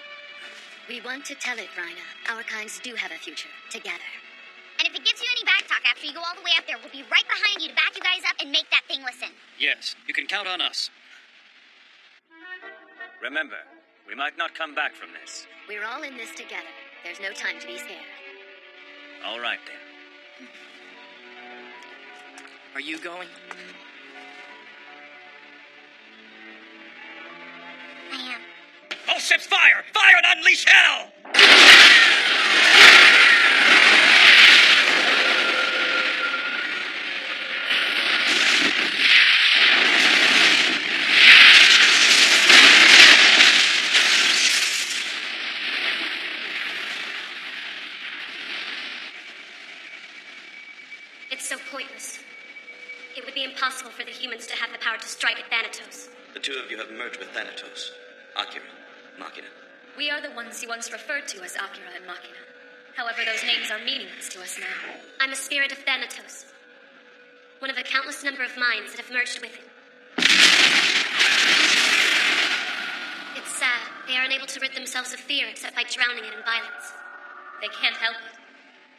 We want to tell it, Rhina. Our kinds do have a future, together. And if it gives you any backtalk after you go all the way up there, we'll be right behind you to back you guys up and make that thing listen. Yes, you can count on us. Remember, we might not come back from this. We're all in this together. There's no time to be scared. All right, then. Are you going? I am. All ships fire! Fire and unleash hell! It's so pointless. It would be impossible for the humans to have the power to strike at Thanatos. The two of you have merged with Thanatos. Akira, Machina. We are the ones you once referred to as Akira and Machina. However, those names are meaningless to us now. I'm a spirit of Thanatos. One of a countless number of minds that have merged with it. It's sad. They are unable to rid themselves of fear except by drowning it in violence. They can't help it.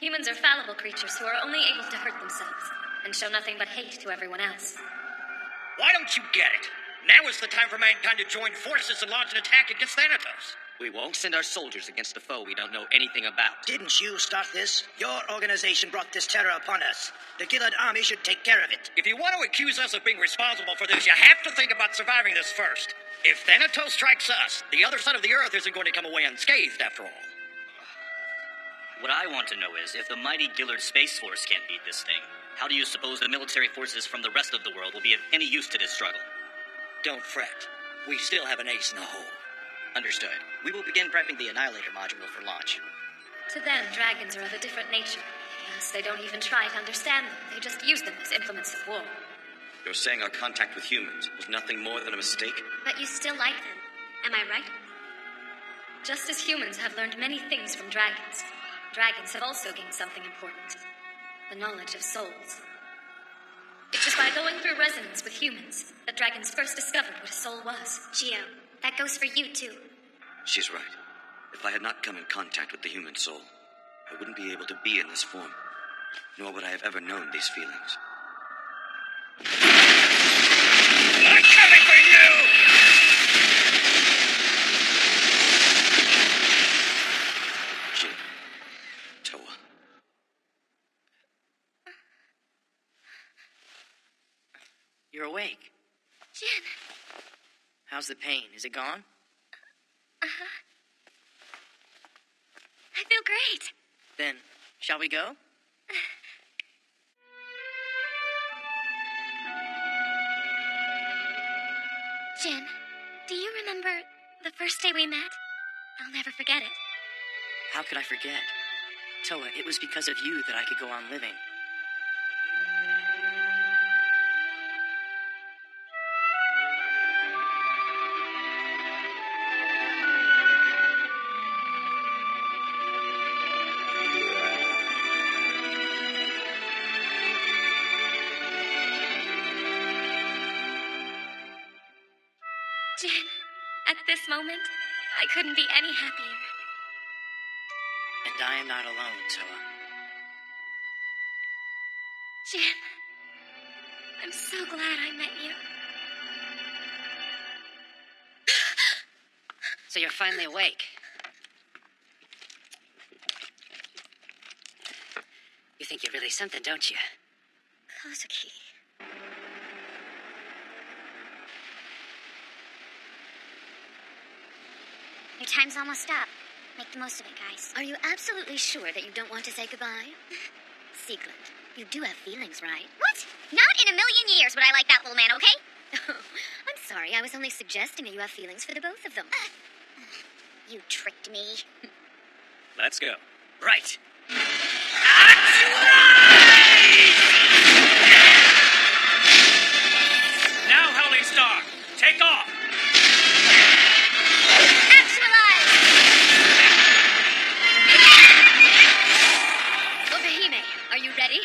Humans are fallible creatures who are only able to hurt themselves and show nothing but hate to everyone else. Why don't you get it? Now is the time for mankind to join forces and launch an attack against Thanatos. We won't send our soldiers against a foe we don't know anything about. Didn't you start this? Your organization brought this terror upon us. The Gillard Army should take care of it. If you want to accuse us of being responsible for this, you have to think about surviving this first. If Thanatos strikes us, the other side of the Earth isn't going to come away unscathed after all. What I want to know is, if the mighty Gillard Space Force can't beat this thing, how do you suppose the military forces from the rest of the world will be of any use to this struggle? Don't fret. We still have an ace in the hole. Understood. We will begin prepping the Annihilator module for launch. To them, dragons are of a different nature. Yes, they don't even try to understand them. They just use them as implements of war. You're saying our contact with humans was nothing more than a mistake? But you still like them. Am I right? Just as humans have learned many things from dragons, dragons have also gained something important. The knowledge of souls. It was by going through resonance with humans that dragons first discovered what a soul was. Geo, that goes for you, too. She's right. If I had not come in contact with the human soul, I wouldn't be able to be in this form, nor would I have ever known these feelings. I'm coming for you! Jin. Toa. You're awake. Jin. How's the pain? Is it gone? Uh-huh. I feel great. Then, shall we go? Jin, do you remember the first day we met? I'll never forget it. How could I forget? Toa, it was because of you that I could go on living. Jin, at this moment, I couldn't be any happier. And I am not alone, Toa. Jin, I'm so glad I met you. So you're finally awake. You think you're really something, don't you? Kazuki. Your time's almost up. Make the most of it, guys. Are you absolutely sure that you don't want to say goodbye? Secret, you do have feelings, right? What? Not in a million years would I like that little man, okay? I'm sorry, I was only suggesting that you have feelings for the both of them. You tricked me. Let's go. Right. Now, Howling Star, take off! Obahime, are you ready?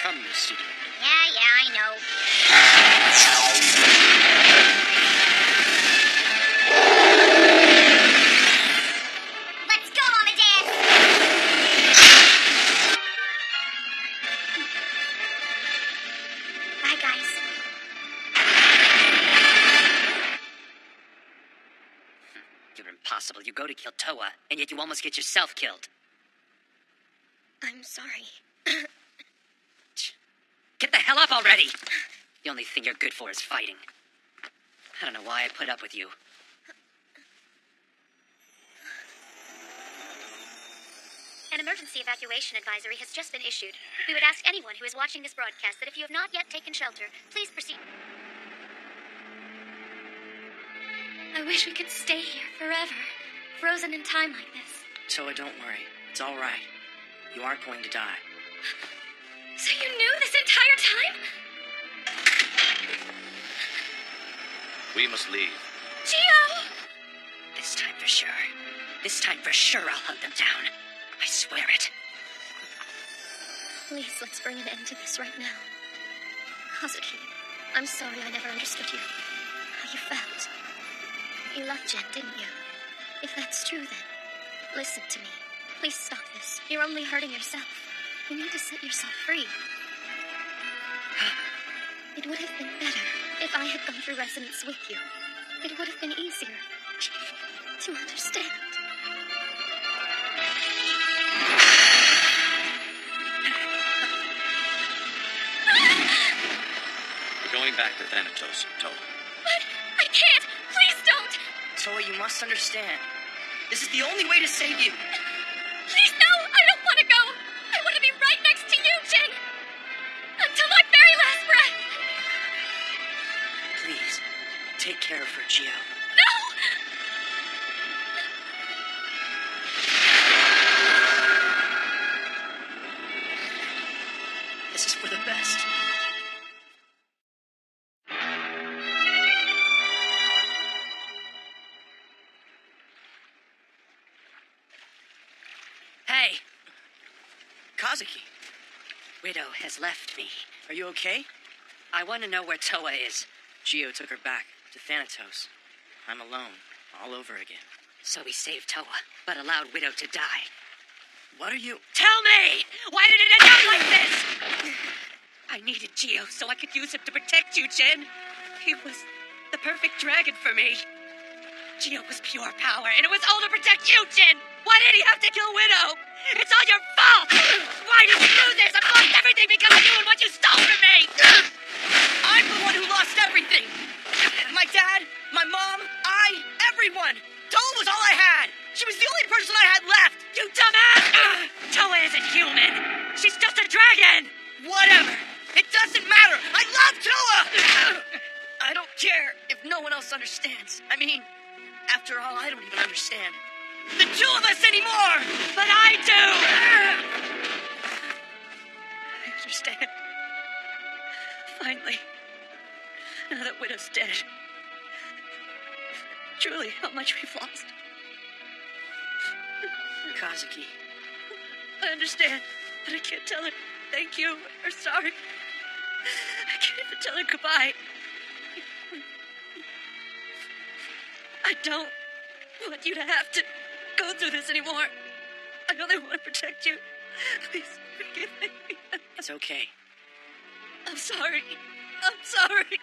Come, Miss Secret. Yeah, I know. Let's go, Amadeus! Bye, guys. You're impossible. You go to kill Toa, and yet you almost get yourself killed. I'm sorry. Get the hell up already! The only thing you're good for is fighting. I don't know why I put up with you. An emergency evacuation advisory has just been issued. We would ask anyone who is watching this broadcast that if you have not yet taken shelter, please proceed. I wish we could stay here forever, frozen in time like this. Toa, don't worry. It's all right. You aren't going to die. So you knew this entire time? We must leave. Gio! This time for sure. This time for sure I'll hunt them down. I swear it. Please, let's bring an end to this right now. Kazuki, I'm sorry I never understood you. How you felt. You loved Jen, didn't you? If that's true, then listen to me. Please stop this. You're only hurting yourself. You need to set yourself free. It would have been better if I had gone through resonance with you. It would have been easier to understand. We're going back to Thanatos, Toa. But I can't! Please don't! Toa, you must understand. This is the only way to save you. Please, no! I don't want to go! I want to be right next to you, Jin! Until my very last breath! Please, take care of her, Gio. No! This is for the best. Hey! Kazuki. Widow has left me. Are you okay? I want to know where Toa is. Gio took her back to Thanatos. I'm alone, all over again. So we saved Toa, but allowed Widow to die. What are you... Tell me! Why did it end up like this? I needed Gio so I could use him to protect you, Jin. He was the perfect dragon for me. Gio was pure power, and it was all to protect you, Jin! Why did he have to kill Widow? It's all your fault! Why did you do this? I've lost everything because of you and what you stole from me! I'm the one who lost everything! My dad, my mom, everyone! Toa was all I had! She was the only person I had left! You dumbass! Toa isn't human! She's just a dragon! Whatever! It doesn't matter! I love Toa! I don't care if no one else understands. I mean, after all, I don't even understand the two of us anymore! But I do! I understand. Finally. Now that Widow's dead. Truly, how much we've lost. Kazuki. I understand, but I can't tell her thank you or sorry. I can't even tell her goodbye. I don't want you to have to go through this anymore. I only want to protect you. Please forgive me. It's okay. I'm sorry. I'm sorry.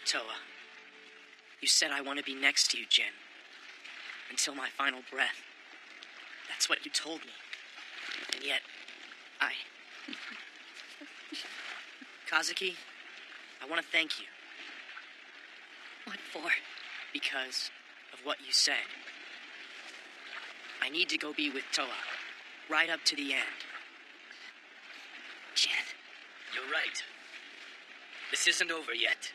Toa, you said I want to be next to you, Jen. Until my final breath. That's what you told me. And yet, Kazuki, I want to thank you. What for? Because of what you said. I need to go be with Toa. Right up to the end. Jen. You're right. This isn't over yet.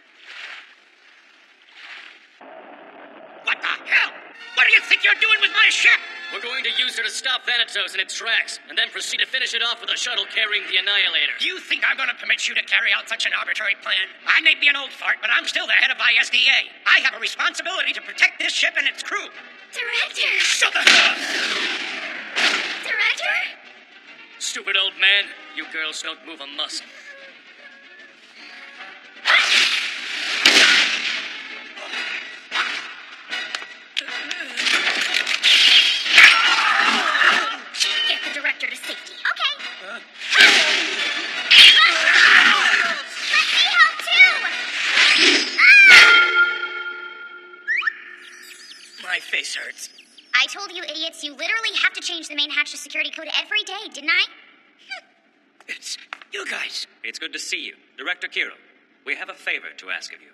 What the hell? What do you think you're doing with my ship? We're going to use her to stop Thanatos in its tracks, and then proceed to finish it off with a shuttle carrying the Annihilator. You think I'm going to permit you to carry out such an arbitrary plan? I may be an old fart, but I'm still the head of ISDA. I have a responsibility to protect this ship and its crew. Director! Shut the hell up! Director? Stupid old man, you girls don't move a muscle. Get the director to safety. Okay. Let me help too! My face hurts. I told you idiots, you literally have to change the main hatch's security code every day, didn't I? It's you guys. It's good to see you. Director Kiro, we have a favor to ask of you.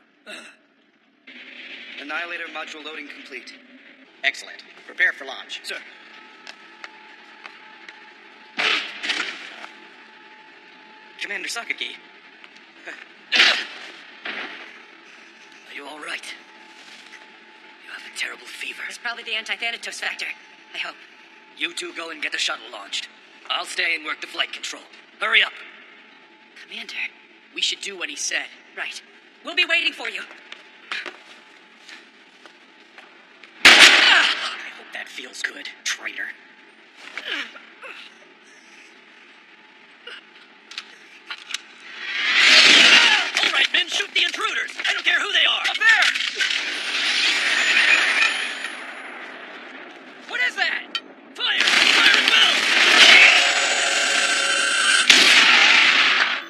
Annihilator module loading complete. Excellent. Prepare for launch. Sir. Commander Sakaki. Are you all right? You have a terrible fever. It's probably the anti-Thanatos factor. I hope. You two go and get the shuttle launched. I'll stay and work the flight control. Hurry up. Commander. We should do what he said. Right. We'll be waiting for you. I hope that feels good, traitor. All right, men, shoot the intruders. I don't care who they are. Up there! What is that? Fire! Fire and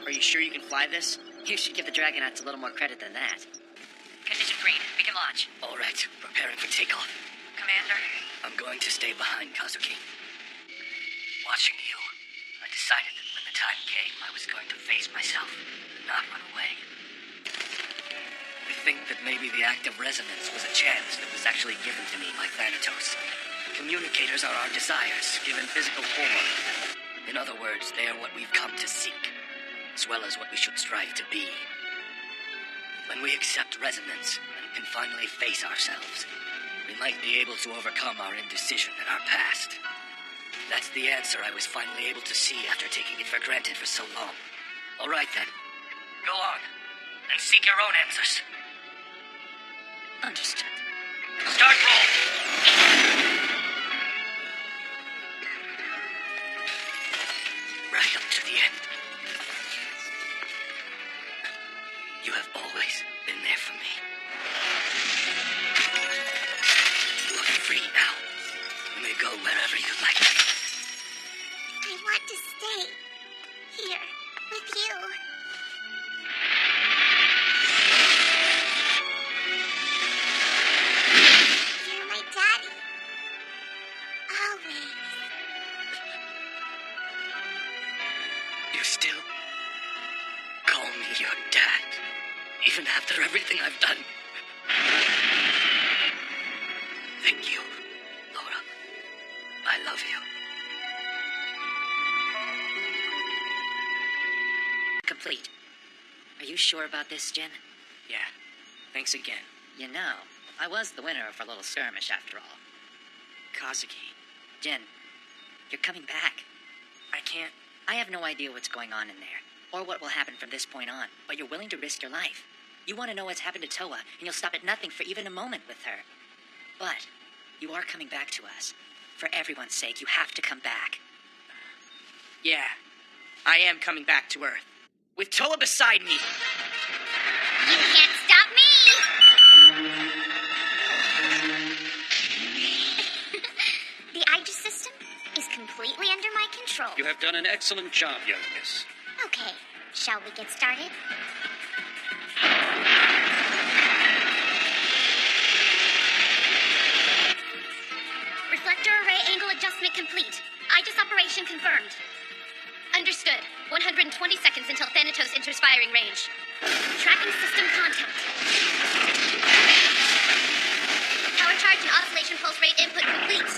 Are you sure you can fly this? You should give the Dragonauts a little more credit than that. Condition green. We can launch. All right, preparing for takeoff. Commander. I'm going to stay behind, Kazuki. Watching you, I decided that when the time came, I was going to face myself, not run away. I think that maybe the act of resonance was a chance that was actually given to me by Thanatos. Communicators are our desires, given physical form. In other words, they are what we've come to seek, as well as what we should strive to be. When we accept resonance and can finally face ourselves, we might be able to overcome our indecision and our past. That's the answer I was finally able to see after taking it for granted for so long. All right, then. Go on, and seek your own answers. Understood. Start roll! Right up to the end. You have always been there for me. You are free now. You may go wherever you like. I want to stay here with you. You're my daddy. Always. You still call me your dad, even after everything I've done. Thank you, Laura. I love you. Complete. Are you sure about this, Jen? Yeah. Thanks again. You know, I was the winner of our little skirmish after all. Kazuki. Jen, you're coming back. I can't. I have no idea what's going on in there, or what will happen from this point on, but you're willing to risk your life. You want to know what's happened to Toa, and you'll stop at nothing for even a moment with her. But You are coming back to us. For everyone's sake, you have to come back. Yeah, I am coming back to Earth. With Toa beside me. You can't stop me! The Aegis system is completely under my control. You have done an excellent job, young miss. Okay, shall we get started? Reflector array angle adjustment complete. Aegis operation confirmed. Understood. 120 seconds until Thanatos enters firing range. Tracking system contact. Power charge and oscillation pulse rate input complete.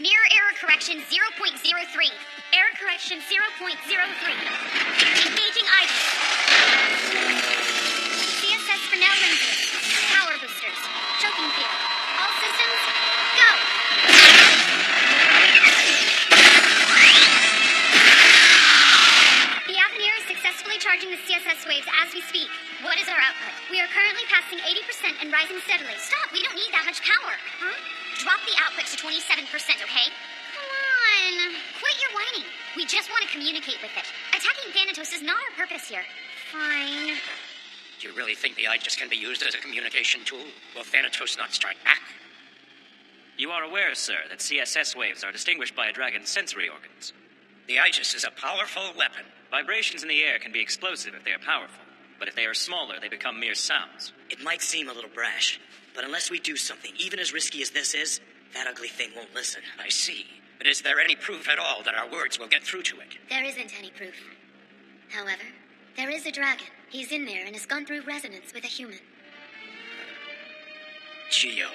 Mirror error correction 0.03. Error correction 0.03. Engaging Aegis. CSS for now lenses. Power boosters. Choking field. All systems, go! The Avenir is successfully charging the CSS waves as we speak. What is our output? We are currently passing 80% and rising steadily. Stop, we don't need that much power. Huh? Drop the output to 27%, okay? Come on. Quit your whining. We just want to communicate with it. Attacking Thanatos is not our purpose here. Fine. Do you really think the Aegis can be used as a communication tool? Will Thanatos not strike back? You are aware, sir, that CSS waves are distinguished by a dragon's sensory organs. The Aegis is a powerful weapon. Vibrations in the air can be explosive if they are powerful, but if they are smaller, they become mere sounds. It might seem a little brash, but unless we do something, even as risky as this is, that ugly thing won't listen. I see. But is there any proof at all that our words will get through to it? There isn't any proof. However, there is a dragon. He's in there and has gone through resonance with a human. Geo.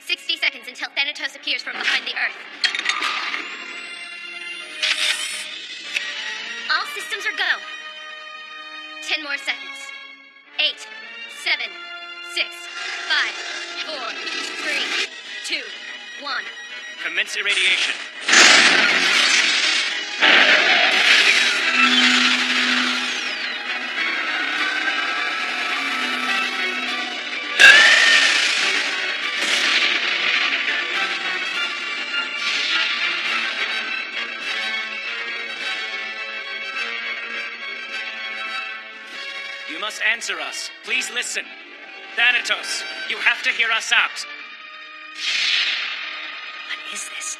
60 seconds until Thanatos appears from behind the Earth. All systems are go. 10 more seconds. 8, 7, 6, 5, 4, 3, 2, 1. Commence irradiation. You must answer us. Please listen. Thanatos, you have to hear us out. What is this?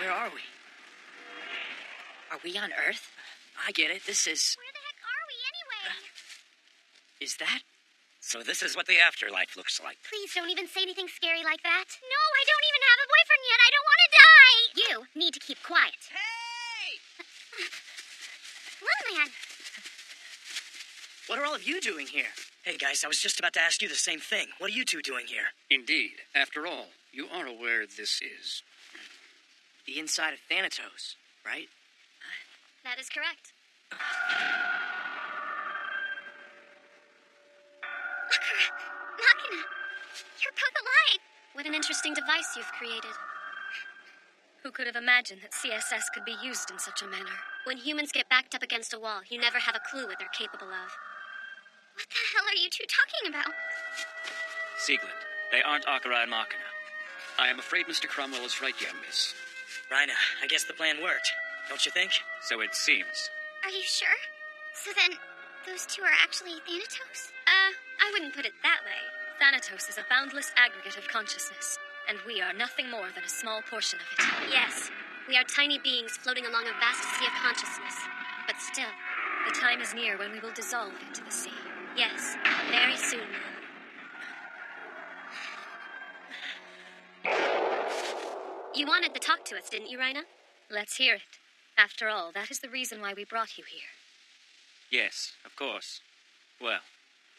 Where are we? Are we on Earth? I get it. This is... Where the heck are we anyway? Is that? So this is what the afterlife looks like. Please don't even say anything scary like that. No, I don't even have a boyfriend yet. I don't want to die. You need to keep quiet. Hey! Little man. What are all of you doing here? Hey, guys, I was just about to ask you the same thing. What are you two doing here? Indeed. After all, you are aware this is... The inside of Thanatos, right? That is correct. Machina, you're both alive. What an interesting device you've created. Who could have imagined that CSS could be used in such a manner? When humans get backed up against a wall, you never have a clue what they're capable of. What the hell are you two talking about? Sieglund, they aren't Akira and Machina. I am afraid Mr. Cromwell is right, young miss. Rhina, I guess the plan worked. Don't you think? So it seems. Are you sure? So then, those two are actually Thanatos? I wouldn't put it that way. Thanatos is a boundless aggregate of consciousness, and we are nothing more than a small portion of it. Yes, we are tiny beings floating along a vast sea of consciousness. But still, the time is near when we will dissolve into the sea. Yes, very soon now. You wanted to talk to us, didn't you, Rhina? Let's hear it. After all, that is the reason why we brought you here. Yes, of course. Well,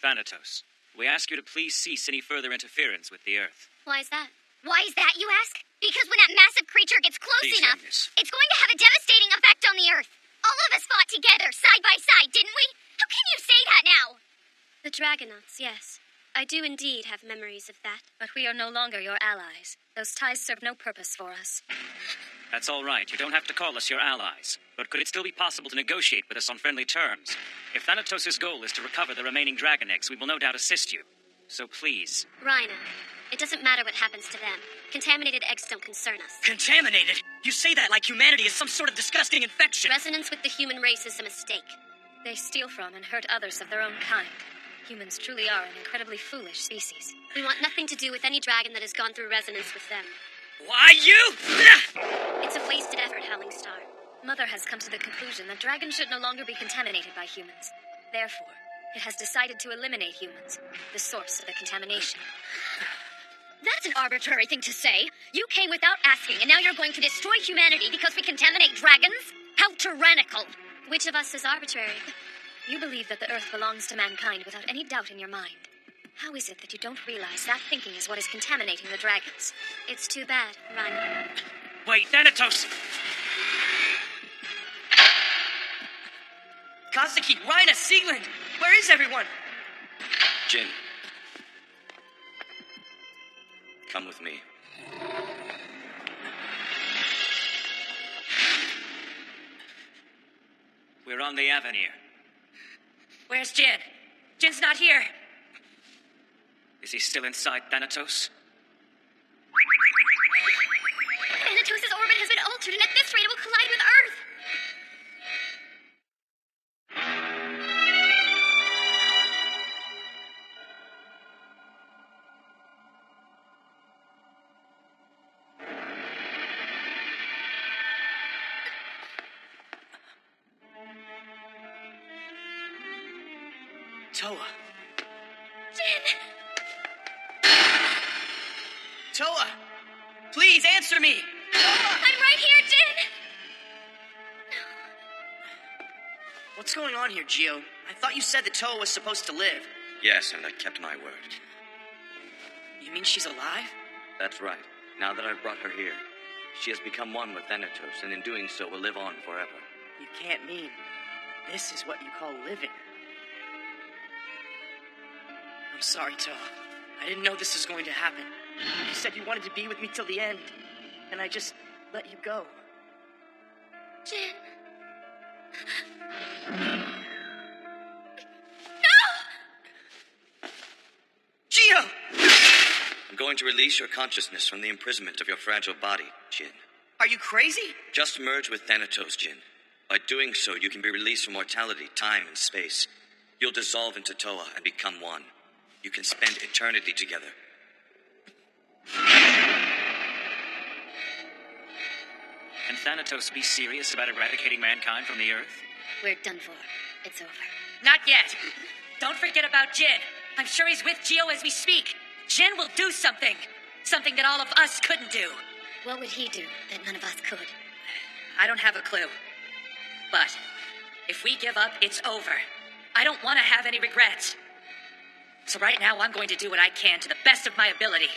Thanatos, we ask you to please cease any further interference with the Earth. Why is that? Why is that, you ask? Because when that massive creature gets close Please, enough, Agnes. it's going to have a devastating effect on the Earth. All of us fought together, side by side, didn't we? How can you say that now? The Dragonauts, yes. I do indeed have memories of that. But we are no longer your allies. Those ties serve no purpose for us. That's all right. You don't have to call us your allies. But could it still be possible to negotiate with us on friendly terms? If Thanatos' goal is to recover the remaining dragon eggs, we will no doubt assist you. So please. Rhina, it doesn't matter what happens to them. Contaminated eggs don't concern us. Contaminated? You say that like humanity is some sort of disgusting infection. Resonance with the human race is a mistake. They steal from and hurt others of their own kind. Humans truly are an incredibly foolish species. We want nothing to do with any dragon that has gone through resonance with them. Why you? It's a wasted effort, Howling Star. Mother has come to the conclusion that dragons should no longer be contaminated by humans. Therefore, it has decided to eliminate humans, the source of the contamination. That's an arbitrary thing to say. You came without asking, and now you're going to destroy humanity because we contaminate dragons? How tyrannical! Which of us is arbitrary? You believe that the Earth belongs to mankind without any doubt in your mind. How is it that you don't realize that thinking is what is contaminating the dragons? It's too bad, Rhina. Wait, Thanatos! Kazuki, Rhina, Sieglund! Where is everyone? Jin. Come with me. We're on the Avenir. Where's Jin? Jin's not here. Is he still inside Thanatos? Thanatos' orbit has been altered, and at this rate it will collide with Earth. Toa. Jin! Toa! Please answer me! I'm right here, Jin! What's going on here, Gio? I thought you said that Toa was supposed to live. Yes, and I kept my word. You mean she's alive? That's right. Now that I've brought her here, she has become one with Thanatos, and in doing so will live on forever. You can't mean this is what you call living. I'm sorry, Toa. I didn't know this was going to happen. You said you wanted to be with me till the end, and I just let you go. Jin. No! Gio! I'm going to release your consciousness from the imprisonment of your fragile body, Jin. Are you crazy? Just merge with Thanatos, Jin. By doing so, you can be released from mortality, time, and space. You'll dissolve into Toa and become one. You can spend eternity together. Can Thanatos be serious about eradicating mankind from the Earth? We're done for. It's over. Not yet. Don't forget about Jin. I'm sure he's with Gio as we speak. Jin will do something. Something that all of us couldn't do. What would he do that none of us could? I don't have a clue. But if we give up, it's over. I don't want to have any regrets. So right now, I'm going to do what I can to the best of my ability.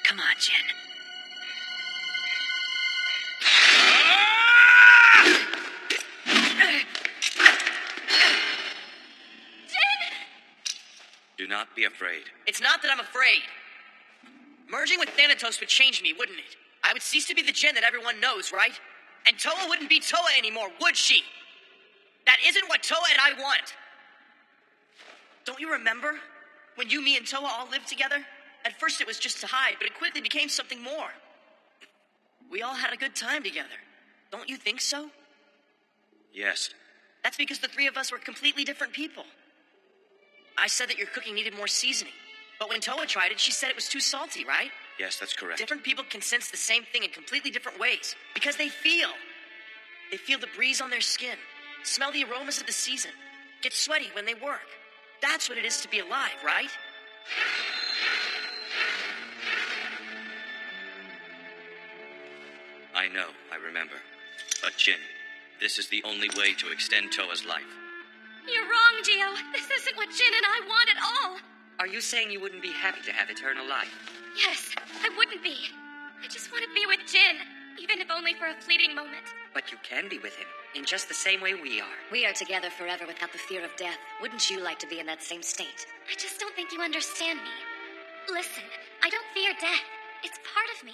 Come on, Jin. Do not be afraid. It's not that I'm afraid. Merging with Thanatos would change me, wouldn't it? I would cease to be the Jin that everyone knows, right? And Toa wouldn't be Toa anymore, would she? That isn't what Toa and I want. Don't you remember when you, me, and Toa all lived together? At first it was just to hide, but it quickly became something more. We all had a good time together. Don't you think so? Yes. That's because the three of us were completely different people. I said that your cooking needed more seasoning. But when Toa tried it, she said it was too salty, right? Yes, that's correct. Different people can sense the same thing in completely different ways. Because they feel. They feel the breeze on their skin. Smell the aromas of the season. Get sweaty when they work. That's what it is to be alive, right? I know, I remember. But Jin, this is the only way to extend Toa's life. You're wrong, Gio. This isn't what Jin and I want at all. Are you saying you wouldn't be happy to have eternal life? Yes, I wouldn't be. I just want to be with Jin, even if only for a fleeting moment. But you can be with him, in just the same way we are. We are together forever without the fear of death. Wouldn't you like to be in that same state? I just don't think you understand me. Listen, I don't fear death. It's part of me.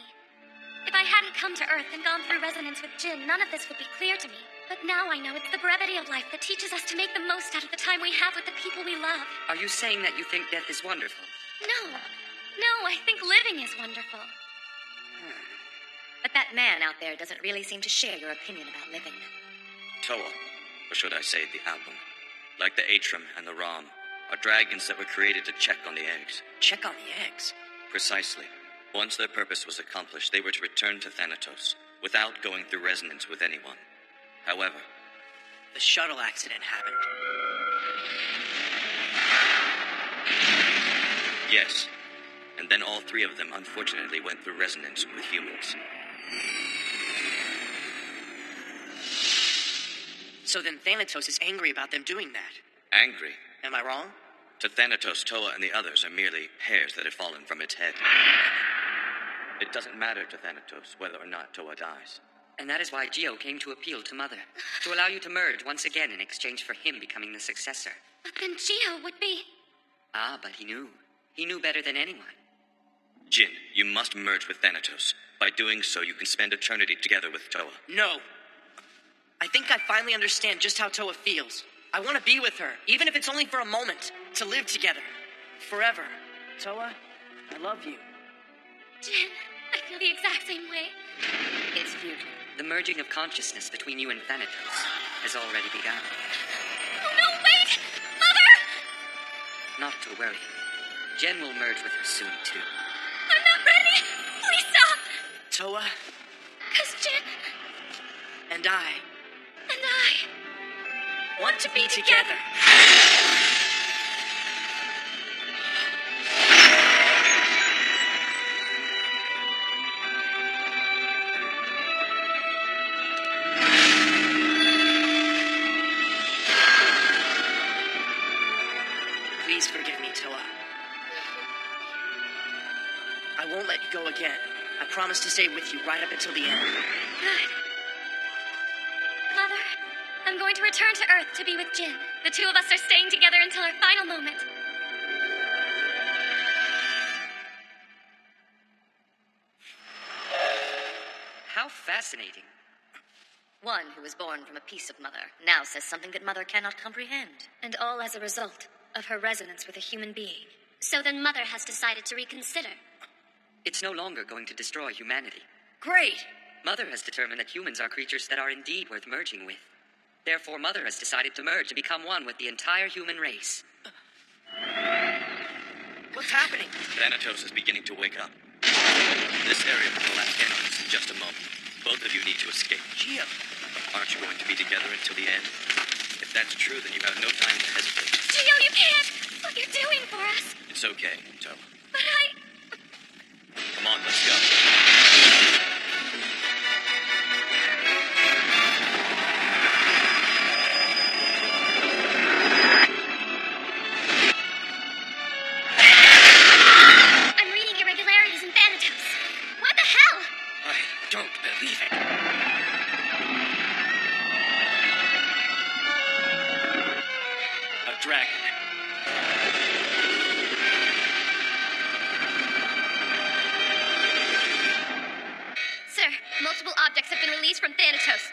If I I hadn't come to Earth and gone through resonance with Jin, none of this would be clear to me. But now I know it's the brevity of life that teaches us to make the most out of the time we have with the people we love. Are you saying that you think death is wonderful? No, I think living is wonderful. But that man out there doesn't really seem to share your opinion about living. Toa, or should I say the album, like the Atrium and the Ram, are dragons that were created to check on the eggs. Check on the eggs? Precisely. Once their purpose was accomplished, they were to return to Thanatos, without going through resonance with anyone. However, the shuttle accident happened. Yes. And then all three of them unfortunately went through resonance with humans. So then Thanatos is angry about them doing that. Angry? Am I wrong? To Thanatos, Toa and the others are merely hairs that have fallen from its head. It doesn't matter to Thanatos whether or not Toa dies. And that is why Gio came to appeal to Mother, to allow you to merge once again in exchange for him becoming the successor. But then Gio would be... Ah, but he knew. He knew better than anyone. Jin, you must merge with Thanatos. By doing so, you can spend eternity together with Toa. No. I think I finally understand just how Toa feels. I want to be with her, even if it's only for a moment, to live together. Forever. Toa, I love you. Jin, I feel the exact same way. It's futile. The merging of consciousness between you and Thanatos has already begun. Oh no, wait! Mother! Not to worry. Jen will merge with her soon, too. I'm not ready! Please stop! Toa? 'Cause Jin... And I... want to be together. Please forgive me, Toa. I won't let you go again. I promise to stay with you right up until the end. Good. Mother, I'm going to return to Earth to be with Jin. The two of us are staying together until our final moment. How fascinating. One who was born from a piece of Mother now says something that Mother cannot comprehend. And all as a result of her resonance with a human being. So then Mother has decided to reconsider. It's no longer going to destroy humanity. Great! Mother has determined that humans are creatures that are indeed worth merging with. Therefore, Mother has decided to merge and become one with the entire human race. What's happening? Thanatos is beginning to wake up. This area will collapse in on us in just a moment. Both of you need to escape. Gio. Aren't you going to be together until the end? If that's true, then you have no time to hesitate. Gio, you can't! What you're doing for us! It's okay, Toa. But Come on, let's go. I'm reading irregularities in Thanatos. What the hell? I don't believe it. A dragon. Sir, multiple objects have been released from Thanatos.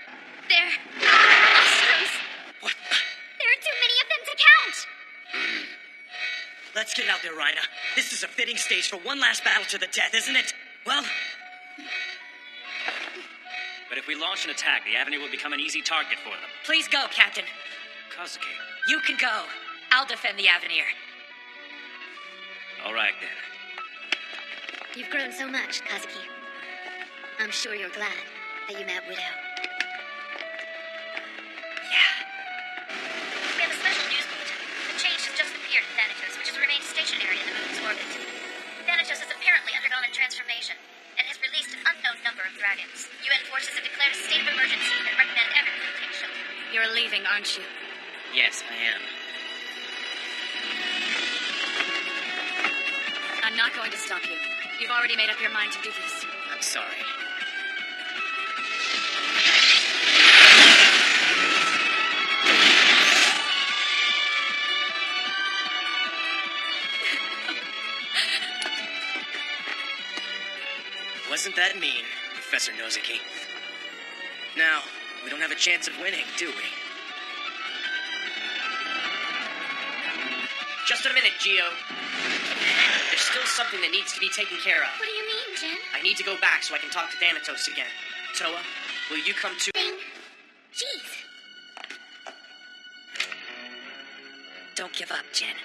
They're... Ostroms. What? There are too many of them to count. Let's get out there, Rhina. This is a fitting stage for one last battle to the death, isn't it? Well... But if we launch an attack, the Avenue will become an easy target for them. Please go, Captain. Kazuki. You can go. I'll defend the Avenir. All right, then. You've grown so much, Kazuki. I'm sure you're glad that you met Widow. We have a special news bulletin. The change has just appeared in Thanatos, which has remained stationary in the moon's orbit. Thanatos has apparently undergone a transformation and has released an unknown number of dragons. UN forces have declared a state of emergency and recommend everyone take shelter. You're leaving, aren't you? Yes, I am. I'm not going to stop you. You've already made up your mind to do this. I'm sorry. Wasn't that mean? Professor Nozuki. Now, we don't have a chance of winning, do we? Just a minute, Gio. There's still something that needs to be taken care of. What do you mean, Jin? I need to go back so I can talk to Thanatos again. Toa, will you come too? Jeez. Don't give up, Jin.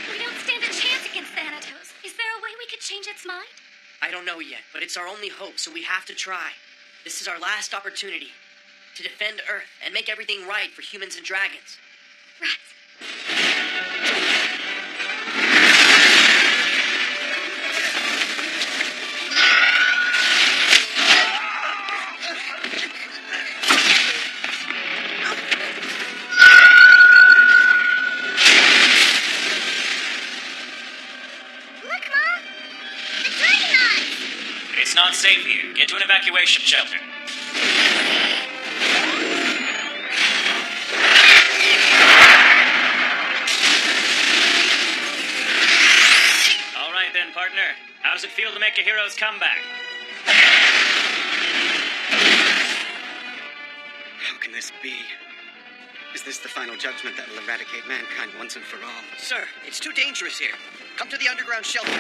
We don't stand a chance against Thanatos. Is there a way we could change its mind? I don't know yet, but it's our only hope, so we have to try. This is our last opportunity to defend Earth and make everything right for humans and dragons. Look, Mom! The Dragonaut! It's not safe here. Get to an evacuation shelter. All right then, partner. How does it feel to make a hero's comeback? How can this be? Is this the final judgment that will eradicate mankind once and for all? Sir, it's too dangerous here. Come to the underground shelter.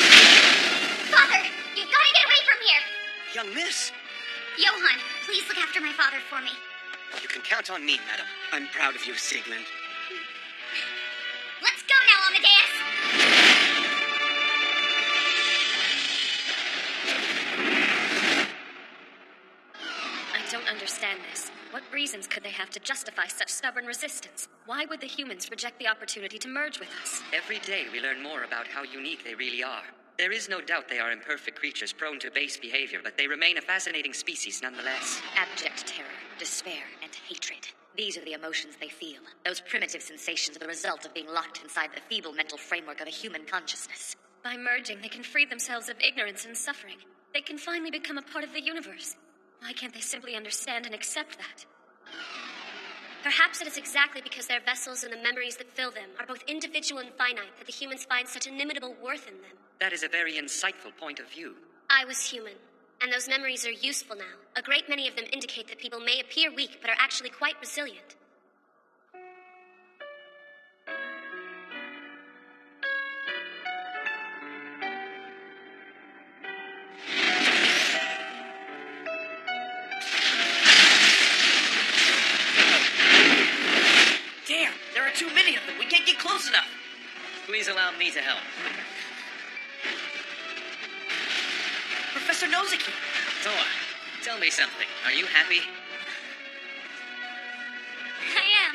Father, you've got to get away from here. Young miss, Johann, please look after my father for me. you can count on me, madam. I'm proud of you, Siegmund. Let's go now, Amadeus. I don't understand this. What reasons could they have to justify such stubborn resistance? Why would the humans reject the opportunity to merge with us? Every day we learn more about how unique they really are. There is no doubt they are imperfect creatures prone to base behavior, but they remain a fascinating species nonetheless. Abject terror, despair, and hatred. These are the emotions they feel. Those primitive sensations are the result of being locked inside the feeble mental framework of a human consciousness. By merging, they can free themselves of ignorance and suffering. They can finally become a part of the universe. Why can't they simply understand and accept that? Perhaps it is exactly because their vessels and the memories that fill them are both individual and finite that the humans find such inimitable worth in them. That is a very insightful point of view. I was human, and those memories are useful now. A great many of them indicate that people may appear weak, but are actually quite resilient. Damn, there are too many of them. We can't get close enough. Please allow me to help. Professor Nozuki. Toa, tell me something. Are you happy? I am.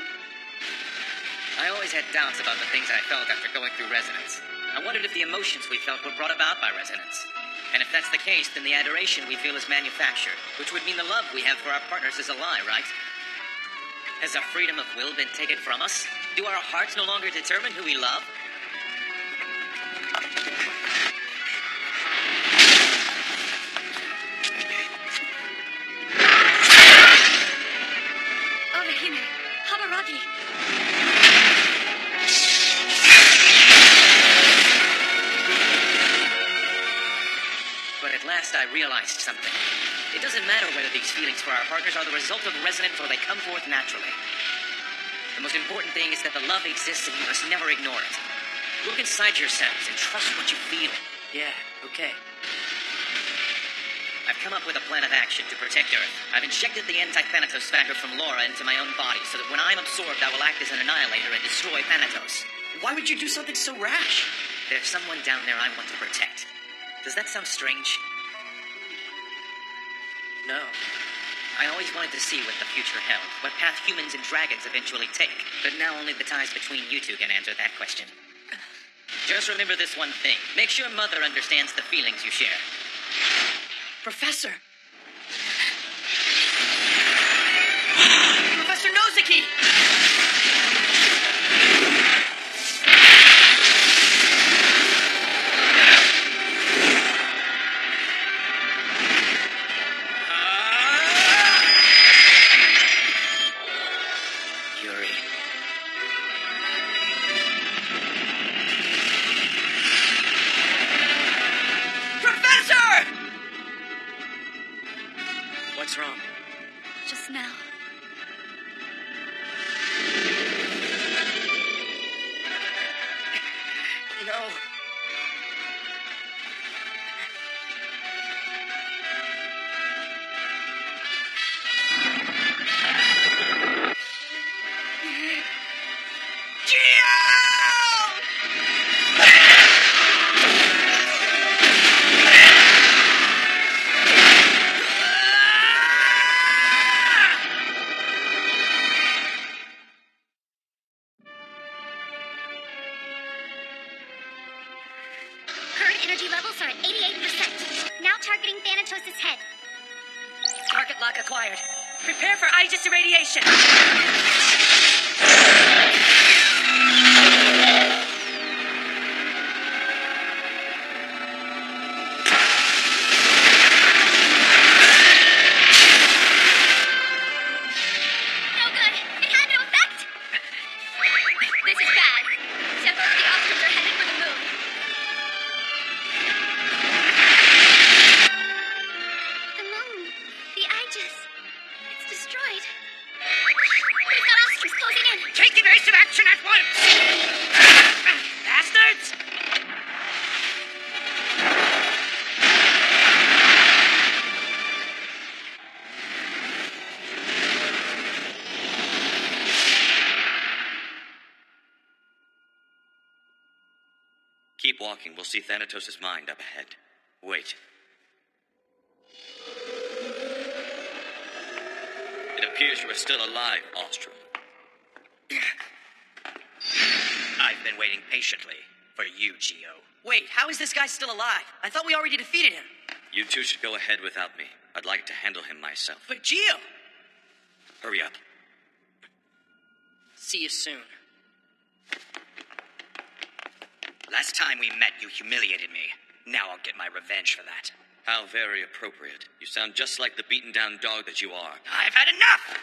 I always had doubts about the things I felt after going through Resonance. I wondered if the emotions we felt were brought about by Resonance. And if that's the case, then the adoration we feel is manufactured, which would mean the love we have for our partners is a lie, right? Has our freedom of will been taken from us? Do our hearts no longer determine who we love? Orihime, Habaragi. But at last I realized something. It doesn't matter whether these feelings for our partners are the result of resonance or they come forth naturally. The most important thing is that the love exists and you must never ignore it. Look inside yourselves and trust what you feel. Yeah, okay. I've come up with a plan of action to protect Earth. I've injected the anti-Thanatos factor from Laura into my own body so that when I'm absorbed, I will act as an annihilator and destroy Thanatos. Why would you do something so rash? There's someone down there I want to protect. Does that sound strange? No. I always wanted to see what the future held, what path humans and dragons eventually take. But now only the ties between you two can answer that question. Just remember this one thing. Make sure Mother understands the feelings you share. Professor! Professor Nozuki! No. Current energy levels are at 88%. Now targeting Thanatos' head. Target lock acquired. Prepare for Aegis irradiation. No good. It had no effect. This is bad. Definitely the Oscars are headed for the moon. The moon. The Aegis. It's destroyed. We've got Oscars closing in. Take evasive action at once! Bastards! Keep walking. We'll see Thanatos' mind up ahead. Wait. It appears you are still alive, Ostrom. I've been waiting patiently for you, Geo. Wait, how is this guy still alive? I thought we already defeated him. You two should go ahead without me. I'd like to handle him myself. But Geo! Hurry up. See you soon. Last time we met, you humiliated me. Now I'll get my revenge for that. How very appropriate. You sound just like the beaten-down dog that you are. I've had enough!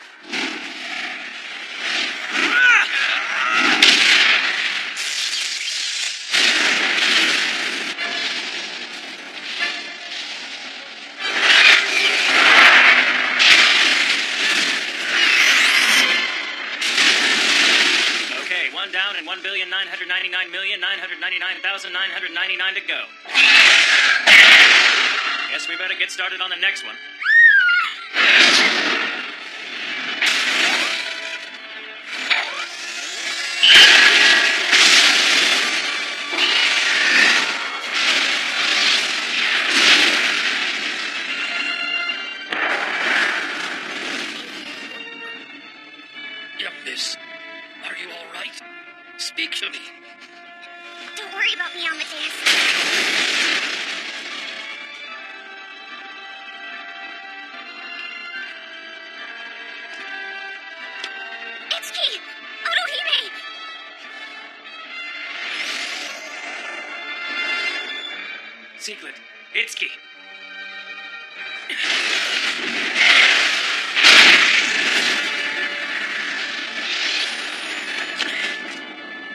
Okay, one down and 1,999,999,999 to go. Guess we better get started on the next one. Youngness, are you all right? Speak to me. Don't worry about me, Amadeus. Itsuki! Otohime! Secret. Itsuki.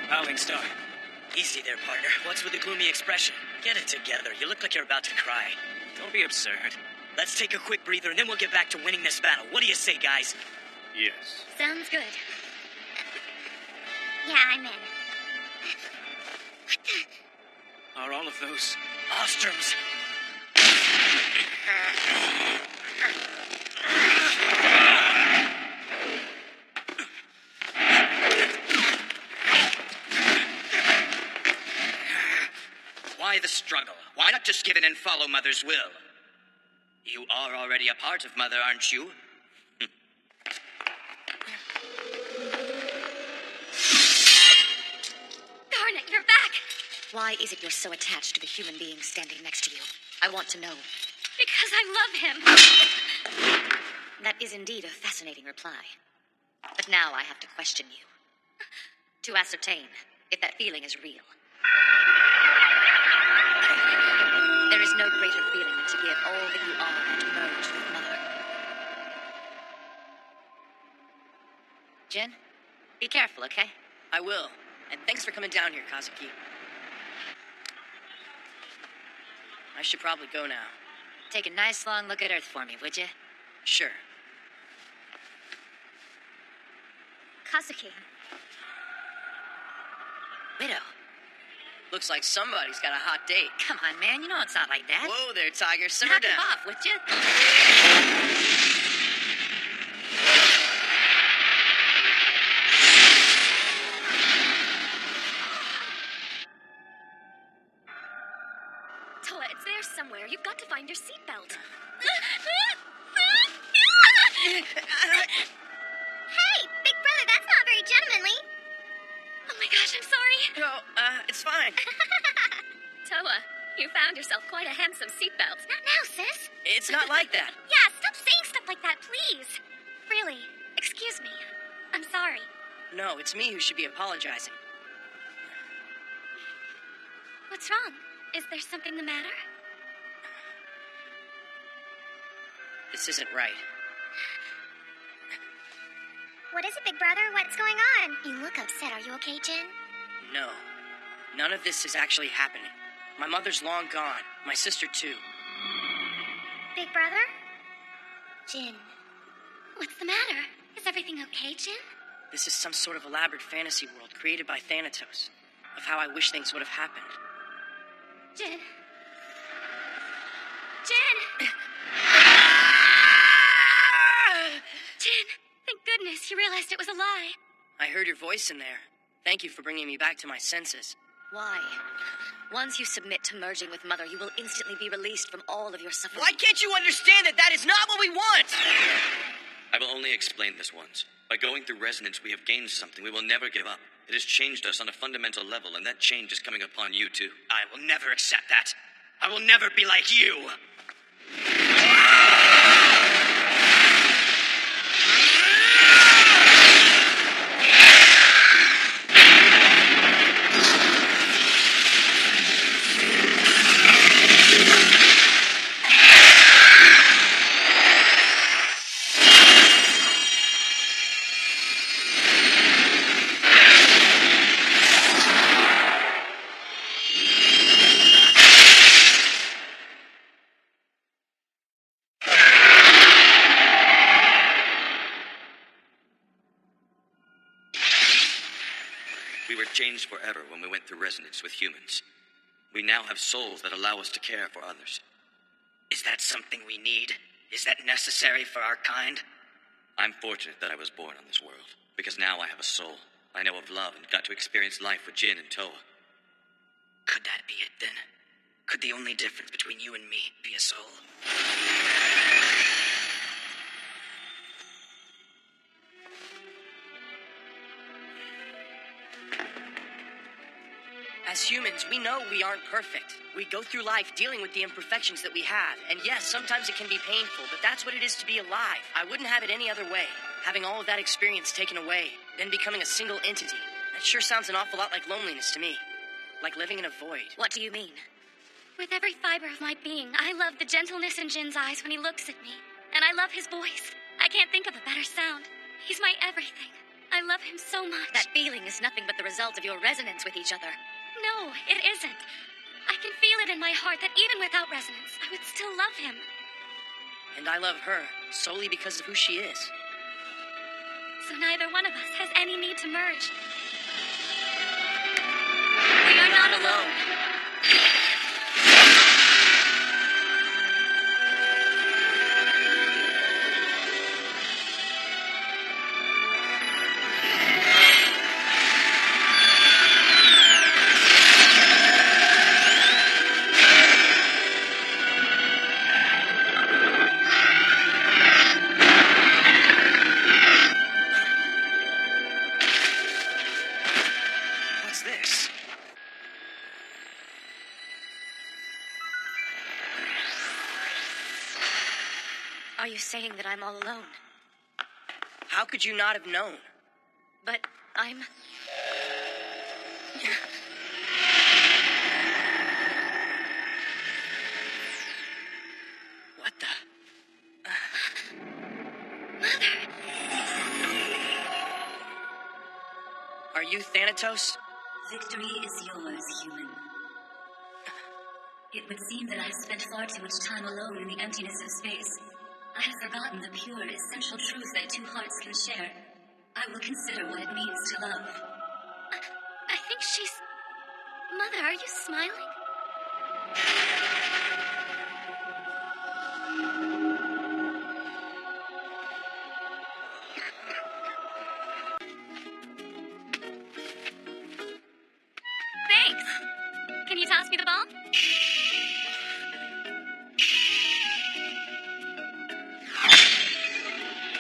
Howling Star. Easy there, partner. What's with the gloomy expression? Get it together. You look like you're about to cry. Don't be absurd. Let's take a quick breather and then we'll get back to winning this battle. What do you say, guys? Yes. Sounds good. Yeah, I'm in. Are all of those... Ostroms. Why the struggle? Why not just give in and follow Mother's will? You are already a part of Mother, aren't you? Darn it, you're back! Why is it you're so attached to the human being standing next to you? I want to know. Because I love him. That is indeed a fascinating reply. But now I have to question you. To ascertain if that feeling is real. There is no greater feeling than to give all that you are and merge with Mother. Jin, be careful, okay? I will. And thanks for coming down here, Kazuki. I should probably go now. Take a nice long look at Earth for me, would you? Sure. Kazuki. Widow. Looks like somebody's got a hot date. Come on, man. You know it's not like that. Whoa there, Tiger. Simmer Knock down. it off, would you? Toa, it's there somewhere. You've got to find your seatbelt. Hey, big brother, that's not very gentlemanly. Oh my gosh, I'm sorry. No, it's fine. Toa, you found yourself quite a handsome seatbelt. Not now, sis. It's not like that. Yeah, stop saying stuff like that, please. Really, excuse me. I'm sorry. No, it's me who should be apologizing. What's wrong? Is there something the matter? This isn't right. What is it, big brother? What's going on? You look upset. Are you okay, Jin? No. None of this is actually happening. My mother's long gone. My sister, too. Big brother? Jin. What's the matter? Is everything okay, Jin? This is some sort of elaborate fantasy world created by Thanatos, of how I wish things would have happened. Jin. Jin! Jin, thank goodness you realized it was a lie. I heard your voice in there. Thank you for bringing me back to my senses. Why? Once you submit to merging with Mother, you will instantly be released from all of your suffering. Why can't you understand that that is not what we want? I will only explain this once. By going through resonance, we have gained something. We will never give up. It has changed us on a fundamental level, and that change is coming upon you, too. I will never accept that. I will never be like you. We were changed forever when we went through resonance with humans. We now have souls that allow us to care for others. Is that something we need? Is that necessary for our kind? I'm fortunate that I was born on this world, because now I have a soul. I know of love and got to experience life with Jin and Toa. Could that be it, then? Could the only difference between you and me be a soul? As humans, we know we aren't perfect. We go through life dealing with the imperfections that we have. And yes, sometimes it can be painful, but that's what it is to be alive. I wouldn't have it any other way. Having all of that experience taken away, then becoming a single entity. That sure sounds an awful lot like loneliness to me. Like living in a void. What do you mean? With every fiber of my being, I love the gentleness in Jin's eyes when he looks at me. And I love his voice. I can't think of a better sound. He's my everything. I love him so much. That feeling is nothing but the result of your resonance with each other. No, it isn't. I can feel it in my heart that even without resonance, I would still love him. And I love her, solely because of who she is. So neither one of us has any need to merge. We are not alone. What's this? Are you saying that I'm all alone? How could you not have known? But I'm... What the? Are you Thanatos? Victory is yours, human. It would seem that I've spent far too much time alone in the emptiness of space. I have forgotten the pure, essential truth that two hearts can share. I will consider what it means to love. I think she's... Mother, are you smiling? Thanks. Can you toss me the ball?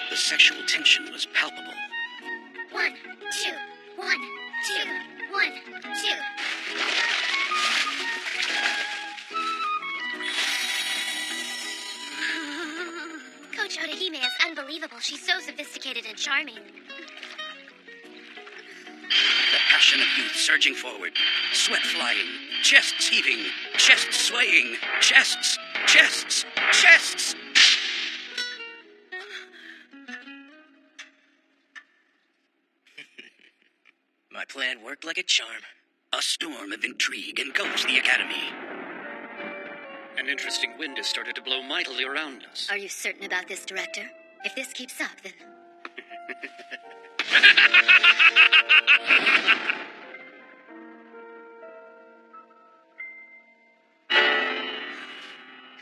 The sexual tension was palpable. 1, 2, 1, 2, 1, 2. Coach Orihime is unbelievable. She's so sophisticated and charming. The passion of youth surging forward, sweat flying, chests heaving, chests swaying, chests. My plan worked like a charm. A storm of intrigue engulfs the academy. An interesting wind has started to blow mightily around us. Are you certain about this, Director? If this keeps up, then...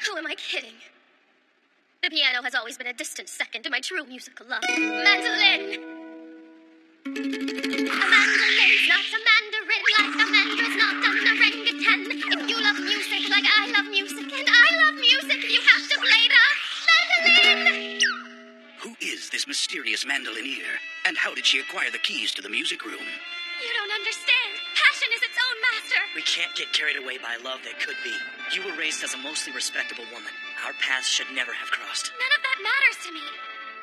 Who am I kidding? The piano has always been a distant second to my true musical love. Mandolin! A mandolin's not a mandarin, like a mandra's not an orangutan. If you love music like I love music, and I love music, you have to play the mandolin! Who is this mysterious mandolinier? And how did she acquire the keys to the music room? You don't understand. Passion is its own master. We can't get carried away by love that could be. You were raised as a mostly respectable woman. Our paths should never have crossed. None of that matters to me.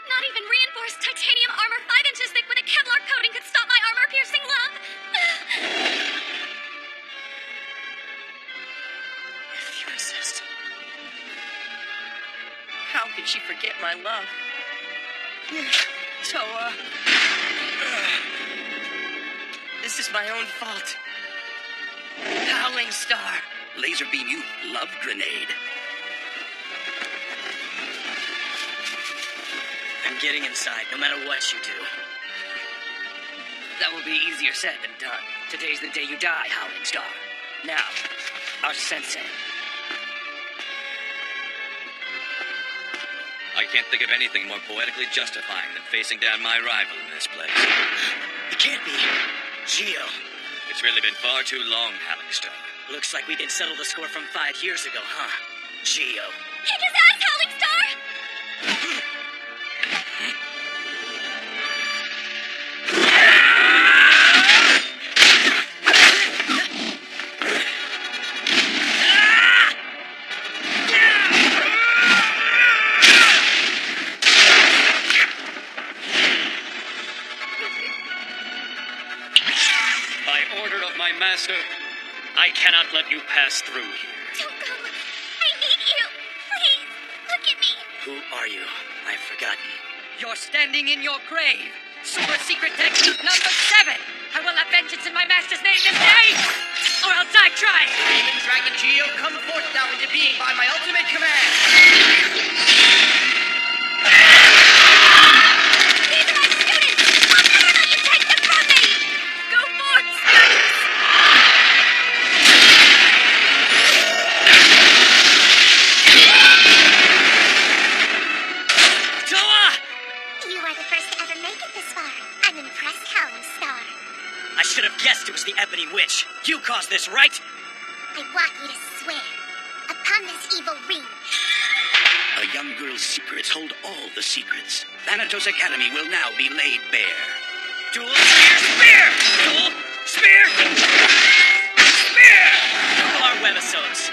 Not even reinforced titanium armor 5 inches thick with a Kevlar coating could stop my armor-piercing love. If you insist. How could she forget my love? Toa. This is my own fault. Howling Star. Laser beam youth love grenade. I'm getting inside, no matter what you do. That will be easier said than done. Today's the day you die, Howling Star. Now, our sensei. I can't think of anything more poetically justifying than facing down my rival in this place. It can't be. Geo. It's really been far too long, Howling Star. Looks like we didn't settle the score from 5 years ago, huh? Geo. Kick his ass, Howling Star! Master, I cannot let you pass through here. Don't go. I need you. Please, look at me. Who are you? I've forgotten. You're standing in your grave. Super secret technique number 7. I will have vengeance in my master's name this day, or else I try. Demon Dragon Geo, come forth now into being by my ultimate command. These are my students. I'll never let you take them from me. Go forth, students. You are the first to ever make it this far. I'm impressed, Howling Star. I should have guessed it was the Ebony Witch. You caused this, right? I want you to swear upon this evil ring. A young girl's secrets hold all the secrets. Thanatos Academy will now be laid bare. Duel, spear, spear! Duel, spear! Spear! Duel our webisodes.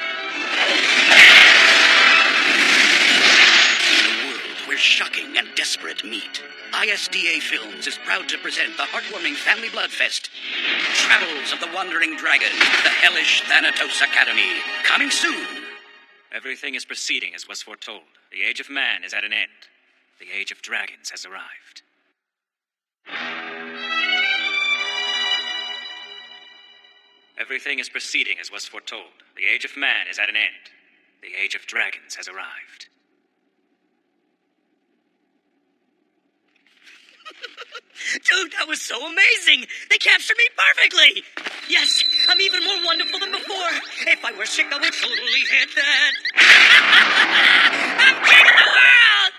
In a world where shocking and desperate meet, ISDA Films is proud to present the heartwarming family bloodfest, Travels of the Wandering Dragon, the Hellish Thanatos Academy. Coming soon. Everything is proceeding as was foretold. The age of man is at an end. The age of dragons has arrived. Everything is proceeding as was foretold. The age of man is at an end. The age of dragons has arrived. Dude, that was so amazing! They captured me perfectly! Yes, I'm even more wonderful than before. If I were sick, I would totally hit that. I'm king of the world!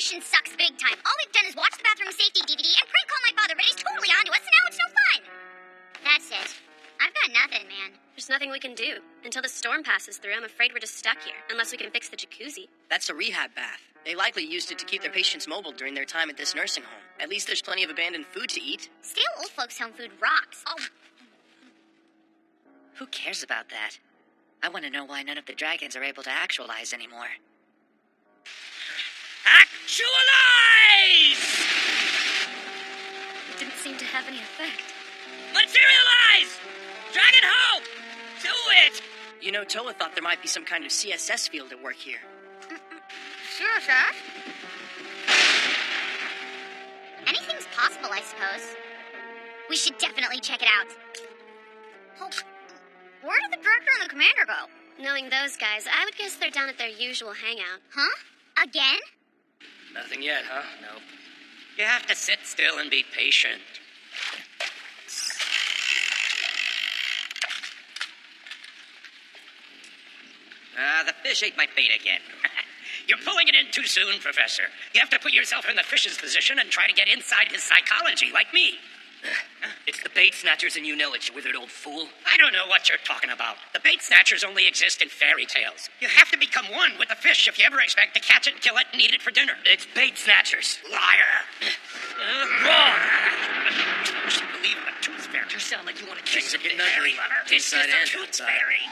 Sucks big time. All we've done is watch the bathroom safety DVD and prank call my father, but he's totally onto us, and now it's no fun. That's it. I've got nothing, man. There's nothing we can do. Until the storm passes through, I'm afraid we're just stuck here, unless we can fix the jacuzzi. That's a rehab bath. They likely used it to keep their patients mobile during their time at this nursing home. At least there's plenty of abandoned food to eat. Still, old folks' home food rocks. Oh. Who cares about that? I want to know why none of the dragons are able to actualize anymore. Actualize! It didn't seem to have any effect. Materialize! Dragon Hope! Do it! You know, Toa thought there might be some kind of CSS field at work here. Sure, sir. Anything's possible, I suppose. We should definitely check it out. Oh, where did the director and the commander go? Knowing those guys, I would guess they're down at their usual hangout. Huh? Again? Nothing yet, huh? No. You have to sit still and be patient. The fish ate my bait again. You're pulling it in too soon, Professor. You have to put yourself in the fish's position and try to get inside his psychology, like me. It's the bait snatchers and you know it, you withered old fool. I don't know what you're talking about. The bait snatchers only exist in fairy tales. You have to become one with the fish if you ever expect to catch it and kill it and eat it for dinner. It's bait snatchers. Liar! Wrong! You should believe in the tooth fairy. You sound like you want to kiss Things it. are getting ugly. This is Inside the and tooth outside. fairy.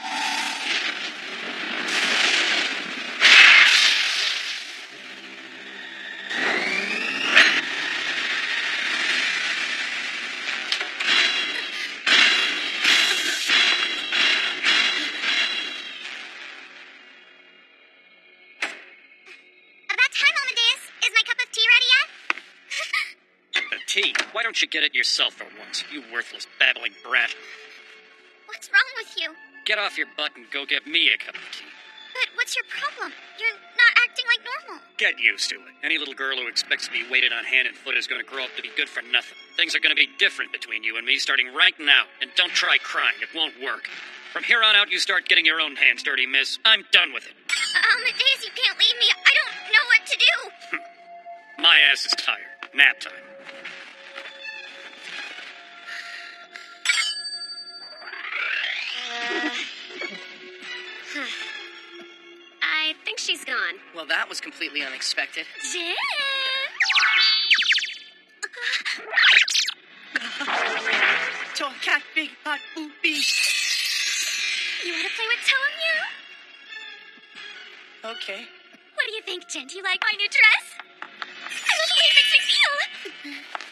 Why don't you get it yourself for once, you worthless, babbling brat? What's wrong with you? Get off your butt and go get me a cup of tea. But what's your problem? You're not acting like normal. Get used to it. Any little girl who expects to be waited on hand and foot is going to grow up to be good for nothing. Things are going to be different between you and me starting right now. And don't try crying. It won't work. From here on out, you start getting your own hands dirty, miss. I'm done with it. Amadeus, you can't leave me. I don't know what to do. My ass is tired. Nap time. I think she's gone. Well, that was completely unexpected. Jen! Toa cat, big hot booby. You want to play with Toa Mew? Okay. What do you think, Jen? Do you like my new dress? I love the way it makes me feel.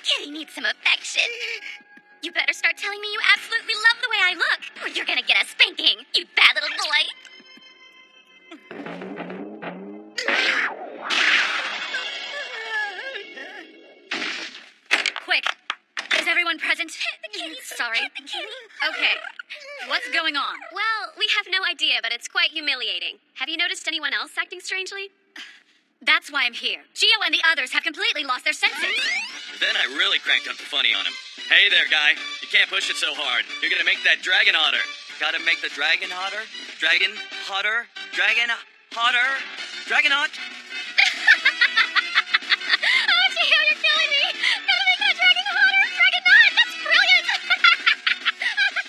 Kitty needs some affection. You better start telling me you absolutely love the way I look, or you're gonna get a spanking, you bad little boy. Quick! Is everyone present? The kitty. Sorry. The kitty. Okay. What's going on? Well, we have no idea, but it's quite humiliating. Have you noticed anyone else acting strangely? That's why I'm here. Gio and the others have completely lost their senses. Then I really cranked up the funny on him. Hey there, guy. You can't push it so hard. You're gonna make that dragon hotter. Gotta make the dragon hotter? Dragon hotter? Dragon hotter? Dragonaut? Oh, Gio, you're killing me. Gotta make that dragon hotter. Dragonaut, that's brilliant.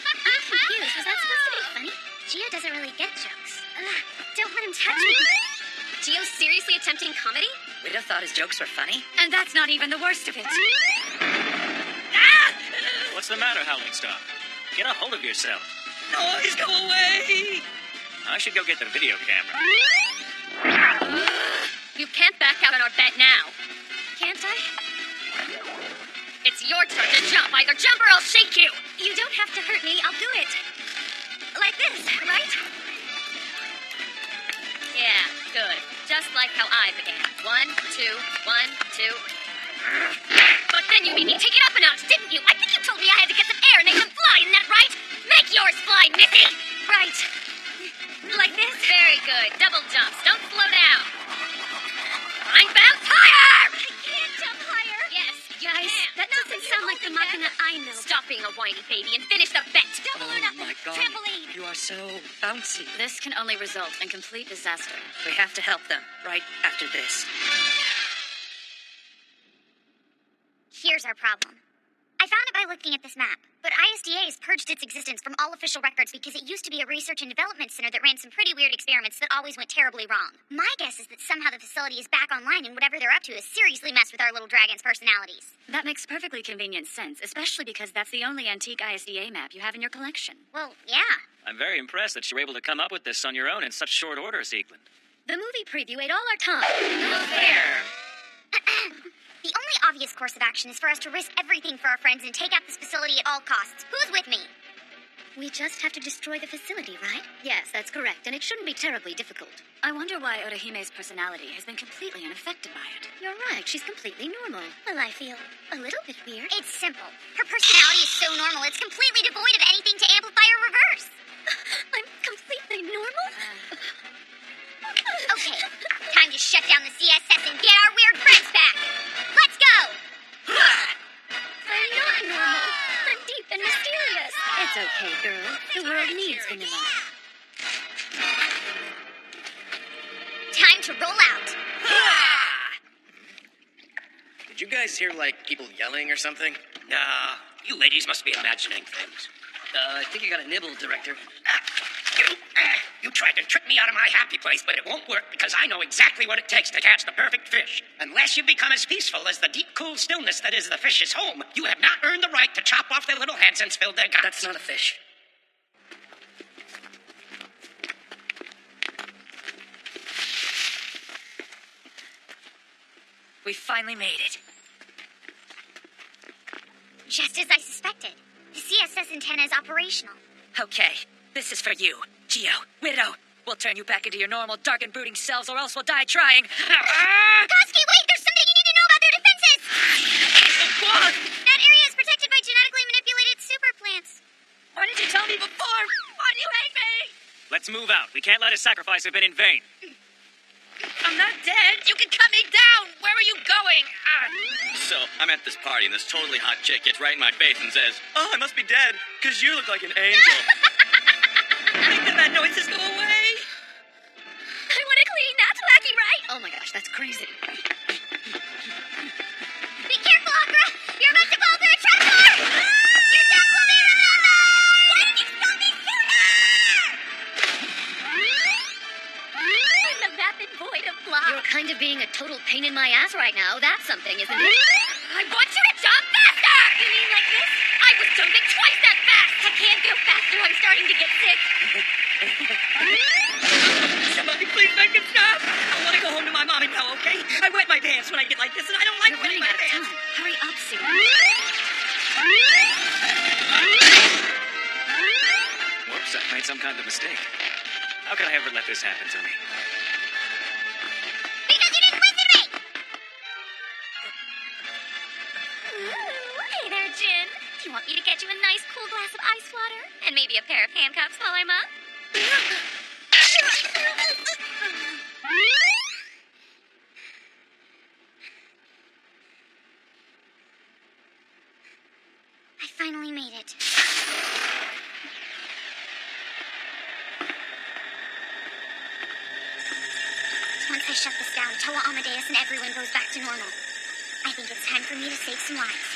I'm confused. Was that supposed to be funny? Gio doesn't really get jokes. Don't let him touch me. Gio's seriously attempting comedy? Widow thought his jokes were funny. And that's not even the worst of it. What's the matter, Howling Star? Get a hold of yourself. Noise, go away! I should go get the video camera. You can't back out on our bet now. Can't I? It's your turn to jump. Either jump or I'll shake you. You don't have to hurt me. I'll do it. Like this, right? Yeah, good. Just like how I began. 1, 2, 1, 2. But then you made me take it up a notch, didn't you? I think you told me I had to get some air and make them fly, isn't that right? Make yours fly, Missy! Right. Like this? Very good. Double jumps. Don't slow down. I'm bound higher! I can't jump higher. Yes, you Guys, can. that doesn't sound like the Machina I know. Stop being a whiny baby and finish the bet. Double or nothing. My God. Trampoline. You are so bouncy. This can only result in complete disaster. We have to help them right after this. Here's our problem. I found it by looking at this map, but ISDA has purged its existence from all official records because it used to be a research and development center that ran some pretty weird experiments that always went terribly wrong. My guess is that somehow the facility is back online and whatever they're up to has seriously messed with our little dragon's personalities. That makes perfectly convenient sense, especially because that's the only antique ISDA map you have in your collection. Well, yeah. I'm very impressed that you were able to come up with this on your own in such short order, Siegland. The movie preview ate all our time. No fair. The only obvious course of action is for us to risk everything for our friends and take out this facility at all costs. Who's with me? We just have to destroy the facility, right? Yes, that's correct, and it shouldn't be terribly difficult. I wonder why Odahime's personality has been completely unaffected by it. You're right. She's completely normal. Well, I feel a little bit weird. It's simple. Her personality is so normal, it's completely devoid of anything to amplify or reverse. I'm completely normal? Okay, time to shut down the CSS and get our weird friends back. Let's go! I'm not normal. I'm deep and mysterious. It's okay, girl. The world needs vanilla. Time to roll out. Did you guys hear, like, people yelling or something? Nah, you ladies must be imagining things. I think you got a nibble, Director. You tried to trick me out of my happy place, but it won't work because I know exactly what it takes to catch the perfect fish. Unless you become as peaceful as the deep, cool stillness that is the fish's home, you have not earned the right to chop off their little heads and spill their guts. That's not a fish. We finally made it. Just as I suspected. The CSS antenna is operational. Okay, this is for you, Gio, Widow. We'll turn you back into your normal, dark and brooding selves, or else we'll die trying. Koski, wait! There's something you need to know about their defenses! What? That area is protected by genetically manipulated super plants. Why did you tell me before? Why do you hate me? Let's move out. We can't let his sacrifice have been in vain. I'm not dead. You can cut me down. Where are you going? So, I'm at this party, and this totally hot chick gets right in my face and says, "Oh, I must be dead, because you look like an angel." Make the bad noises go away. I want to clean. That's wacky, right? Oh my gosh, that's crazy. Be careful, Akira! You're about to fall through a trapdoor! Your death will be remembered! Why did you stop me sooner? I'm the vapid void of blah. You're kind of being a total pain in my ass right now. That's something, isn't it? I want you to jump faster! You mean like this? I was jumping twice that fast! I can't go faster. I'm starting to get sick. Somebody please make it stop. I want to go home to my mommy now, okay? I wet my pants when I get like this, and I don't like You're wetting running my out of pants. time. Hurry up, Sigrid. Whoops, I made some kind of mistake. How could I ever let this happen to me? Because you didn't listen to me! Ooh, hey there, Jin. Do you want me to get you a nice cool glass of ice water? And maybe a pair of handcuffs while I'm up? finally made it. Once I shut this down, Toa Amadeus and everyone goes back to normal. I think it's time for me to save some lives.